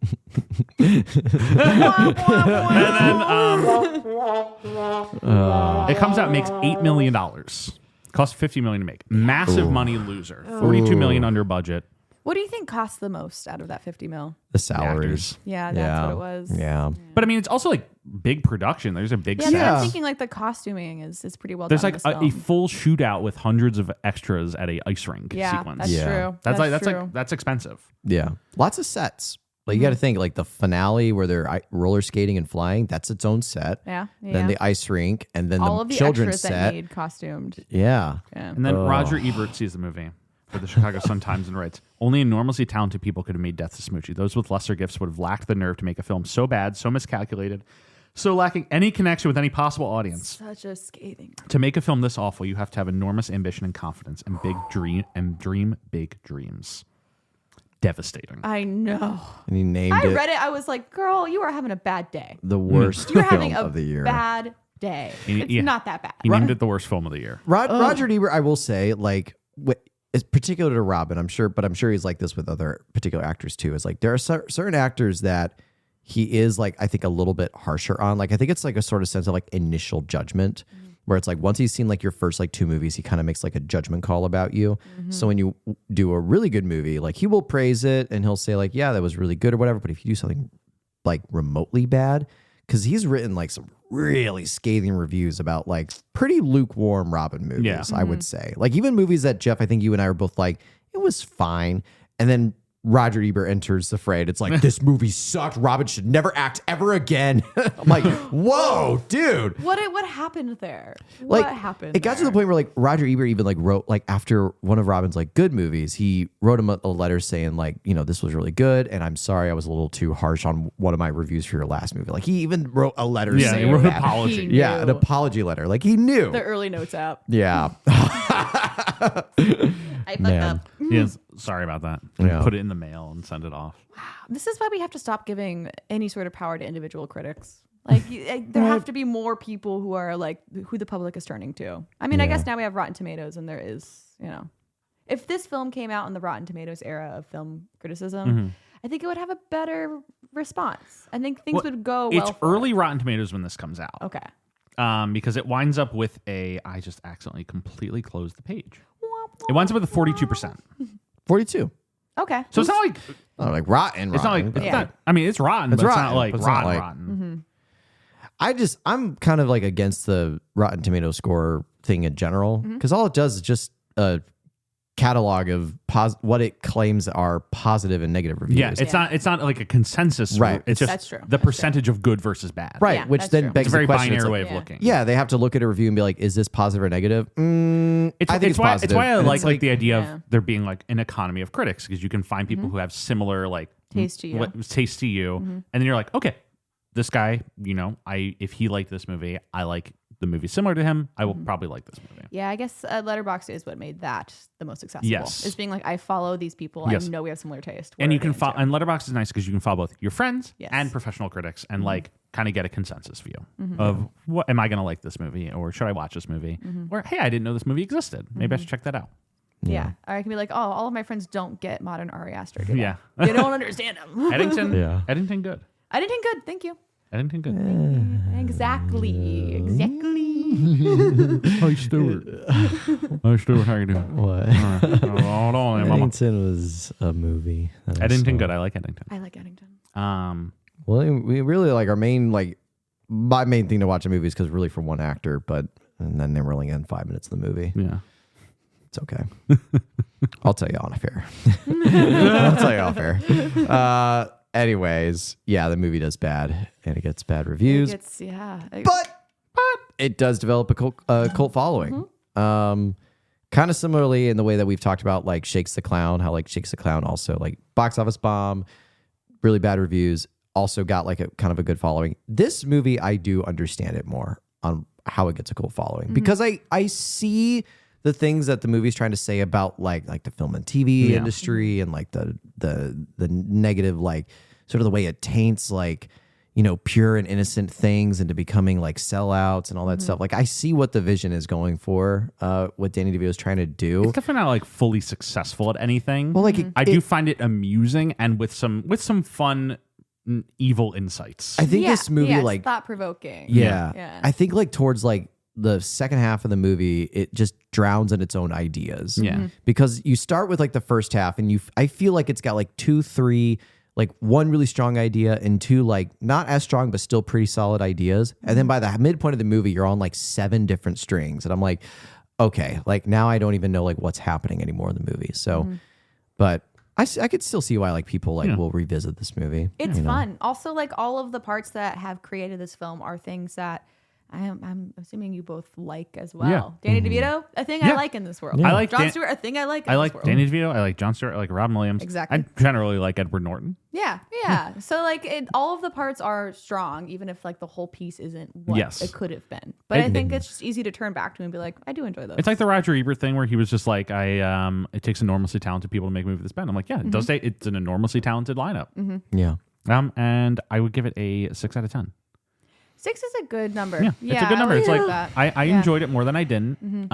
then it comes out, makes $8 million. Cost $50 million to make. Massive money loser. $42 million under budget. what do you think cost the most out of that 50 mil? The salaries. Yeah, that's what it was. Yeah. But I mean, it's also like big production. There's a big Yeah, set. but Yeah. I'm thinking like the costuming is pretty well There's done. like in a this film. full shootout with hundreds of extras at a ice rink Yeah, sequence. that's Yeah. true. That's true. that's expensive. Yeah. Lots of sets. Like, you got to think, like, the finale where they're roller skating and flying, that's its own set. Yeah. Then the ice rink, and then all the of the children's extras set. that need costumed. Yeah. Yeah. And then Roger Ebert sees the movie for the Chicago Sun-Times and writes, only enormously talented people could have made Death to Smoochy. Those with lesser gifts would have lacked the nerve to make a film so bad, so miscalculated, so lacking any connection with any possible audience. Such a scathing. To make a film this awful, you have to have enormous ambition and confidence and dream big dreams. Devastating. I know. And he named I it read it. I was like, girl, you are having a bad day. the worst You're film having a of the year. bad day. It's Yeah. not that bad. He named it the worst film of the year. Roger Ebert, I will say, like, it's particular to Robin, I'm sure, but I'm sure he's like this with other particular actors too. Is like there are certain actors that he is like, I think, a little bit harsher on. Like, I think it's like a sort of sense of like initial judgment, where it's like once he's seen like your first like 2 movies, he kind of makes like a judgment call about you. So when you do a really good movie, like he will praise it and he'll say like, yeah, that was really good or whatever. But if you do something like remotely bad, because he's written like some really scathing reviews about like pretty lukewarm Robin movies, Yeah. I would say. Like even movies that Jeff, I think you and I were both like, it was fine. And then Roger Ebert enters the fray. And it's like, this movie sucked. Robin should never act ever again. I'm like, whoa, dude. What happened there? Like, What happened? it got to the point where like Roger Ebert even like wrote like after one of Robin's like good movies, he wrote him a letter saying like, this was really good, and I'm sorry I was a little too harsh on one of my reviews for your last movie. Like he even wrote a letter. Yeah, saying he wrote an that. apology. He Yeah, an knew. apology letter. Like he knew. The early notes app. Yeah. I fucked Man. up. Yes, sorry about that. Yeah. Put it in the mail and send it off. This is why we have to stop giving any sort of power to individual critics. Like, there have to be more people who are like who the public is turning to. I mean, I guess now we have Rotten Tomatoes, and there is, if this film came out in the Rotten Tomatoes era of film criticism, I think it would have a better response. I think things would go well. It's early Rotten Tomatoes when this comes out. Okay. Because it winds up with I just accidentally completely closed the page. It winds up with a 42%. 42. Okay. So it's not like Not like rotten. it's not like but it's not, I mean it's rotten, It's but rotten, it's not like but it's not rotten. like- I'm kind of like against the Rotten Tomato score thing in general because all it does is just a catalog of what it claims are positive and negative reviews. Yeah, it's not like a consensus. Right. It's just That's true. the percentage of good versus bad. Right, Yeah, which that's then true. begs It's a very the question. binary It's like, way of Yeah. looking. yeah, they have to look at a review and be like, is this positive or negative? I think it's why, positive. It's why I And like it's the idea Yeah. of there being like an economy of critics because you can find people who have similar like Taste to you. taste to you, and then you're like, okay, this guy, if he liked this movie, I like the movie similar to him. I will probably like this movie. Yeah, I guess Letterboxd is what made that the most accessible. Yes. Is being like, I follow these people. Yes. I know we have similar taste. And What you are can they follow, into? and Letterboxd is nice because you can follow both your friends Yes. and professional critics and like kind of get a consensus view of what am I going to like this movie or should I watch this movie or hey, I didn't know this movie existed. Maybe I should check that out. Yeah. Or I can be like, oh, all of my friends don't get modern Ari Aster. Do they? Yeah. They don't understand him. Eddington, Yeah. Eddington good. I did good. Thank you. Eddington good. Exactly. Hi Stuart. Hi Stuart, how you doing? What? Hold on, Mama. Eddington was a movie. that I Eddington saw. good. I like Eddington. I like Eddington. Well, we really like our main my main thing to watch a movie is because really for one actor, and then they were only in 5 minutes of the movie. Yeah. It's okay. I'll tell you on air. I'll tell you off air. Anyways, yeah, the movie does bad and it gets bad reviews, It's, yeah. but it does develop a cult following. Kind of similarly in the way that we've talked about like Shakes the Clown, how like Shakes the Clown also like box office bomb, really bad reviews, also got like a kind of a good following. This movie, I do understand it more on how it gets a cult following because I see the things that the movie's trying to say about like the film and TV industry and like the negative like sort of the way it taints like pure and innocent things into becoming like sellouts and all that stuff. Like I see what the vision is going for, what Danny DeVito is trying to do. It's definitely not like fully successful at anything. Well, like I do find it amusing and with some fun evil insights. I think this movie yeah, like thought provoking. yeah. I think like towards like the second half of the movie, it just drowns in its own ideas. Yeah. Because you start with like the first half and I feel like it's got like 2, 3, like one really strong idea and 2 like not as strong, but still pretty solid ideas. And then by the midpoint of the movie, you're on like 7 different strings. And I'm like, okay, like now I don't even know like what's happening anymore in the movie. So, but I could still see why like people like will revisit this movie. It's fun. Also, like all of the parts that have created this film are things that I'm assuming you both like as well. Yeah. Danny DeVito, a thing I like in this world. I like Jon Stewart, a thing I like in I this like world. Danny DeVito. I like Jon Stewart. I like Robin Williams. Exactly. I generally like Edward Norton. Yeah. So like all of the parts are strong, even if like the whole piece isn't what Yes. it could have been. But I think it's just easy to turn back to and be like, I do enjoy those. It's like the Roger Ebert thing where he was just like, it takes enormously talented people to make a movie this bad. I'm like, yeah, it does say it's an enormously talented lineup. Yeah. And I would give it a 6 out of 10. 6 is a good number. Yeah, it's a good number. I It's like that. I Yeah. enjoyed it more than I didn't.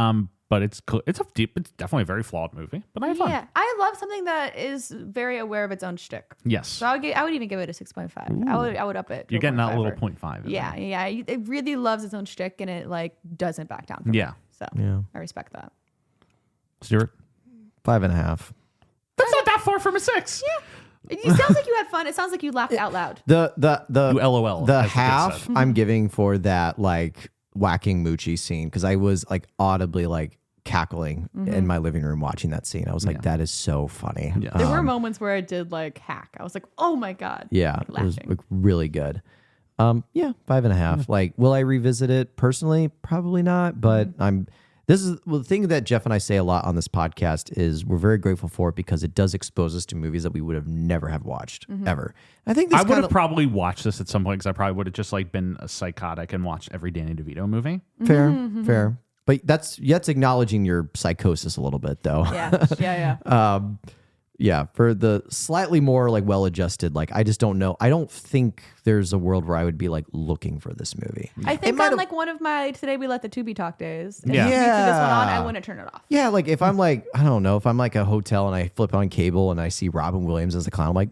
But it's definitely a very flawed movie. But I had fun. Yeah, I love something that is very aware of its own shtick. Yes, So I would even give it a 6.5. I would up it. to you're getting that 0.5 little or- 0.5. in Yeah, there. yeah. It really loves its own shtick and it like doesn't back down. From Yeah. it. So Yeah. I respect that. Stuart, 5.5. that's not that far from a 6. Yeah. It sounds like you had fun. It sounds like you laughed out loud. The You LOL, the as the kid half said. I'm giving for that like whacking Moochie scene because I was like audibly like cackling in my living room watching that scene. I was like, that is so funny. Yeah. There were moments where I did like hack. I was like, oh my God. Yeah, Like, it was laughing. like, really good. Yeah, 5.5. Like, will I revisit it personally? Probably not. But the thing that Jeff and I say a lot on this podcast is we're very grateful for it because it does expose us to movies that we would have never have watched ever. I think this I would have probably watched this at some point because I probably would have just like been a psychotic and watched every Danny DeVito movie. fair. But that's acknowledging your psychosis a little bit, though. Yeah. Yeah, for the slightly more like well-adjusted, like I just don't know. I don't think there's a world where I would be like looking for this movie. I think on like one of my Today We Let the Tubi Talk days, if Yeah. you threw this one on, I wouldn't turn it off. Yeah, like if I'm like, I don't know, if I'm like a hotel and I flip on cable and I see Robin Williams as the clown, I'm like,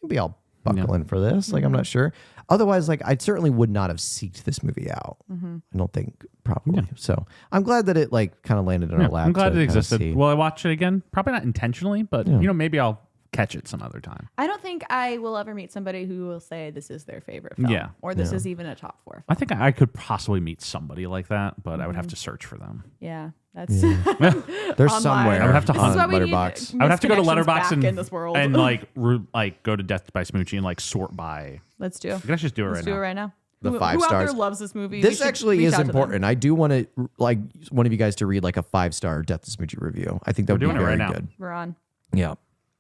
maybe I'll buckle in for this. Like, I'm not sure. Otherwise, like I certainly would not have seeked this movie out. I don't think probably. So I'm glad that it like kind of landed in our lap. I'm glad to it kinda existed. see. Will I watch it again? Probably not intentionally, but maybe I'll catch it some other time. I don't think I will ever meet somebody who will say this is their favorite film. Yeah. Or this is even a top 4. I think I could possibly meet somebody like that, but I would have to search for them. Yeah. That's There's online. somewhere. I would have to This is hunt why we Letterboxd. need I would have to go to misconnections Letterboxd back in this world. and like go to Death by Smoochy and like sort by. Let's do. Let's just do it Let's right do now. it right now. The who, 5 who stars. out there loves this movie? We This should actually reach is out to them. important. I do want to like one of you guys to read like a 5-star Death to Smoochie review. I think that would be doing it very right now. good. We're on. Yeah.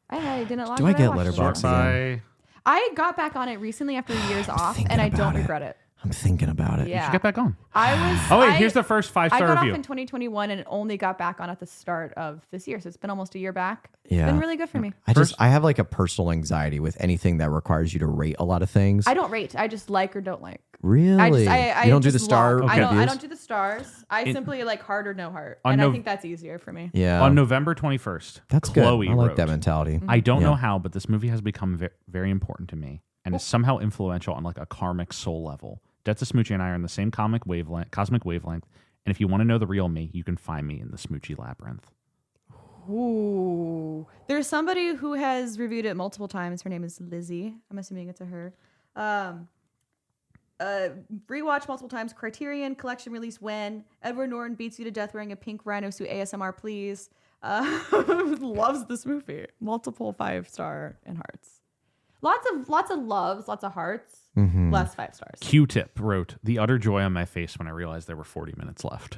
I didn't log Do I on, get watched it. Letterboxd? By I got back on it recently after years off, and I don't regret it. I'm thinking about it. Yeah. get back on. I was. Oh wait, here's the first 5-star I got review. off in 2021 and only got back on at the start of this year, so it's been almost a year back. Yeah. It's been really good for me. I have like a personal anxiety with anything that requires you to rate a lot of things. I don't rate. I just like or don't like. Really? I you don't do the just star log. reviews? I don't do the stars. I simply like heart or no heart, On and I Nov- think that's easier for me. Yeah. On November 21st, That's Chloe good. I like wrote, that mentality. I don't Yeah. know how, but this movie has become very important to me and is somehow influential on like a karmic soul level. Death to Smoochy and I are in the same cosmic wavelength, and if you want to know the real me, you can find me in the Smoochy labyrinth. Ooh. There's somebody who has reviewed it multiple times. Her name is Lizzie. I'm assuming it's a her. Rewatch multiple times. Criterion Collection released when Edward Norton beats you to death wearing a pink Rhino suit. ASMR, please. Loves this movie. Multiple 5-star and hearts. Lots of loves, lots of hearts. Less 5 stars. Q-Tip wrote, the utter joy on my face when I realized there were 40 minutes left.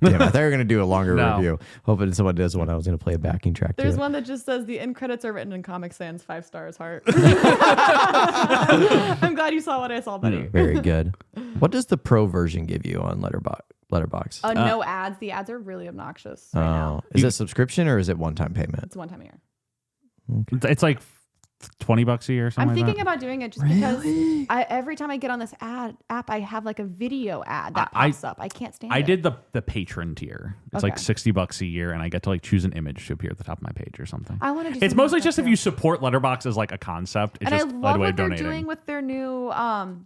Damn, I thought you were going to do a longer No. review. Hoping someone does one. I was going to play a backing track There's to it. one that just says the end credits are written in Comic Sans 5 stars heart. I'm glad you saw what I saw, buddy. Very good. What does the pro version give you on Letterboxd? No ads. The ads are really obnoxious right now. Is it subscription or is it one-time payment? It's one time a year. It's like $20 a year or something I'm like thinking that. about doing it just because every time I get on this app, I have like a video ad that pops up. I can't stand it. I did the patron tier. It's like Okay. $60 a year, and I get to like choose an image to appear at the top of my page or something. I want to do It's something mostly like that just if too. you support Letterboxd as like a concept. It's And I just a love way what of they're donating. doing with their new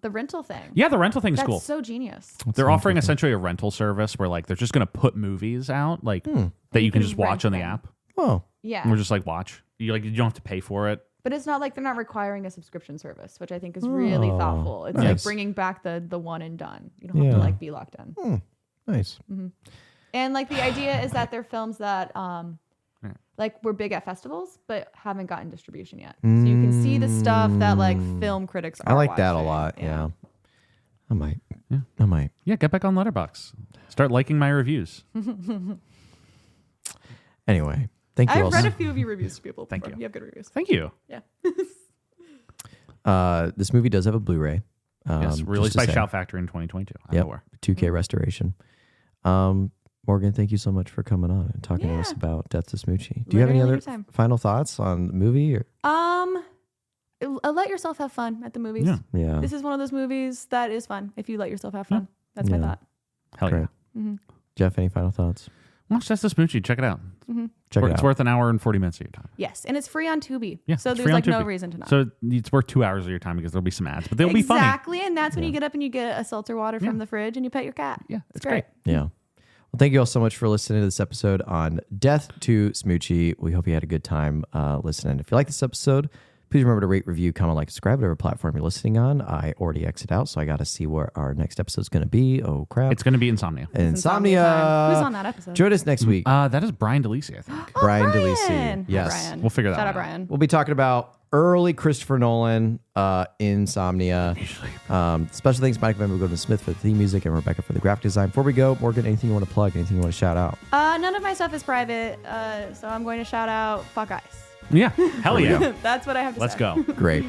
the rental thing. Yeah, the rental thing's That's cool. so genius. They're offering essentially a rental service where like they're just going to put movies out like that you can just watch rent on the them. app. Oh, Yeah. And we're just like watch. You don't have to pay for it. But it's not like they're not requiring a subscription service, which I think is really thoughtful. It's like nice. bringing back the one and done. You don't have to Yeah. like be locked in. nice. And like the idea is that they're films that like were big at festivals but haven't gotten distribution yet. So you can see the stuff that like film critics are I like that a watching. lot. Yeah. I might. Yeah. I might. Yeah, get back on Letterboxd. Start liking my reviews. Anyway, thank you all. I've read a few of your reviews to people. Thank before. you. You have good reviews. Thank you. Yeah. This movie does have a Blu-ray. Yes, released just to by say. Shout Factory in 2022. I'm Yep. aware. 2K restoration. Morgan, thank you so much for coming on and talking to us Yeah. about Death to Smoochy. Do you have any Literally other anytime. final thoughts on the movie? Or? Let yourself have fun at the movies. Yeah. Yeah. This is one of those movies that is fun if you let yourself have fun. That's my Yeah. thought. Hell Great. yeah. Jeff, any final thoughts? Watch Death to Smoochy. Check it out. Check it It's out. worth an hour and 40 minutes of your time. Yes, and it's free on Tubi. Yeah, so it's there's free on like no Tubi. reason to not. So it's worth 2 hours of your time because there'll be some ads, but they'll be funny. Exactly, and that's when you get up and you get a seltzer water from the fridge and you pet your cat. Yeah, it's great. Yeah. Well, thank you all so much for listening to this episode on Death to Smoochy. We hope you had a good time listening. If you like this episode, Please remember to rate, review, comment, like, subscribe, whatever platform you're listening on. I already exit out, so I got to see where our next episode is going to be. Oh, crap. It's going to be Insomnia. Insomnia time. Who's on that episode? Join us next week. That is Brian DeLisi, I think. Brian Brian. DeLisi. Yes. Hi, Brian. We'll figure that Shout one out, out. Brian. We'll be talking about early Christopher Nolan, Insomnia. Special thanks, Mike Van Golden Smith for the theme music and Rebecca for the graphic design. Before we go, Morgan, anything you want to plug? Anything you want to shout out? None of my stuff is private, so I'm going to shout out Fuck Ice. Yeah. Hell yeah. That's what I have to Let's say. go. Great.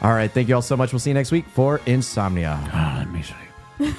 All right. Thank you all so much. We'll see you next week for Insomnia. Let me show you.